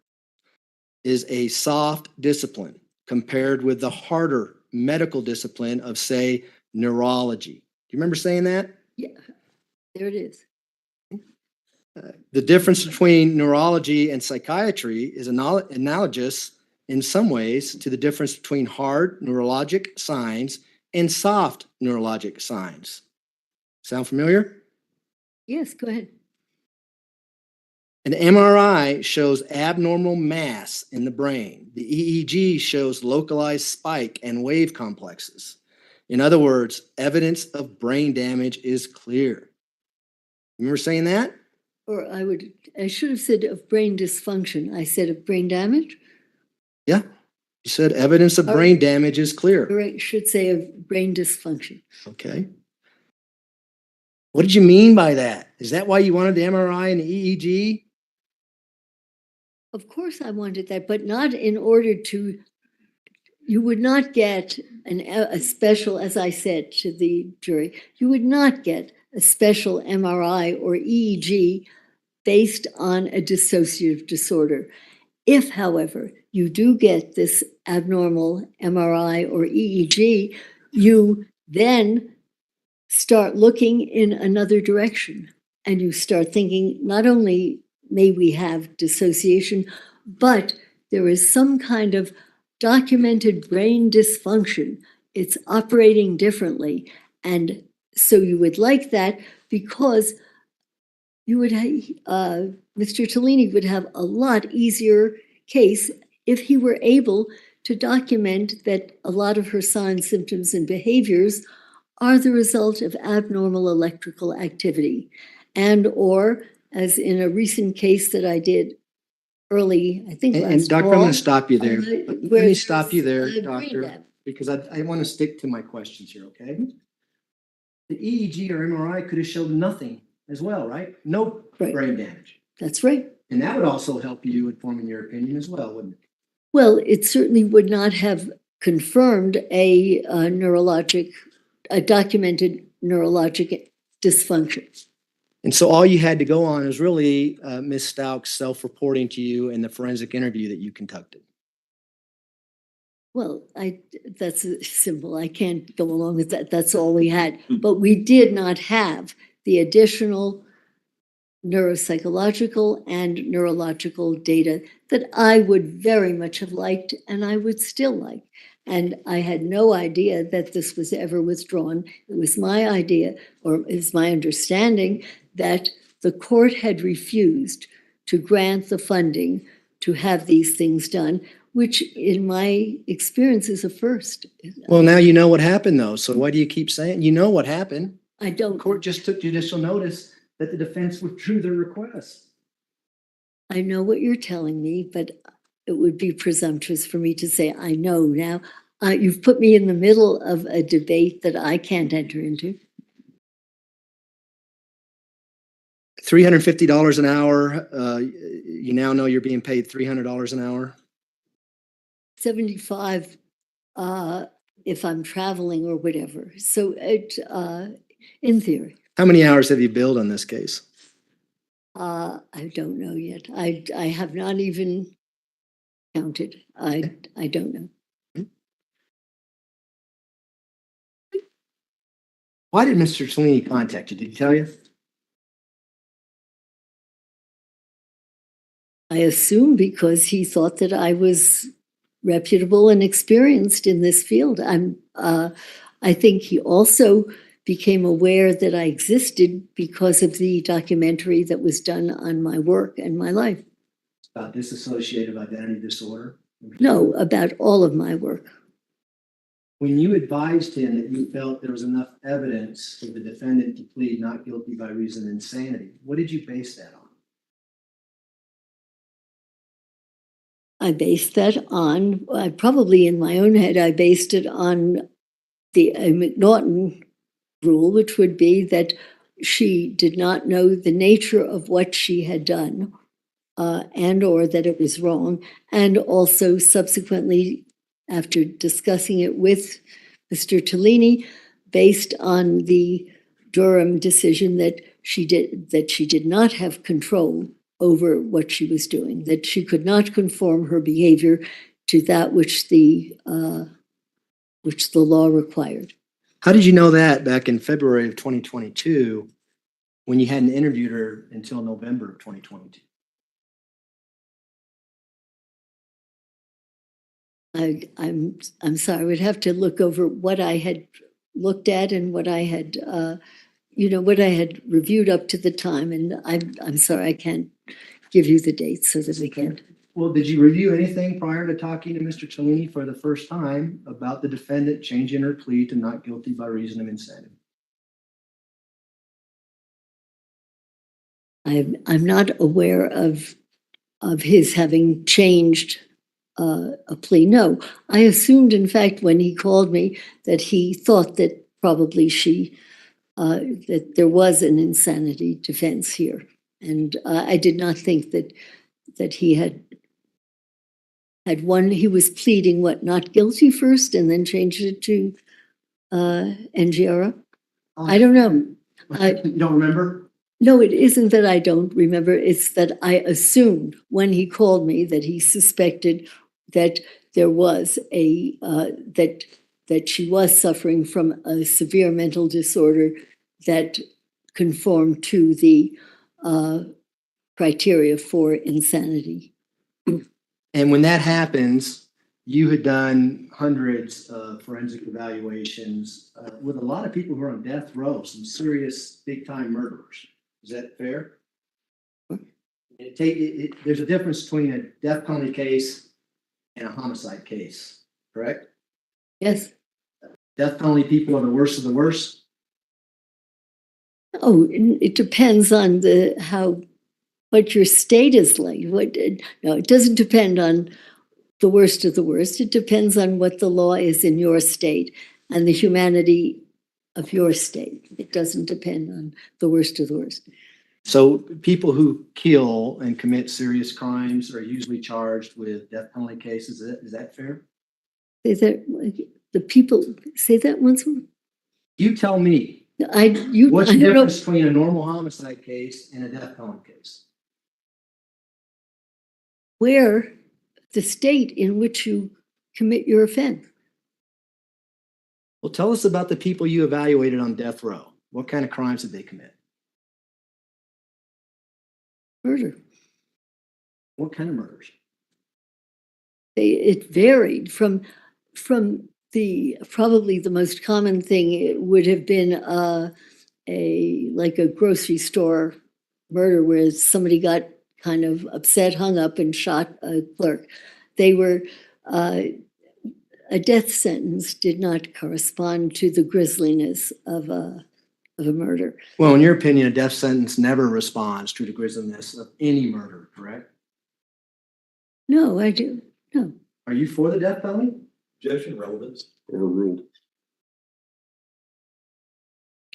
is a soft discipline compared with the harder medical discipline of, say, neurology. Do you remember saying that? Yeah, there it is. The difference between neurology and psychiatry is analogous in some ways to the difference between hard neurologic signs and soft neurologic signs. Sound familiar? Yes, go ahead. An MRI shows abnormal mass in the brain. The EEG shows localized spike and wave complexes. In other words, evidence of brain damage is clear. Remember saying that? Or I should have said of brain dysfunction. I said of brain damage. Yeah. You said evidence of brain damage is clear. Correct, should say of brain dysfunction. Okay. What did you mean by that? Is that why you wanted the MRI and the EEG? Of course I wanted that, but not in order to, you would not get a special, as I said to the jury, you would not get a special MRI or EEG based on a dissociative disorder. If, however, you do get this abnormal MRI or EEG, you then start looking in another direction and you start thinking, not only may we have dissociation, but there is some kind of documented brain dysfunction. It's operating differently. And so you would like that because you would Mr. Tellini would have a lot easier case if he were able to document that a lot of her signs, symptoms, and behaviors are the result of abnormal electrical activity. And or, as in a recent case that I did early, I think And last doctor, I'm fall, going to stop you there. Let where me stop you there, there's, doctor, brain because I want to stick to my questions here, okay? The EEG or MRI could have shown nothing as well, right? No Right. brain damage. That's right. And that would also help you in forming your opinion as well, wouldn't it? Well, it certainly would not have confirmed a documented neurologic dysfunction. And so all you had to go on is really Ms. Stauch's self-reporting to you in the forensic interview that you conducted. Well, that's simple. I can't go along with that. That's all we had. But we did not have the additional neuropsychological and neurological data that I would very much have liked and I would still like. And I had no idea that this was ever withdrawn. It was my idea, or it was my understanding, that the court had refused to grant the funding to have these things done, which in my experience is a first. Well, now you know what happened though. So why do you keep saying, you know what happened? I The don't. court just took judicial notice that the defense withdrew their request. I know what you're telling me, but it would be presumptuous for me to say, I know now. You've put me in the middle of a debate that I can't enter into. $350 an hour. You now know you're being paid $300 an hour. 75 if I'm traveling or whatever. So in theory, How many hours have you billed on this case? I don't know yet. I have not even counted. I don't know. Why did Mr. Tellini contact you? Did he tell you? I assume because he thought that I was reputable and experienced in this field. I think he also became aware that I existed because of the documentary that was done on my work and my life. About dissociative identity disorder? No, about all of my work. When you advised him that you felt there was enough evidence for the defendant to plead not guilty by reason of insanity, what did you base that on? I based that on, probably in my own head, I based it on the McNaughton rule, which would be that she did not know the nature of what she had done and or that it was wrong. And also subsequently, after discussing it with Mr. Tellini, based on the Durham decision that she did not have control over what she was doing, that she could not conform her behavior to that which the law required. How did you know that back in February of 2022 when you hadn't interviewed her until November of 2022? I'm sorry, I would have to look over what I had looked at and what I had, what I had reviewed up to the time. And I'm sorry, I can't give you the dates so that we can. Well, did you review anything prior to talking to Mr. Tellini for the first time about the defendant changing her plea to not guilty by reason of insanity? I'm not aware of his having changed a plea. No, I assumed, in fact, when he called me, that he thought that probably that there was an insanity defense here, and I did not think that he had one. He was pleading not guilty first, and then changed it to NGRA. I don't know. You don't remember? No, it isn't that I don't remember. It's that I assumed when he called me that he suspected that there was that she was suffering from a severe mental disorder that conformed to the criteria for insanity. And when that happens, you had done hundreds of forensic evaluations with a lot of people who are on death row, some serious big-time murderers. Is that fair? There's a difference between a death penalty case and a homicide case, correct? Yes. Death penalty people are the worst of the worst. Oh, it depends on what your state is like. No, it doesn't depend on the worst of the worst. It depends on what the law is in your state and the humanity of your state. It doesn't depend on the worst of the worst. So people who kill and commit serious crimes are usually charged with death penalty cases. Is that fair? Say that once more. You tell me. What's the I don't know. difference between a normal homicide case and a death penalty case? Where the state in which you commit your offense. Well, tell us about the people you evaluated on death row. What kind of crimes did they commit? Murder. What kind of murders? It varied from probably the most common thing. It would have been like a grocery store murder where somebody got kind of upset, hung up, and shot a clerk. They were a death sentence did not correspond to the grisliness of a murder. Well, in your opinion, a death sentence never responds to the grisliness of any murder, correct? No, I do. No. Are you for the death penalty? Objection, relevance, overruled.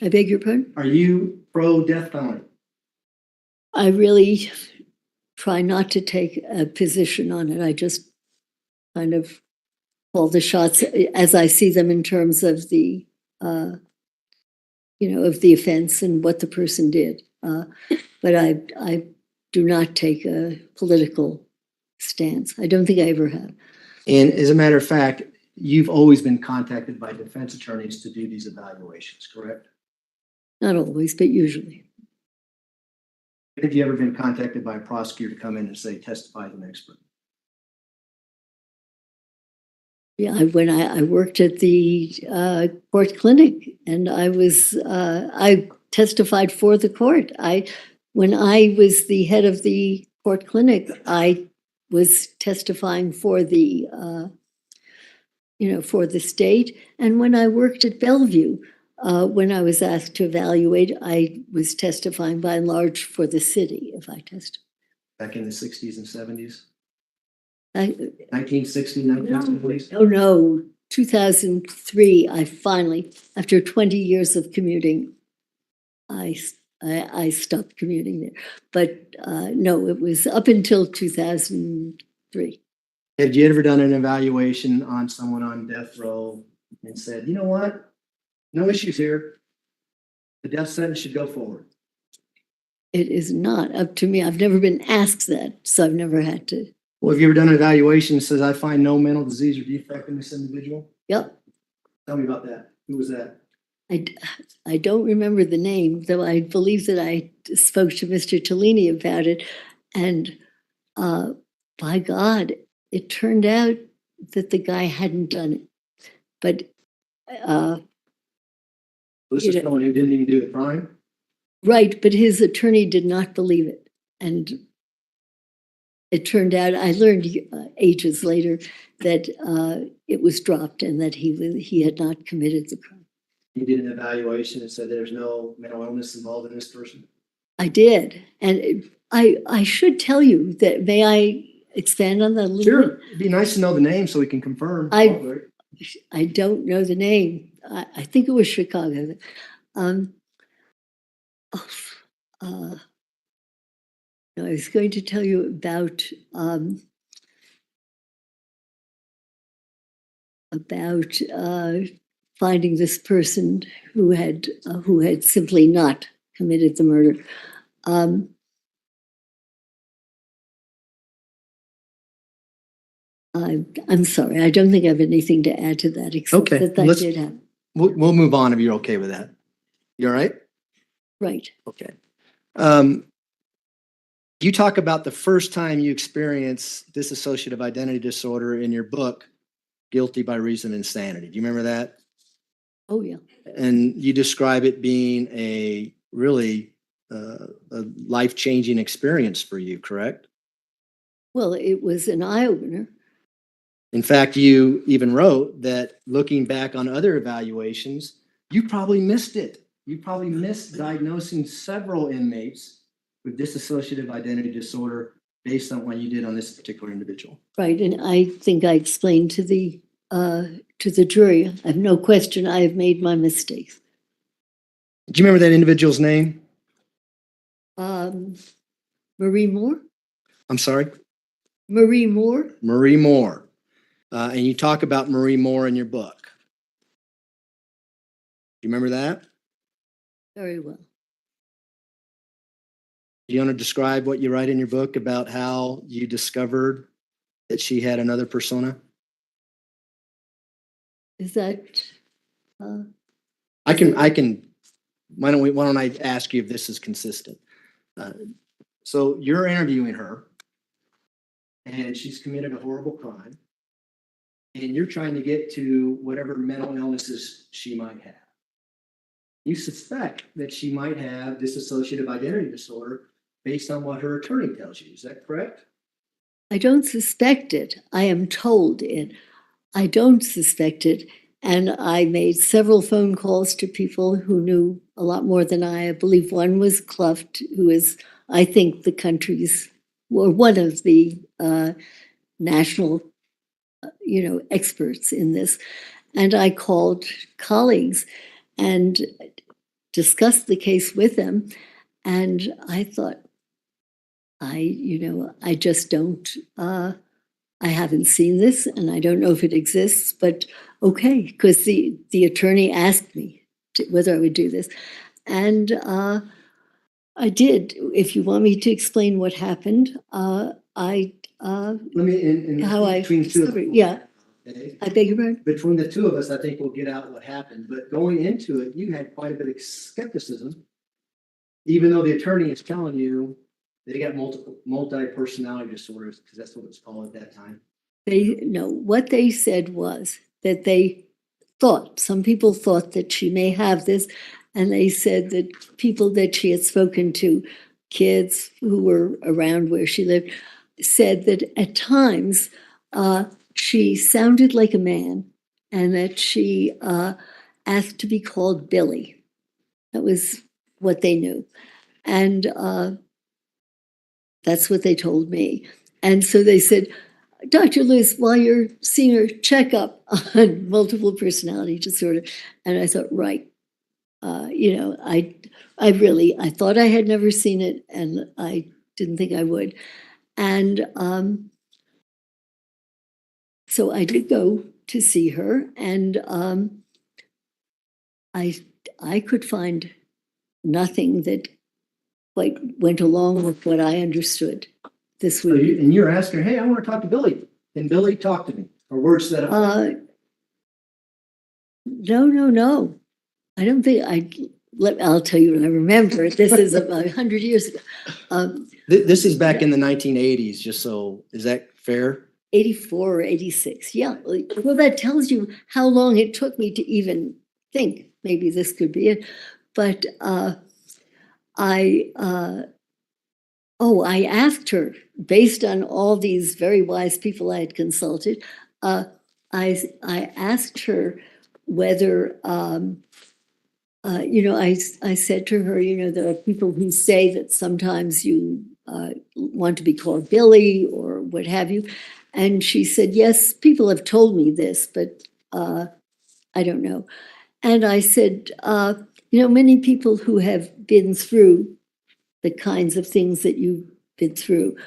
I beg your pardon? Are you pro death penalty? I really try not to take a position on it. I just kind of call the shots as I see them in terms of the, of the offense and what the person did. But I do not take a political stance. I don't think I ever have. And as a matter of fact, you've always been contacted by defense attorneys to do these evaluations, correct? Not always, but usually. Have you ever been contacted by a prosecutor to come in and say, testify as an expert? Yeah, when I worked at the court clinic, and I testified for the court. When I was the head of the court clinic, I was testifying for the for the state. And when I worked at Bellevue, when I was asked to evaluate, I was testifying by and large for the city. If I testified back in the 60s and 70s. 1960, 1970s? Oh no, 2003, I finally, after 20 years of commuting, I I stopped commuting there. But no, it was up until 2003. Had you ever done an evaluation on someone on death row and said, you know what? No issues here. The death sentence should go forward. It is not up to me. I've never been asked that, so I've never had to. Well, have you ever done an evaluation that says, I find no mental disease or defect in this individual? Yep. Tell me about that. Who was that? I don't remember the name, though I believe that I spoke to Mr. Tellini about it. And by God, it turned out that the guy hadn't done it. But This is You know- someone who didn't even do the crime? right, but his attorney did not believe it. And it turned out, I learned ages later that it was dropped and that he had not committed the crime. You did an evaluation and said there's no mental illness involved in this person? I did. And I should tell you that, may I expand on that a little bit? Sure. It'd be nice to know the name so we can confirm. I don't know the name. I think it was Chicago. No, I was going to tell you about finding this person who had simply not committed the murder. I'm sorry, I don't think I have anything to add to that, except Okay, that let's- did happen. We'll move on if you're okay with that. You all right? Right. Okay. You talk about the first time you experienced dissociative identity disorder in your book, Guilty by Reason of Insanity. Do you remember that? Oh, yeah. And you describe it being a really a life-changing experience for you, correct? Well, it was an eye-opener. In fact, you even wrote that looking back on other evaluations, you probably missed it. You probably missed diagnosing several inmates with dissociative identity disorder based on what you did on this particular individual. Right, and I think I explained to the jury, I have no question I have made my mistakes. Do you remember that individual's name? Marie Moore? I'm sorry? Marie Moore? Marie Moore. And you talk about Marie Moore in your book. Do you remember that? Very well. Do you want to describe what you write in your book about how you discovered that she had another persona? Is that, I can, why don't I ask you if this is consistent? So you're interviewing her and she's committed a horrible crime and you're trying to get to whatever mental illnesses she might have. You suspect that she might have dissociative identity disorder based on what her attorney tells you. Is that correct? I don't suspect it. I am told it. I don't suspect it. And I made several phone calls to people who knew a lot more than I. I believe one was Cluft, who is, I think, the country's, or one of the national, experts in this. And I called colleagues and discussed the case with them. And I thought, I just don't, I haven't seen this and I don't know if it exists, but okay, because the attorney asked me whether I would do this. And I did. If you want me to explain what happened, Let me, how I between two of discovered, us, yeah, okay? I beg your pardon? Between the two of us, I think we'll get out what happened. But going into it, you had quite a bit of skepticism, even though the attorney is telling you they got multi-personality disorders, because that's what it's called at that time. What they said was that they thought, some people thought that she may have this, and they said that people that she had spoken to, kids who were around where she lived, said that at times she sounded like a man and that she asked to be called Billy. That was what they knew. And that's what they told me. And so they said, Dr. Lewis, while you're seeing her, check up on multiple personality disorder. And I thought, right, You know, I thought I had never seen it, and I didn't think I would. And so I did go to see her, and I could find nothing that quite went along with what I understood. This So would you, be. and you're asking her, hey, I want to talk to Billy. And Billy, talk to me. Or words that. No. I don't think I'll tell you what I remember. This is about 100 years ago. This is back in the 1980s, just so, is that fair? 84 or 86. Yeah. Well, that tells you how long it took me to even think maybe this could be it. But I asked her, based on all these very wise people I had consulted, I asked her whether, I said to her, there are people who say that sometimes you want to be called Billy or what have you. And she said, yes, people have told me this, but I don't know. And I said, many people who have been through the kinds of things that you've been through,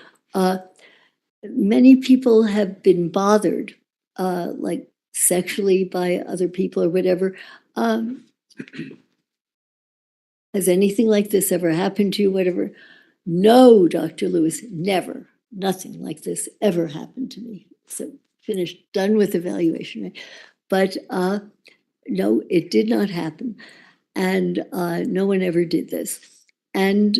many people have been bothered, like sexually by other people or whatever. Has anything like this ever happened to you, whatever? No, Dr. Lewis, never. Nothing like this ever happened to me. So finished, done with evaluation. Right? But no, it did not happen. And no one ever did this. And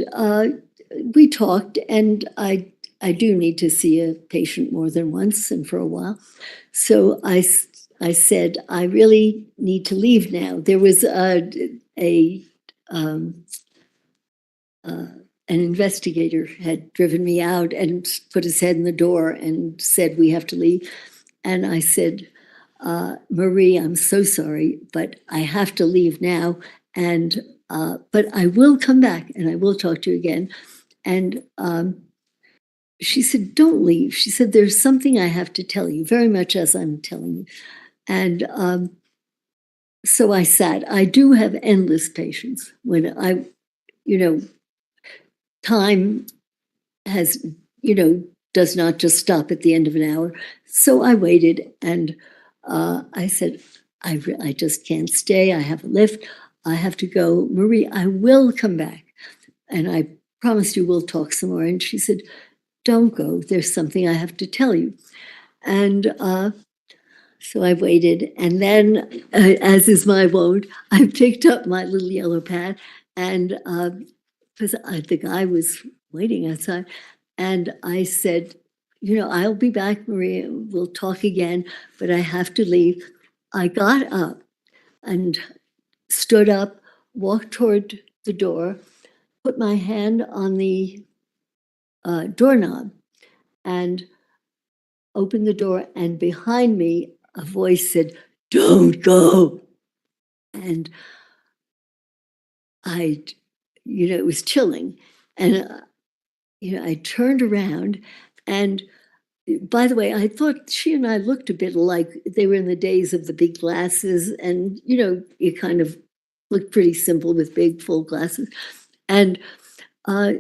we talked, and I do need to see a patient more than once and for a while. So I said, I really need to leave now. There was an investigator had driven me out and put his head in the door and said, we have to leave. And I said, Marie, I'm so sorry, but I have to leave now. And but I will come back and I will talk to you again. And she said, don't leave. She said, there's something I have to tell you, very much as I'm telling you. And so I sat. I do have endless patience when time has, does not just stop at the end of an hour. So I waited, and I said, I just can't stay. I have a lift. I have to go. Marie, I will come back. And I promised you we'll talk some more. And she said, don't go. There's something I have to tell you. And so I waited. And then, as is my wont, I picked up my little yellow pad, and because the guy was waiting outside, and I said, I'll be back, Maria. We'll talk again, but I have to leave. I got up and stood up, walked toward the door, put my hand on the doorknob, and opened the door. And behind me, a voice said, don't go. And it was chilling. And, I turned around, and by the way, I thought she and I looked a bit like they were in the days of the big glasses, and, you kind of looked pretty simple with big full glasses. And I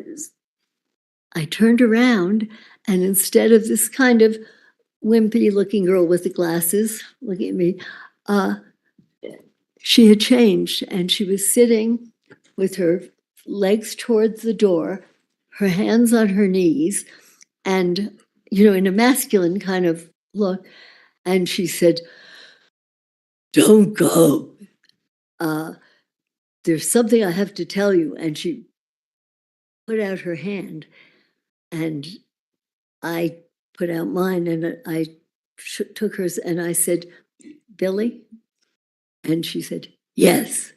turned around, and instead of this kind of wimpy looking girl with the glasses looking at me, she had changed, and she was sitting with her legs towards the door, her hands on her knees, and, in a masculine kind of look. And she said, don't go. There's something I have to tell you. And she put out her hand, and I put out mine, and I took hers, and I said, Billy? And she said, yes.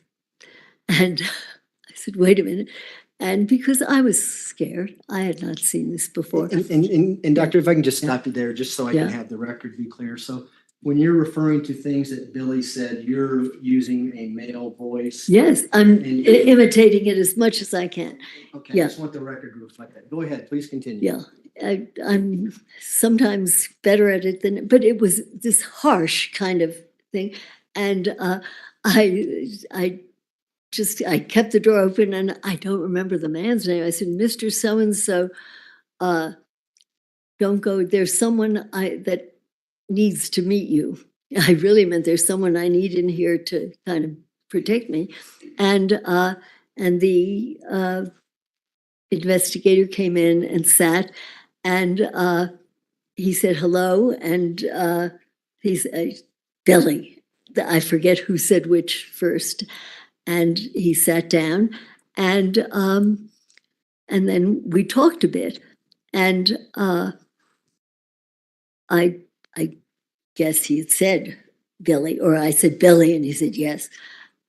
And I said, wait a minute. And because I was scared, I had not seen this before. And Doctor, if I can just stop you there, just so I can Yeah. have the record be clear. So when you're referring to things that Billy said, you're using a male voice? Yes, I'm And- imitating it as much as I can. Okay, I Yeah. just want the record to reflect that. Go ahead, please continue. Yeah, I'm sometimes better at it than, but it was this harsh kind of thing. And I I kept the door open and I don't remember the man's name. I said, Mr. So-and-so, don't go. There's someone that needs to meet you. I really meant there's someone I need in here to kind of protect me. And the investigator came in and sat, and he said hello, and he's Billy. I forget who said which first. And he sat down, and then we talked a bit, and I guess he had said Billy, or I said Billy, and he said yes,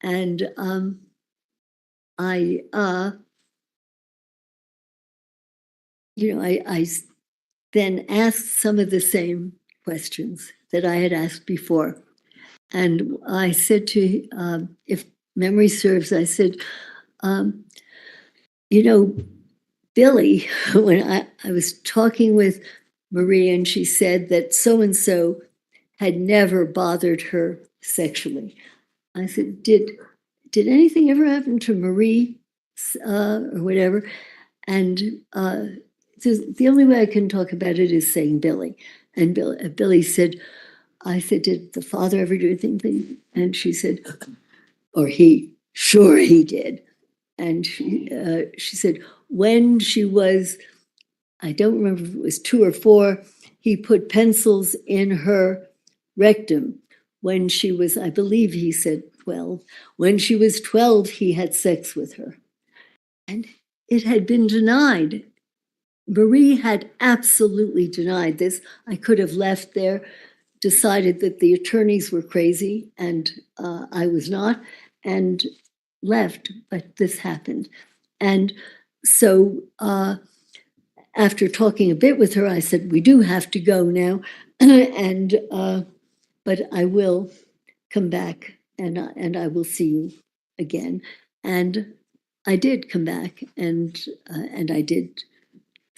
and I then asked some of the same questions that I had asked before, and I said to, if memory serves, I said, Billy, when I was talking with Marie and she said that so-and-so had never bothered her sexually. I said, did anything ever happen to Marie or whatever? And the only way I can talk about it is saying Billy. And Billy said, I said, did the father ever do anything? And she said, or he, sure he did. And she said, when she was, I don't remember if it was 2 or 4, he put pencils in her rectum. When she was, I believe he said 12. When she was 12, he had sex with her. And it had been denied. Marie had absolutely denied this. I could have left there, decided that the attorneys were crazy, and I was not, and left, but this happened. And so after talking a bit with her, I said, we do have to go now, and but I will come back and I will see you again. And I did come back, and I did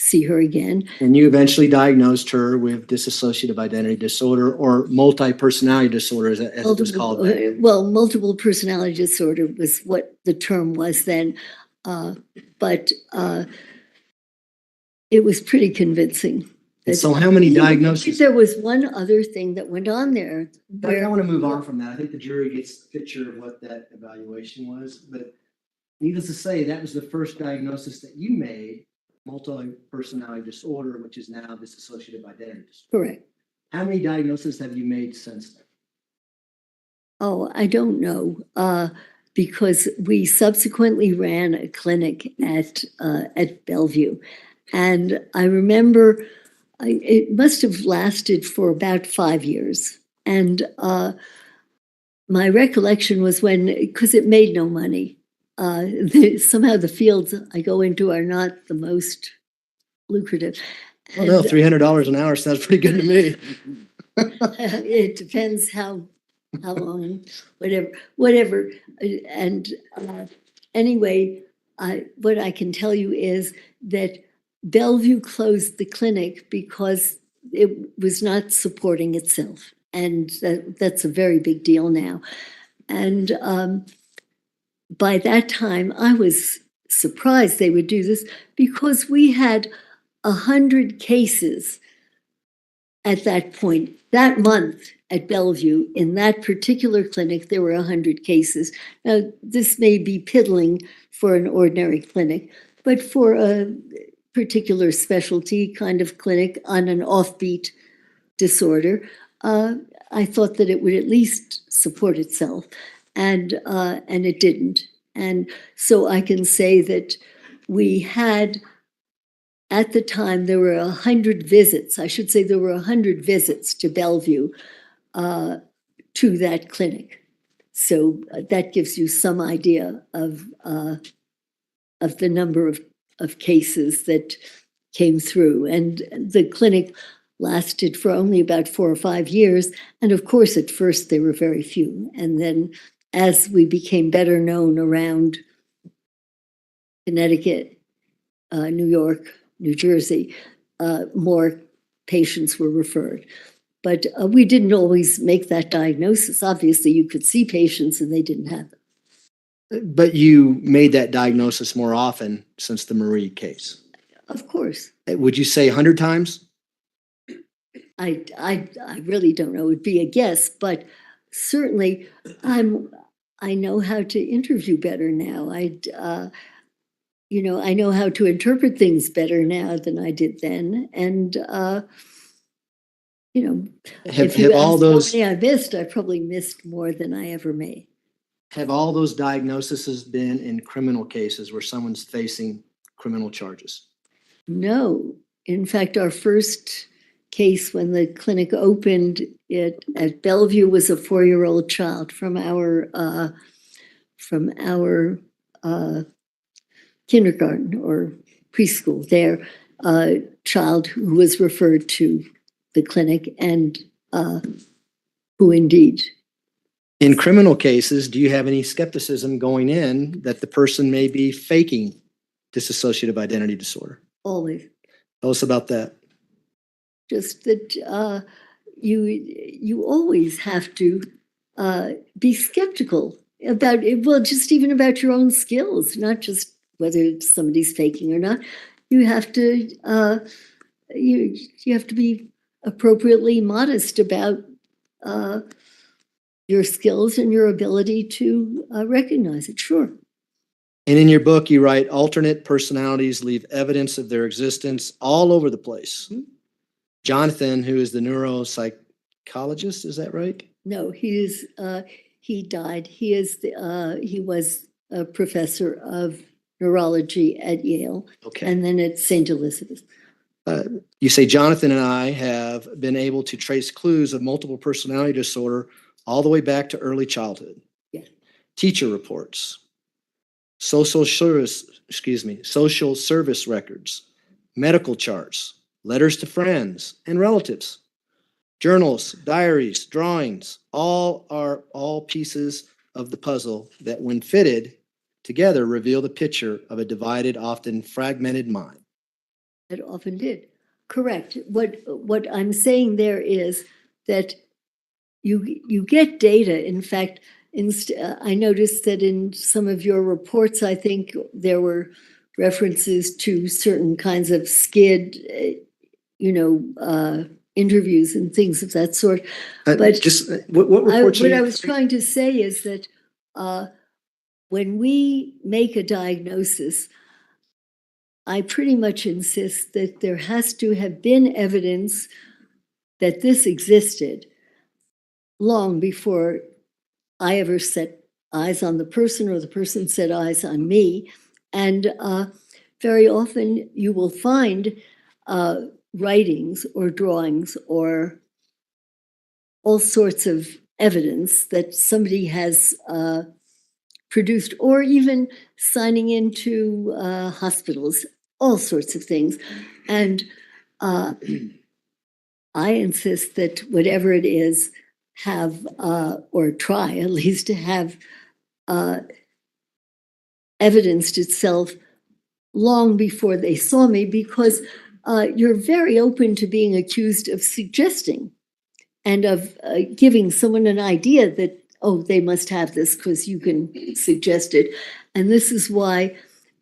see her again. And you eventually diagnosed her with dissociative identity disorder or multi-personality disorder, as it was called then. Well, multiple personality disorder was what the term was then, but it was pretty convincing. So how many diagnoses? There was one other thing that went on there. I want to move on from that. I think the jury gets a picture of what that evaluation was, but needless to say, that was the first diagnosis that you made, multi-personality disorder, which is now dissociative identity disorder. Correct. How many diagnoses have you made since then? Oh, I don't know, because we subsequently ran a clinic at Bellevue, and I remember it must have lasted for about 5 years, and my recollection was because it made no money. Somehow the fields I go into are not the most lucrative. Oh no, $300 an hour sounds pretty good to me. It depends how long, whatever. And anyway, what I can tell you is that Bellevue closed the clinic because it was not supporting itself. And that's a very big deal now. And by that time, I was surprised they would do this because we had 100 cases at that point. That month at Bellevue, in that particular clinic, there were 100 cases. Now, this may be piddling for an ordinary clinic, but for a particular specialty kind of clinic on an offbeat disorder, I thought that it would at least support itself, and it didn't. And so I can say that we had, at the time, there were 100 visits. I should say there were 100 visits to Bellevue to that clinic. So that gives you some idea of the number of cases that came through. And the clinic lasted for only about 4 or 5 years. And of course, at first, there were very few. And then as we became better known around Connecticut, New York, New Jersey, more patients were referred. But we didn't always make that diagnosis. Obviously, you could see patients and they didn't have it. But you made that diagnosis more often since the Marie case. Of course. Would you say 100 times? I really don't know. It would be a guess, but certainly I know how to interview better now. I know how to interpret things better now than I did then. And, if you Have all asked those, how many I missed, I probably missed more than I ever made. have all those diagnoses been in criminal cases where someone's facing criminal charges? No. In fact, our first case when the clinic opened it at Bellevue was a 4-year-old child from our kindergarten or preschool there, a child who was referred to the clinic and who indeed. In criminal cases, do you have any skepticism going in that the person may be faking dissociative identity disorder? Always. Tell us about that. Just that you always have to be skeptical about it. Well, just even about your own skills, not just whether somebody's faking or not. You have to you have to be appropriately modest about your skills and your ability to recognize it. Sure. And in your book, you write alternate personalities leave evidence of their existence all over the place. Jonathan, who is the neuropsychologist, is that right? No, he died. He was a professor of neurology at Yale Okay. and then at St. Elizabeth. You say Jonathan and I have been able to trace clues of multiple personality disorder all the way back to early childhood. Yeah. Teacher reports, social service records, medical charts, letters to friends and relatives, journals, diaries, drawings, all pieces of the puzzle that when fitted together reveal the picture of a divided, often fragmented mind. It often did. Correct. What I'm saying there is that you get data. In fact, I noticed that in some of your reports, I think there were references to certain kinds of SCID, interviews and things of that sort. But just what reports? What I was trying to say is that when we make a diagnosis, I pretty much insist that there has to have been evidence that this existed long before I ever set eyes on the person or the person set eyes on me. And very often you will find writings or drawings or all sorts of evidence that somebody has produced, or even signing into hospitals, all sorts of things. And I insist that whatever it is, have, or try at least to have evidenced itself long before they saw me, because you're very open to being accused of suggesting and of giving someone an idea that, oh, they must have this because you can suggest it. And this is why,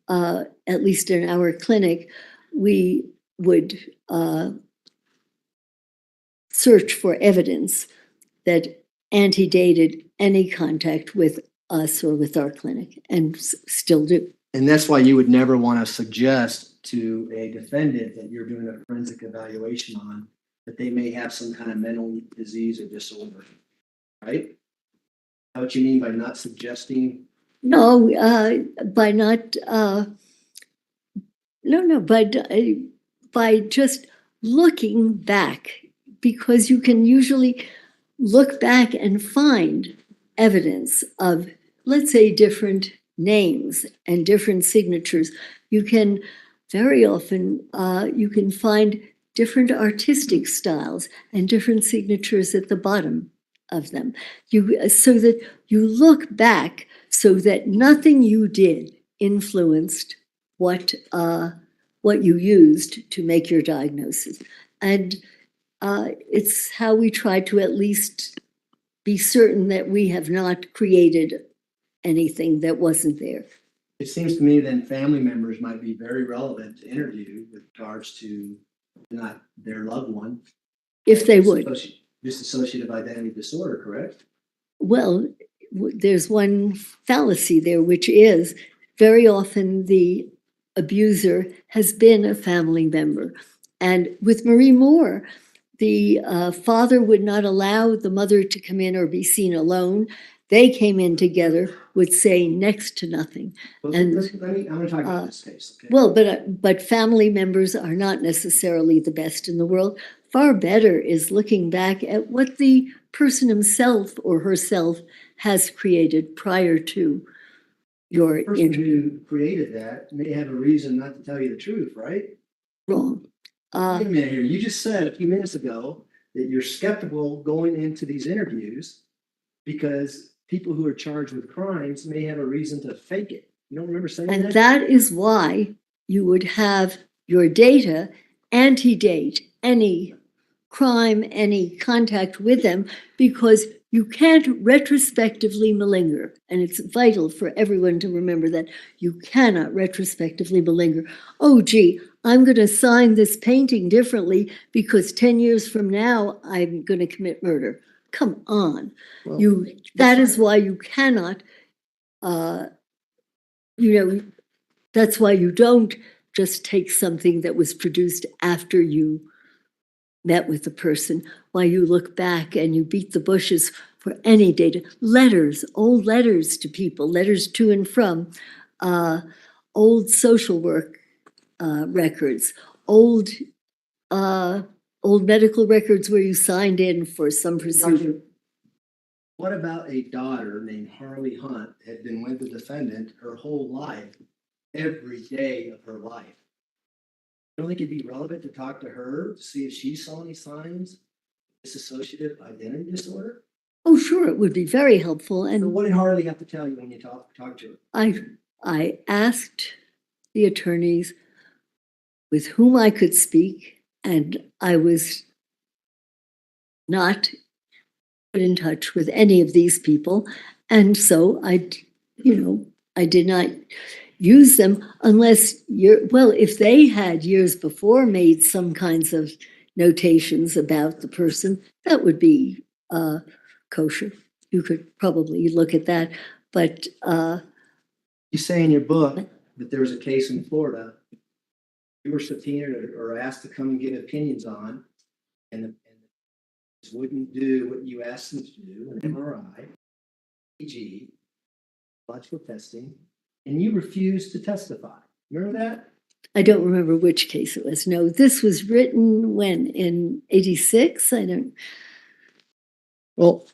at least in our clinic, we would search for evidence that antedated any contact with us or with our clinic, and still do. And that's why you would never want to suggest to a defendant that you're doing a forensic evaluation on that they may have some kind of mental disease or disorder, right? Is that what you mean by not suggesting? No, by not, by just looking back, because you can usually look back and find evidence of, let's say, different names and different signatures. You can very often, you can find different artistic styles and different signatures at the bottom of them. So that you look back so that nothing you did influenced what you used to make your diagnosis. And it's how we try to at least be certain that we have not created anything that wasn't there. It seems to me then family members might be very relevant to interview with regards to not their loved one. If they would. Dissociative identity disorder, correct? Well, there's one fallacy there, which is very often the abuser has been a family member. And with Marie Moore, the father would not allow the mother to come in or be seen alone. They came in together, would say next to nothing. Well, And, I'm gonna talk about this case, okay? Well, but family members are not necessarily the best in the world. Far better is looking back at what the person himself or herself has created prior to your The person who created that may have a reason not to tell you the truth, right? wrong. Wait a minute here. You just said a few minutes ago that you're skeptical going into these interviews because people who are charged with crimes may have a reason to fake it. You don't remember saying And that? that is why you would have your data antedate any crime, any contact with them, because you can't retrospectively malinger. And it's vital for everyone to remember that you cannot retrospectively malinger. Oh, gee, I'm going to sign this painting differently because 10 years from now, I'm going to commit murder. Come on. Well, That is why you cannot, that's why you don't just take something that was produced after you met with the person, why you look back and you beat the bushes for any data. Letters, old letters to people, letters to and from, old social work records, old medical records where you signed in for some procedure. What about a daughter named Harley Hunt had been with the defendant her whole life, every day of her life? You don't think it'd be relevant to talk to her to see if she saw any signs of dissociative identity disorder? Oh, sure, it would be very helpful. So And what did Harley have to tell you when you talk to her? I asked the attorneys with whom I could speak, and I was not put in touch with any of these people. And so I did not use them unless if they had years before made some kinds of notations about the person, that would be kosher. You could probably look at that. But You say in your book that there was a case in Florida you were subpoenaed or asked to come and give opinions on, and the wouldn't do what you asked them to do, an MRI, EG, biological testing, and you refused to testify. Remember that? I don't remember which case it was. No, this was written when? In 86? I don't. Well,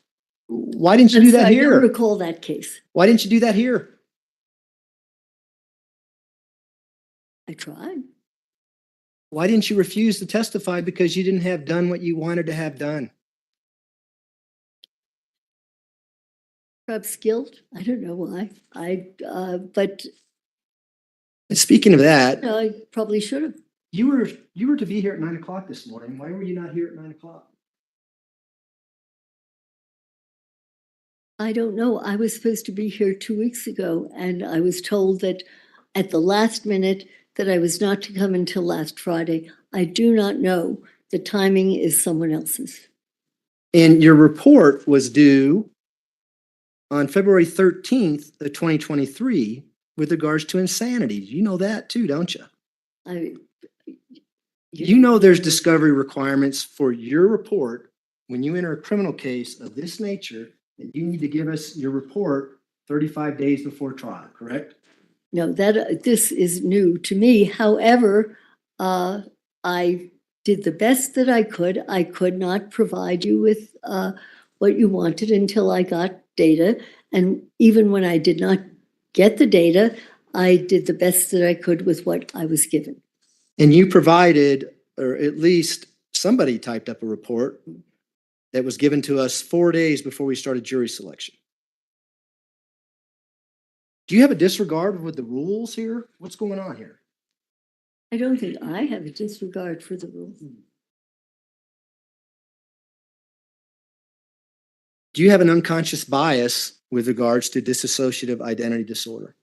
why didn't you do that I don't here? recall that case. Why didn't you do that here? I tried. Why didn't you refuse to testify? Because you didn't have done what you wanted to have done. Perhaps guilt. I don't know why. But And speaking of that, no, I probably should have. you were to be here at 9 o'clock this morning. Why were you not here at 9 o'clock? I don't know. I was supposed to be here 2 weeks ago, and I was told that at the last minute that I was not to come until last Friday. I do not know. The timing is someone else's. And your report was due on February 13th of 2023 with regards to insanity. You know that too, don't you? You know there's discovery requirements for your report when you enter a criminal case of this nature, that you need to give us your report 35 days before trial, correct? No, this is new to me. However, I did the best that I could. I could not provide you with what you wanted until I got data. And even when I did not get the data, I did the best that I could with what I was given. And you provided, or at least somebody typed up a report that was given to us 4 days before we started jury selection. Do you have a disregard with the rules here? What's going on here? I don't think I have a disregard for the rules. Do you have an unconscious bias with regards to dissociative identity disorder?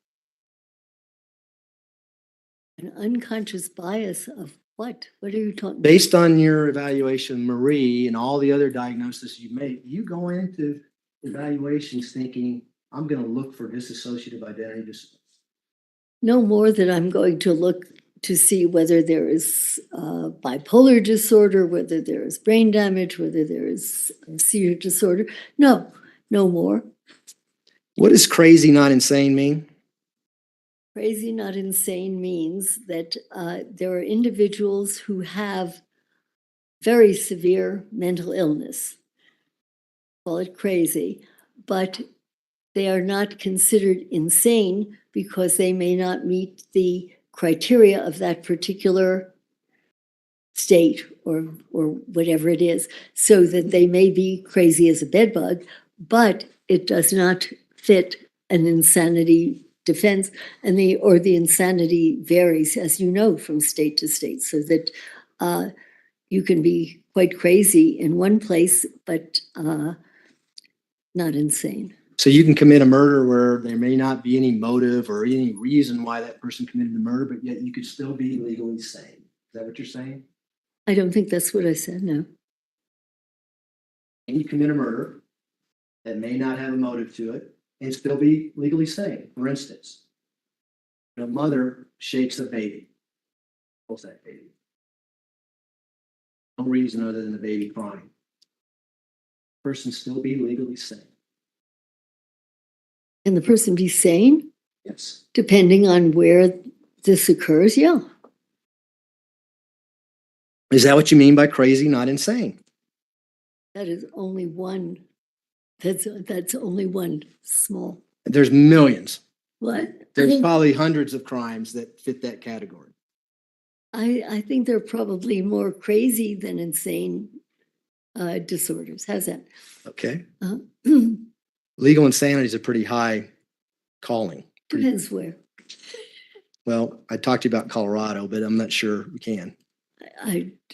An unconscious bias of what? What are you talking? Based on your evaluation, Marie, and all the other diagnoses you make, you go into evaluations thinking, I'm going to look for dissociative identity disorder. No more than I'm going to look to see whether there is bipolar disorder, whether there is brain damage, whether there is seizure disorder. No, no more. What does crazy, not insane mean? Crazy, not insane means that there are individuals who have very severe mental illness. Call it crazy, but they are not considered insane because they may not meet the criteria of that particular state or whatever it is, so that they may be crazy as a bedbug, but it does not fit an insanity defense, and the insanity varies, as you know, from state to state, so that you can be quite crazy in one place, but not insane. So you can commit a murder where there may not be any motive or any reason why that person committed the murder, but yet you could still be legally sane. Is that what you're saying? I don't think that's what I said, no. And you commit a murder that may not have a motive to it and still be legally sane. For instance, a mother shakes a baby. What's that baby? No reason other than the baby crying. Person still be legally sane. Can the person be sane? Yes. Depending on where this occurs, yeah. Is that what you mean by crazy, not insane? That is only one. That's only one small. There's millions. What? There's probably hundreds of crimes that fit that category. I think they're probably more crazy than insane disorders. How's that? Okay. Uh, Legal insanity is a pretty high calling. Depends where. Well, I talked to you about Colorado, but I'm not sure we can.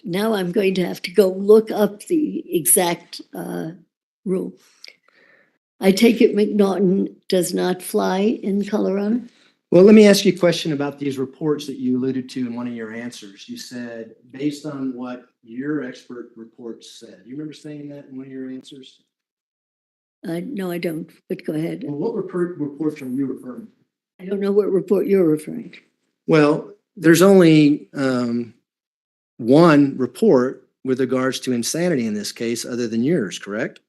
Now I'm going to have to go look up the exact rule. I take it McNaughton does not fly in Colorado? Well, let me ask you a question about these reports that you alluded to in one of your answers. You said, based on what your expert reports said. You remember saying that in one of your answers? No, I don't, but go ahead. Well, what reports are you referring to? I don't know what report you're referring to. Well, there's only one report with regards to insanity in this case other than yours, correct?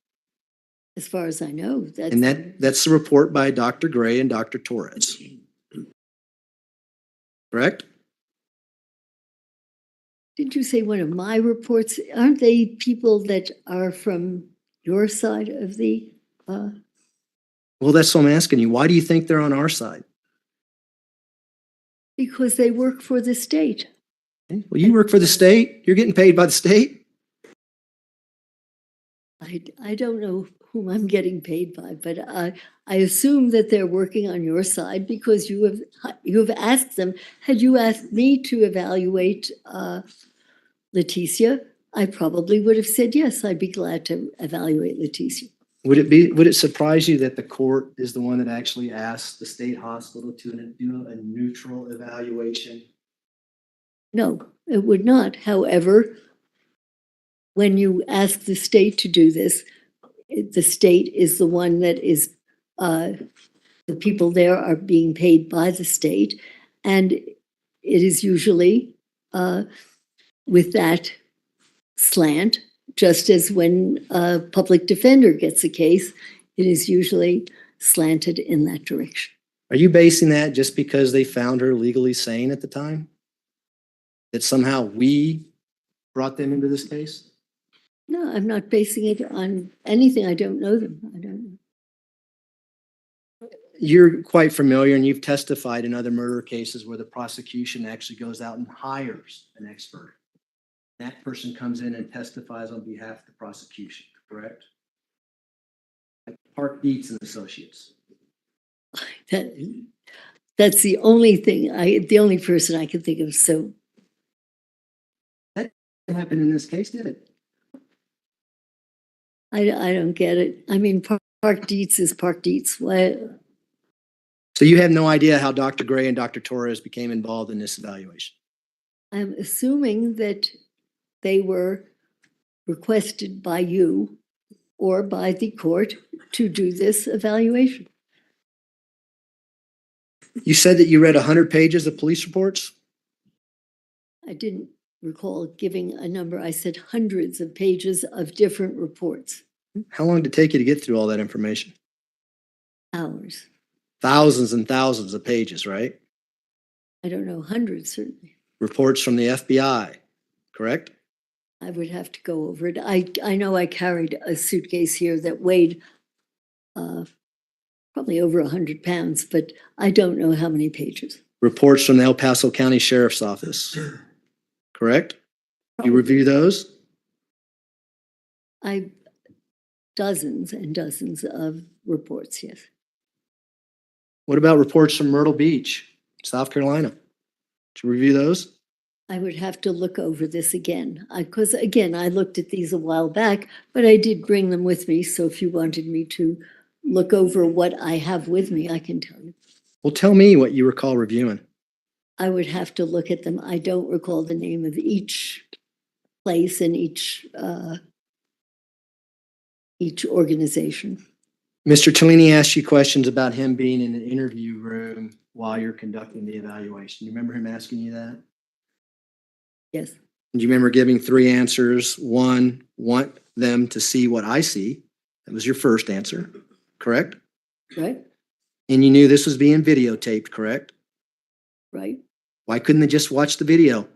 As far as I know. And that's the report by Dr. Gray and Dr. Torres. Correct? Did you say one of my reports? Aren't they people that are from your side of the? Well, that's what I'm asking you. Why do you think they're on our side? Because they work for the state. Okay. Well, you work for the state. You're getting paid by the state. I don't know whom I'm getting paid by, but I assume that they're working on your side because you have asked them. Had you asked me to evaluate LETECIA, I probably would have said yes. I'd be glad to evaluate LETECIA. Would it surprise you that the court is the one that actually asked the state hospital to do a neutral evaluation? No, it would not. However, when you ask the state to do this, the state is the one that is, the people there are being paid by the state. And it is usually with that slant, just as when a public defender gets a case, it is usually slanted in that direction. Are you basing that just because they found her legally sane at the time? That somehow we brought them into this case? No, I'm not basing it on anything. I don't know them. I don't know. You're quite familiar and you've testified in other murder cases where the prosecution actually goes out and hires an expert. That person comes in and testifies on behalf of the prosecution, correct? Like Park Dietz and Associates. That's the only thing, the only person I can think of. So that didn't happen in this case, did it? I don't get it. I mean, Park Dietz is Park Dietz. What? So you have no idea how Dr. Gray and Dr. Torres became involved in this evaluation? I'm assuming that they were requested by you or by the court to do this evaluation. You said that you read 100 pages of police reports? I didn't recall giving a number. I said hundreds of pages of different reports, How long did it take you to get through all that information? hours. Thousands and thousands of pages, right? I don't know, hundreds certainly. Reports from the FBI, correct? I would have to go over it. I know I carried a suitcase here that weighed probably over 100 pounds, but I don't know how many pages. Reports from the El Paso County Sheriff's Office, correct? You review those? Dozens and dozens of reports, yes. What about reports from Myrtle Beach, South Carolina? Did you review those? I would have to look over this again, because again, I looked at these a while back, but I did bring them with me. So if you wanted me to look over what I have with me, I can tell you. Well, tell me what you recall reviewing. I would have to look at them. I don't recall the name of each place and each organization. Mr. Tellini asked you questions about him being in an interview room while you're conducting the evaluation. You remember him asking you that? Yes, Do you remember giving 3 answers? 1, want them to see what I see. That was your first answer, correct? right, And you knew this was being videotaped, correct? right. Why couldn't they just watch the video?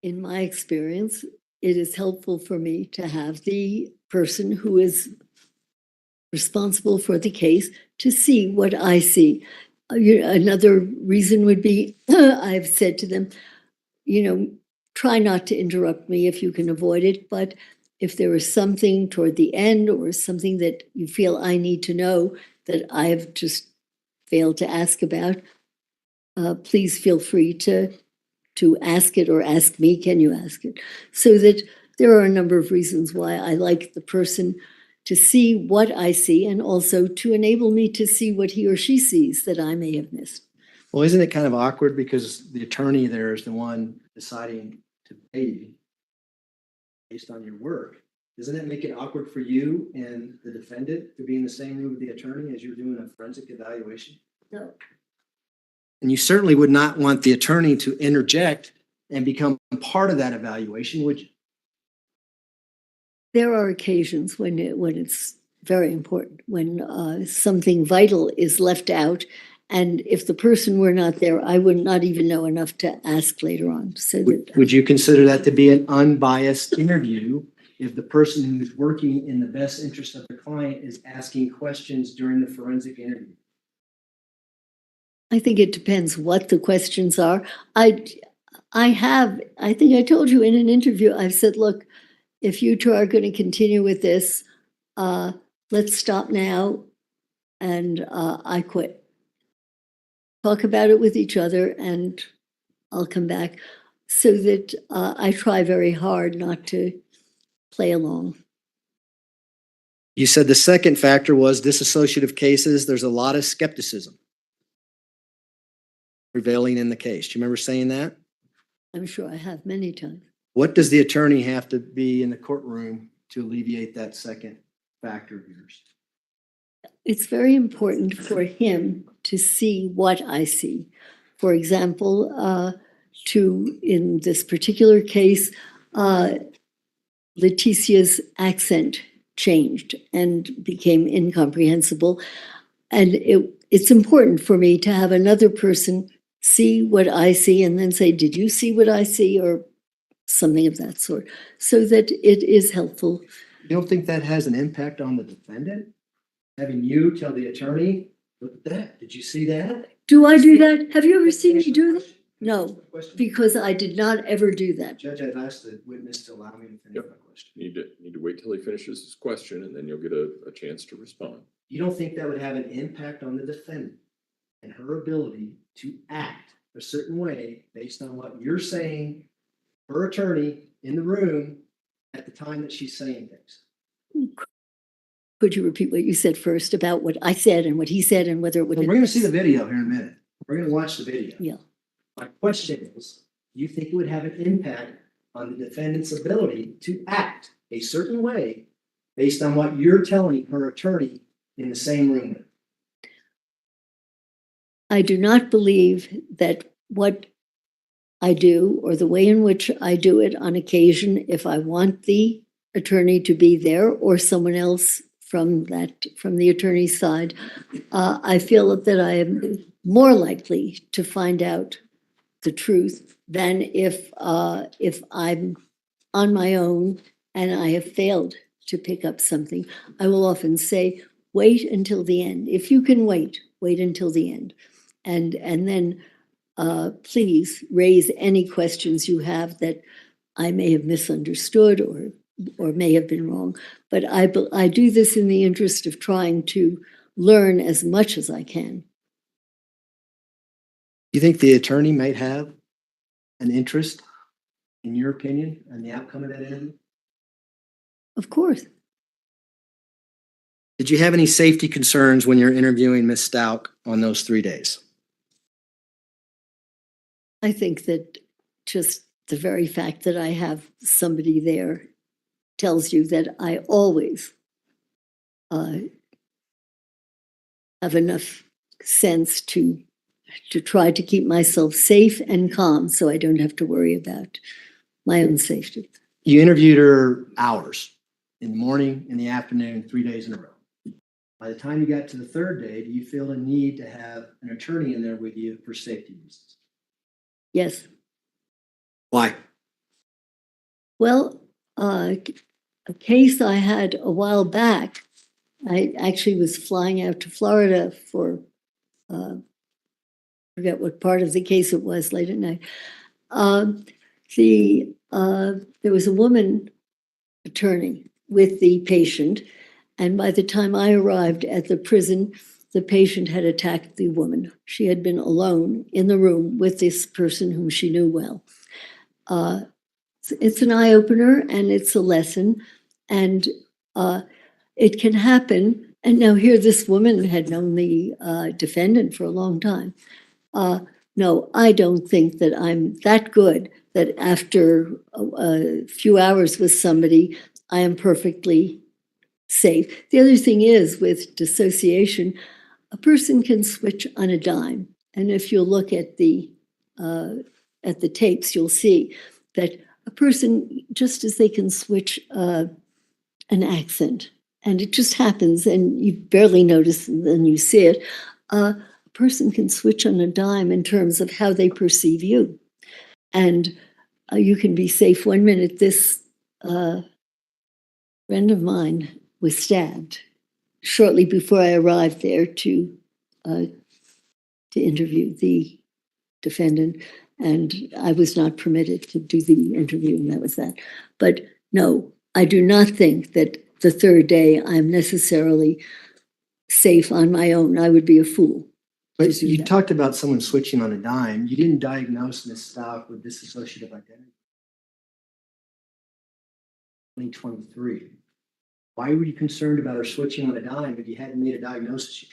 In my experience, it is helpful for me to have the person who is responsible for the case to see what I see. Another reason would be I've said to them, try not to interrupt me if you can avoid it, but if there is something toward the end or something that you feel I need to know that I've just failed to ask about, please feel free to ask it or ask me, can you ask it? So that there are a number of reasons why I like the person to see what I see and also to enable me to see what he or she sees that I may have missed. Well, isn't it kind of awkward because the attorney there is the one deciding to pay you based on your work? Doesn't that make it awkward for you and the defendant to be in the same room with the attorney as you're doing a forensic evaluation? No. And you certainly would not want the attorney to interject and become part of that evaluation, would you? There are occasions when it's very important, when something vital is left out. And if the person were not there, I would not even know enough to ask later on. So Would you consider that to be an unbiased interview if the person who's working in the best interest of the client is asking questions during the forensic interview? I think it depends what the questions are. I think I told you in an interview, I've said, look, if you two are going to continue with this, let's stop now and I quit. Talk about it with each other and I'll come back, so that I try very hard not to play along. You said the second factor was dissociative cases. There's a lot of skepticism prevailing in the case. Do you remember saying that? I'm sure I have many times. What does the attorney have to be in the courtroom to alleviate that second factor of yours? It's very important for him to see what I see. For example, in this particular case, Letecia's accent changed and became incomprehensible. And it's important for me to have another person see what I see and then say, did you see what I see? Or something of that sort, so that it is helpful. You don't think that has an impact on the defendant? Having you tell the attorney, look at that, did you see that? Do I do that? Have you ever seen me do that? No, because I did not ever do that. Judge, I've asked the witness to allow me to finish my question. Need to wait till he finishes his question and then you'll get a chance to respond. You don't think that would have an impact on the defendant and her ability to act a certain way based on what you're saying, her attorney in the room at the time that she's saying things? Could you repeat what you said first about what I said and what he said and whether it would? We're going to see the video here in a minute. We're going to watch the video. Yeah. My question is, do you think it would have an impact on the defendant's ability to act a certain way based on what you're telling her attorney in the same room? I do not believe that what I do or the way in which I do it on occasion, if I want the attorney to be there or someone else from the attorney's side, I feel that I am more likely to find out the truth than if I'm on my own and I have failed to pick up something. I will often say, wait until the end. If you can wait until the end. And then please raise any questions you have that I may have misunderstood or may have been wrong. But I do this in the interest of trying to learn as much as I can. You think the attorney might have an interest, in your opinion, in the outcome of that interview? Of course. Did you have any safety concerns when you're interviewing Ms. STAUCH on those 3 days? I think that just the very fact that I have somebody there tells you that I always have enough sense to try to keep myself safe and calm so I don't have to worry about my own safety. You interviewed her hours, in the morning, in the afternoon, 3 days in a row. By the time you got to the third day, do you feel a need to have an attorney in there with you for safety reasons? Yes. Why? Well, a case I had a while back, I actually was flying out to Florida for, I forget what part of the case it was late at night. There was a woman attorney with the patient, and by the time I arrived at the prison, the patient had attacked the woman. She had been alone in the room with this person whom she knew well. It's an eye-opener and it's a lesson, and it can happen. And now here this woman had known the defendant for a long time. No, I don't think that I'm that good that after a few hours with somebody, I am perfectly safe. The other thing is with dissociation, a person can switch on a dime. And if you look at the tapes, you'll see that a person, just as they can switch an accent, and it just happens and you barely notice and then you see it, a person can switch on a dime in terms of how they perceive you. And you can be safe 1 minute. This friend of mine was stabbed shortly before I arrived there to interview the defendant, and I was not permitted to do the interview, and that was that. But no, I do not think that the third day I'm necessarily safe on my own. I would be a fool. But you talked about someone switching on a dime. You didn't diagnose Ms. STAUCH with dissociative identity. 2023. Why were you concerned about her switching on a dime if you hadn't made a diagnosis yet?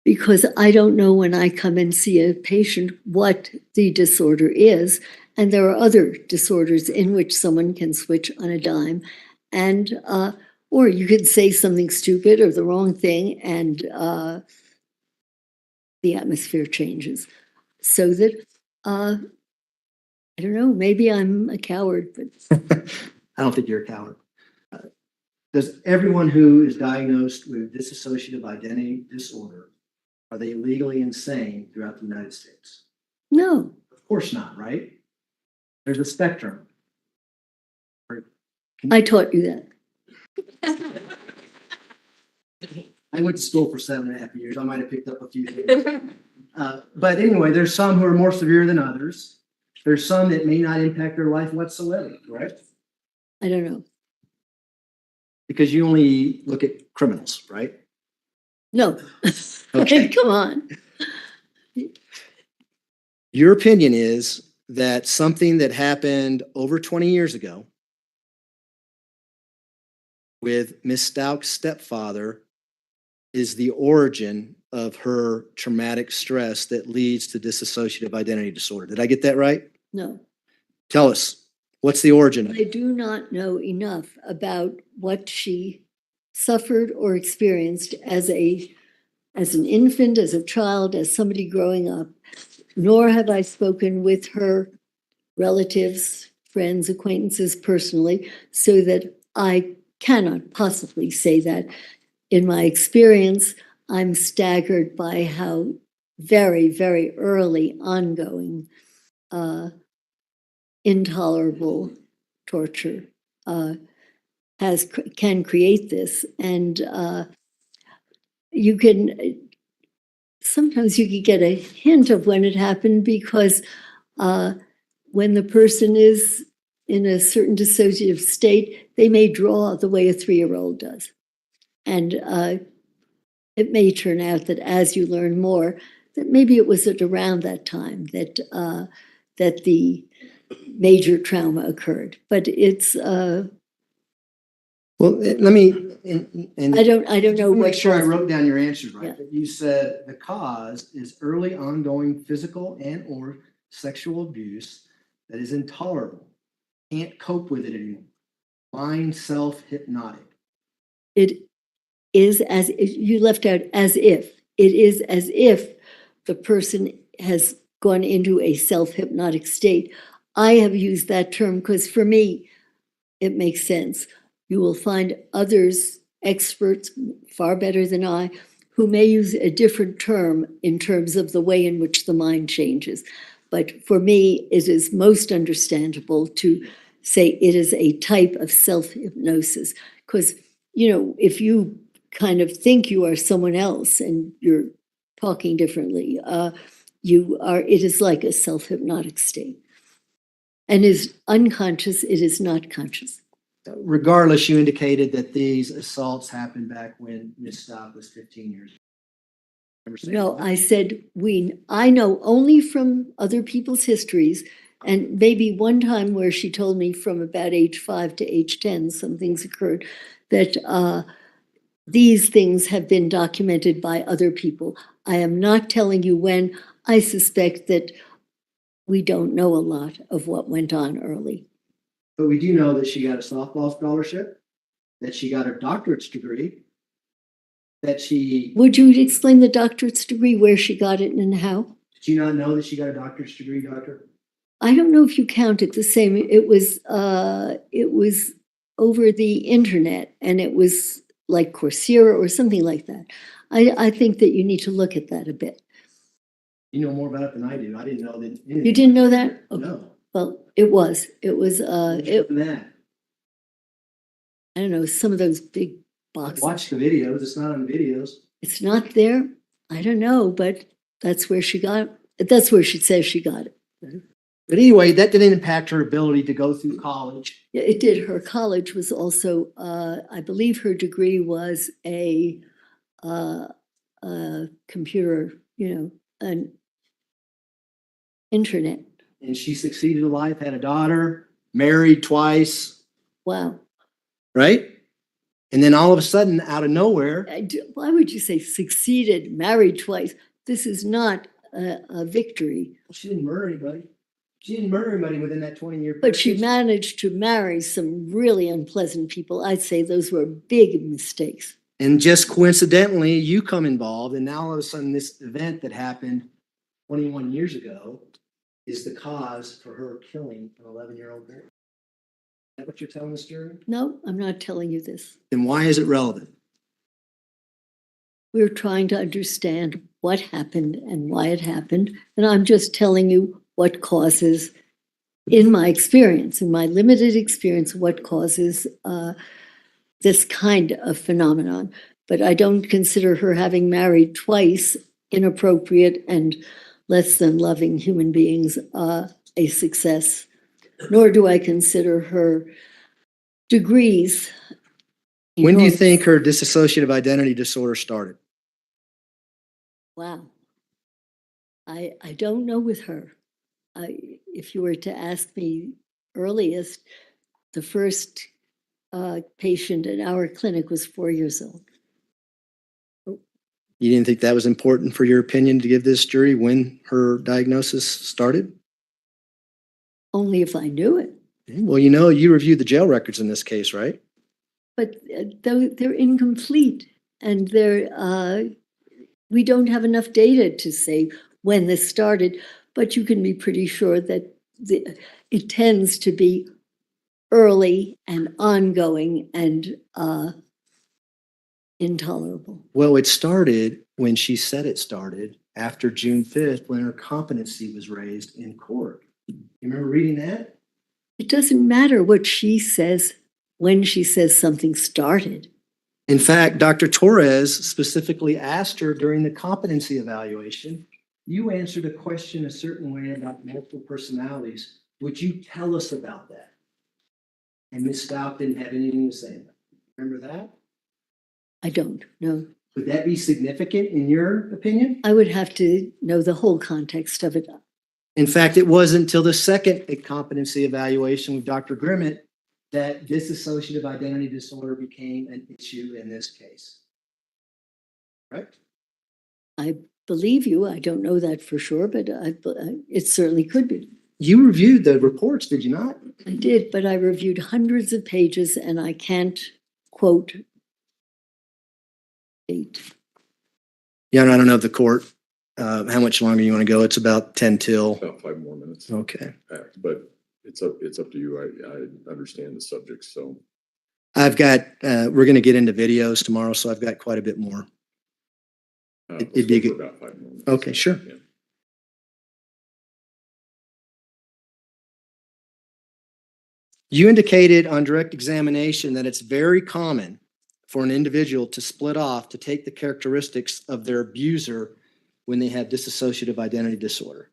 Because I don't know when I come and see a patient what the disorder is. And there are other disorders in which someone can switch on a dime. And, or you could say something stupid or the wrong thing and the atmosphere changes. So that, I don't know, maybe I'm a coward, but. I don't think you're a coward. Does everyone who is diagnosed with dissociative identity disorder, are they legally insane throughout the United States? No. Of course not, right? There's a spectrum. I taught you that. I went to school for 7.5 years. I might have picked up a few things. But anyway, there's some who are more severe than others. There's some that may not impact their life whatsoever, correct? I don't know. Because you only look at criminals, right? No. Okay. Come on. Your opinion is that something that happened over 20 years ago with Miss Stauch's stepfather is the origin of her traumatic stress that leads to dissociative identity disorder. Did I get that right? No, Tell us, what's the origin of I it? do not know enough about what she suffered or experienced as an infant, as a child, as somebody growing up, nor have I spoken with her relatives, friends, acquaintances personally, so that I cannot possibly say that. In my experience, I'm staggered by how very, very early ongoing intolerable torture can create this. And you can sometimes you can get a hint of when it happened because when the person is in a certain dissociative state, they may draw the way a 3-year-old does. And it may turn out that as you learn more, that maybe it was at around that time that that the major trauma occurred. But it's Well, let me, and I don't know Make what sure I caused it. wrote down your answers right. Yeah. But you said the cause is early ongoing physical and or sexual abuse that is intolerable. Can't cope with it anymore. Mind self-hypnotic. It is as you left out as if it is as if the person has gone into a self-hypnotic state. I have used that term because for me, it makes sense. You will find others, experts far better than I, who may use a different term in terms of the way in which the mind changes. But for me, it is most understandable to say it is a type of self-hypnosis. Because, you know, if you kind of think you are someone else and you're talking differently, it is like a self-hypnotic state. And is unconscious, it is not conscious. Regardless, you indicated that these assaults happened back when Miss Stauch was 15 years old. Remember saying No, that? I said I know only from other people's histories, and maybe one time where she told me from about age 5 to age 10, some things occurred, that these things have been documented by other people. I am not telling you when. I suspect that we don't know a lot of what went on early. But we do know that she got a softball scholarship, that she got a doctorate's degree, that she, Would you explain the doctorate's degree, where she got it and how? did you not know that she got a doctorate's degree, doctor? I don't know if you count it the same. It was over the internet, and it was like Coursera or something like that. I think that you need to look at that a bit. You know more about it than I do. I didn't know that. You didn't know that? Okay. No. Well, it was That. I don't know, some of those big boxes. Watch the videos. It's not on videos. It's not there. I don't know, but that's where she says she got it. But anyway, that didn't impact her ability to go through college. Yeah, it did. Her college was also, I believe her degree was a computer, an internet. And she succeeded in life, had a daughter, married twice, Wow. right? And then all of a sudden, out of nowhere, Why would you say succeeded, married twice? This is not a victory. she didn't murder anybody. She didn't murder anybody within that 20-year period. But she managed to marry some really unpleasant people. I'd say those were big mistakes. And just coincidentally, you come involved, and now all of a sudden, this event that happened 21 years ago is the cause for her killing an 11-year-old girl. Is that what you're telling us, jury? No, I'm not telling you this. Then why is it relevant? We're trying to understand what happened and why it happened. And I'm just telling you what causes, in my experience, in my limited experience, what causes this kind of phenomenon. But I don't consider her having married twice inappropriate and less than loving human beings a success, nor do I consider her degrees. When do you enormous. think her dissociative identity disorder started? Wow. I don't know with her. If you were to ask me earliest, the first patient in our clinic was 4 years old. You didn't think that was important for your opinion to give this jury when her diagnosis started? Only if I knew it. Well, you know, you reviewed the jail records in this case, right? But they're incomplete, and we don't have enough data to say when this started, but you can be pretty sure that it tends to be early and ongoing and intolerable. Well, it started when she said it started after June 5th, when her competency was raised in court. You remember reading that? It doesn't matter what she says when she says something started. In fact, Dr. Torres specifically asked her during the competency evaluation, you answered a question a certain way about multiple personalities. Would you tell us about that? And Ms. Stout didn't have anything to say. Remember that? I don't know. Would that be significant in your opinion? I would have to know the whole context of it. In fact, it wasn't until the second competency evaluation with Dr. Grimmett that dissociative identity disorder became an issue in this case. Right? I believe you. I don't know that for sure, but it certainly could be. You reviewed the reports, did you not? I did, but I reviewed hundreds of pages and I can't quote date. Yeah, and I don't know if the court, how much longer you want to go. It's about 10 till. About 5 more minutes. Okay. But it's up to you. I understand the subject, so. I've got, we're going to get into videos tomorrow, so I've got quite a bit more. It'd be good. About 5 more minutes. Okay, sure. Yeah. You indicated on direct examination that it's very common for an individual to split off to take the characteristics of their abuser when they have dissociative identity disorder.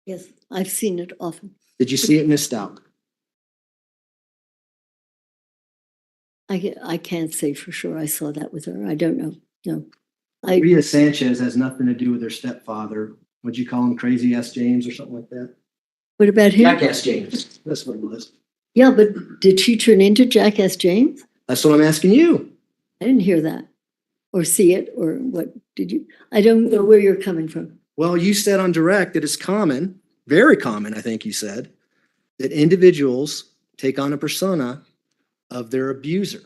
Yes, I've seen it often. Did you see it, Ms. Stout? I can't say for sure I saw that with her. I don't know. No. Rita Sanchez has nothing to do with her stepfather. Would you call him Crazy S. James or something like that? What about him? Jackass James. That's what it was. Yeah, but did she turn into Jackass James? That's what I'm asking you. I didn't hear that or see it or what did you? I don't know where you're coming from. Well, you said on direct that it's common, very common, I think you said, that individuals take on a persona of their abuser.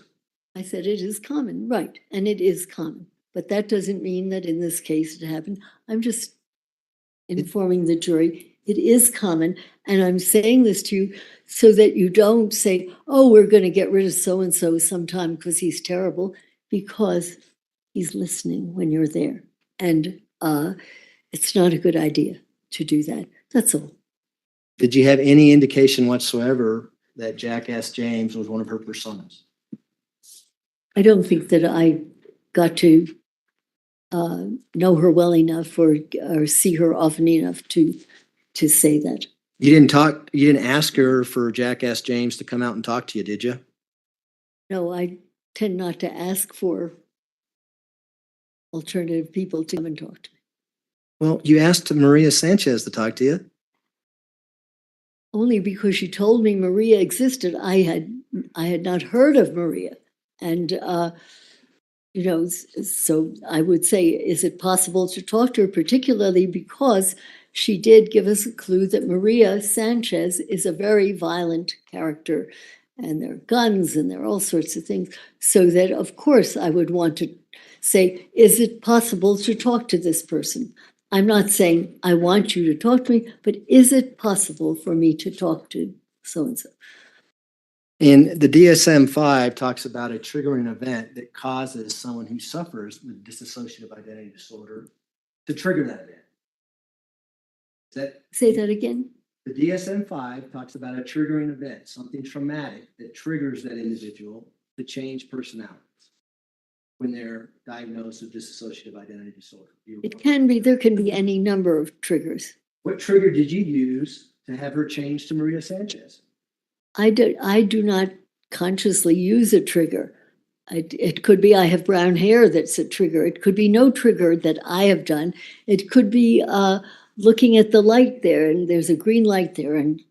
I said it is common, right, and it is common. But that doesn't mean that in this case it happened. I'm just informing the jury. It is common, and I'm saying this to you so that you don't say, oh, we're going to get rid of so-and-so sometime because he's terrible, because he's listening when you're there. And it's not a good idea to do that. That's all. Did you have any indication whatsoever that Jackass James was one of her personas? I don't think that I got to know her well enough or see her often enough to say that. You didn't ask her for Jackass James to come out and talk to you, did you? No, I tend not to ask for alternative people to come and talk to me. Well, you asked Maria Sanchez to talk to you. Only because she told me Maria existed. I had not heard of Maria. And, so I would say, is it possible to talk to her, particularly because she did give us a clue that Maria Sanchez is a very violent character, and there are guns and there are all sorts of things. So that, of course, I would want to say, is it possible to talk to this person? I'm not saying I want you to talk to me, but is it possible for me to talk to so-and-so? And the DSM-5 talks about a triggering event that causes someone who suffers with dissociative identity disorder to trigger that event. Say that again? The DSM-5 talks about a triggering event, something traumatic that triggers that individual to change personalities when they're diagnosed with dissociative identity disorder. There can be any number of triggers. What trigger did you use to have her change to Maria Sanchez? I do not consciously use a trigger. It could be I have brown hair that's a trigger. It could be no trigger that I have done. It could be looking at the light there and there's a green light there. And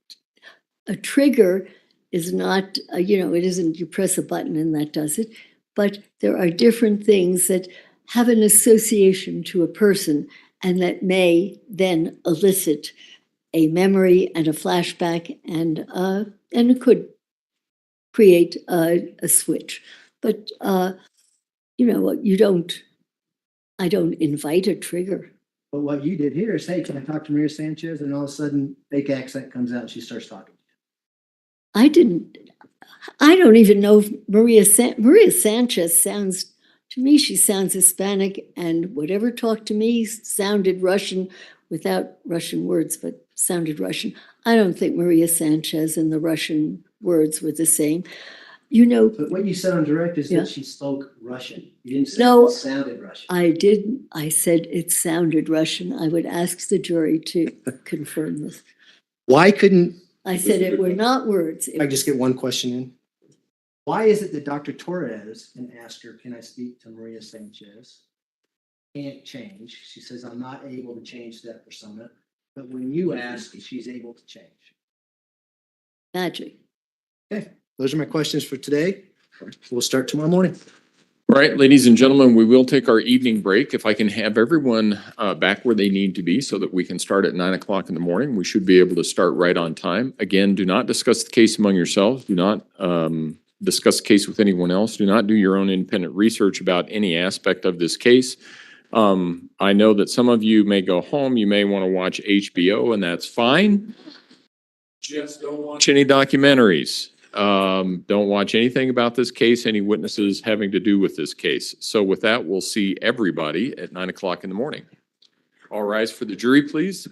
a trigger is not, it isn't you press a button and that does it, but there are different things that have an association to a person and that may then elicit a memory and a flashback, and it could create a switch. But I don't invite a trigger. But what you did here is, hey, can I talk to Maria Sanchez? And all of a sudden, fake accent comes out and she starts talking. I don't even know if Maria Sanchez sounds, to me, she sounds Hispanic, and whatever talked to me sounded Russian without Russian words, but sounded Russian. I don't think Maria Sanchez and the Russian words were the same. But what you said on direct is Yeah. that she spoke Russian. You didn't say No, it sounded Russian. I didn't. I said it sounded Russian. I would ask the jury to confirm this. Why couldn't, I said it were not words. I just get one question in? Why is it that Dr. Torres, and asked her, can I speak to Maria Sanchez? Can't change. She says, I'm not able to change that persona. But when you ask, she's able to change. Magic. Okay, those are my questions for today. We'll start tomorrow morning. All right, ladies and gentlemen, we will take our evening break. If I can have everyone back where they need to be so that we can start at 9 o'clock in the morning, we should be able to start right on time. Again, do not discuss the case among yourselves. Do not discuss the case with anyone else. Do not do your own independent research about any aspect of this case. I know that some of you may go home, you may want to watch HBO, and that's fine. Just don't watch any documentaries. Don't watch anything about this case, any witnesses having to do with this case. So with that, we'll see everybody at 9 o'clock in the morning. All rise for the jury, please.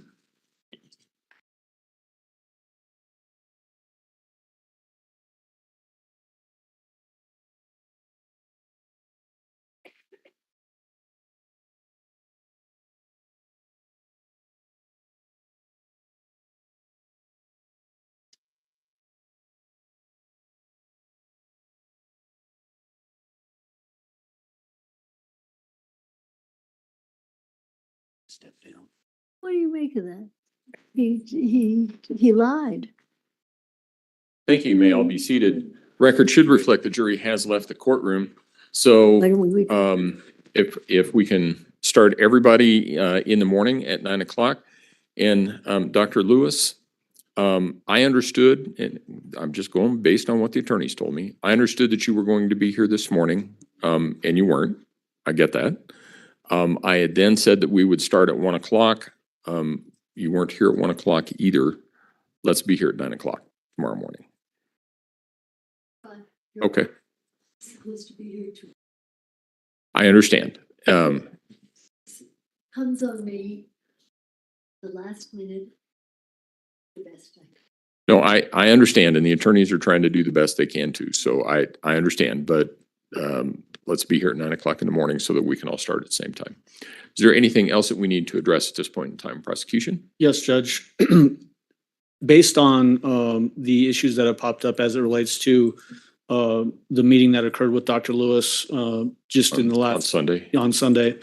Step down. What do you make of that? He lied. Thank you. You may all be seated. Record should reflect the jury has left the courtroom. So Why don't we? if we can start everybody in the morning at 9 o'clock. And Dr. Lewis, I understood, and I'm just going based on what the attorneys told me. I understood that you were going to be here this morning, and you weren't. I get that. I had then said that we would start at 1 o'clock. You weren't here at 1 o'clock either. Let's be here at 9 o'clock tomorrow morning. You're Okay, supposed to be here too. I understand. Comes on me the last minute, the best I can. No, I understand, and the attorneys are trying to do the best they can too. So I understand, but let's be here at 9 o'clock in the morning so that we can all start at the same time. Is there anything else that we need to address at this point in time, prosecution? Yes, Judge. Based on the issues that have popped up as it relates to the meeting that occurred with Dr. Lewis just in the On last Sunday? on Sunday,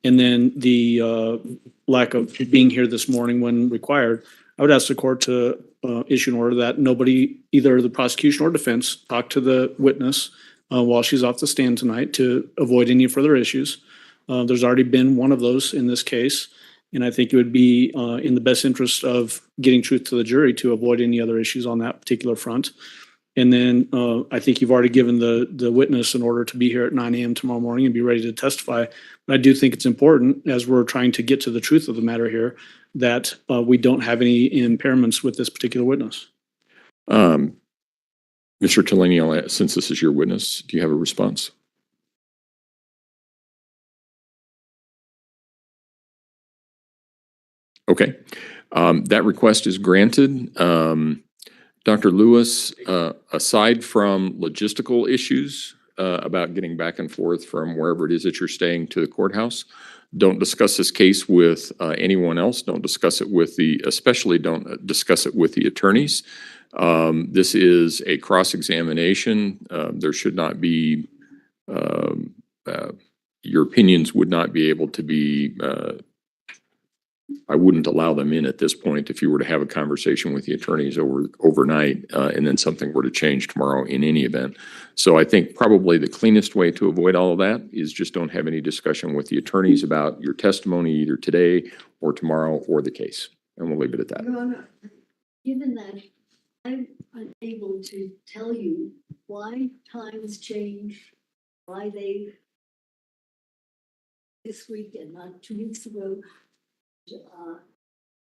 and then the lack of being here this morning when required, I would ask the court to issue an order that nobody, either the prosecution or defense, talk to the witness while she's off the stand tonight to avoid any further issues. There's already been one of those in this case, and I think it would be in the best interest of getting truth to the jury to avoid any other issues on that particular front. And then I think you've already given the witness an order to be here at 9 a.m. tomorrow morning and be ready to testify. But I do think it's important, as we're trying to get to the truth of the matter here, that we don't have any impairments with this particular witness. Mr. Tellini, since this is your witness, do you have a response? Okay, that request is granted. Dr. Lewis, aside from logistical issues about getting back and forth from wherever it is that you're staying to the courthouse, don't discuss this case with anyone else. Don't discuss it with especially don't discuss it with the attorneys. This is a cross-examination. There should not be, your opinions would not be able to be I wouldn't allow them in at this point if you were to have a conversation with the attorneys overnight, and then something were to change tomorrow in any event. So I think probably the cleanest way to avoid all of that is just don't have any discussion with the attorneys about your testimony either today or tomorrow or the case. And we'll leave it at that. Your Honor, given that I'm unable to tell you why times change, why they this week and not 2 weeks ago,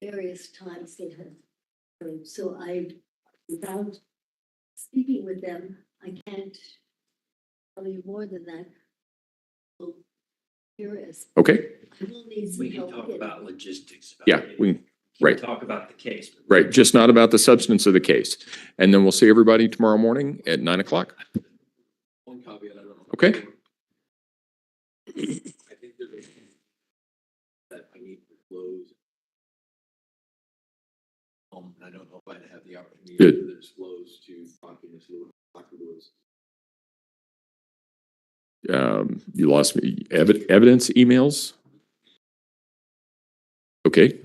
various times that have occurred. So without speaking with them, I can't tell you more than that. So here is, Okay? I will need some We can help talk getting- about logistics. about Yeah, it. we, can right. Talk about the case. but- right, just not about the substance of the case. And then we'll see everybody tomorrow morning at 9 o'clock. One caveat, I don't know. Okay? I think there's that I need to close. I don't know if I'd have the opportunity Good. to disclose to Dr. Lewis. You lost me. Evidence emails? Okay,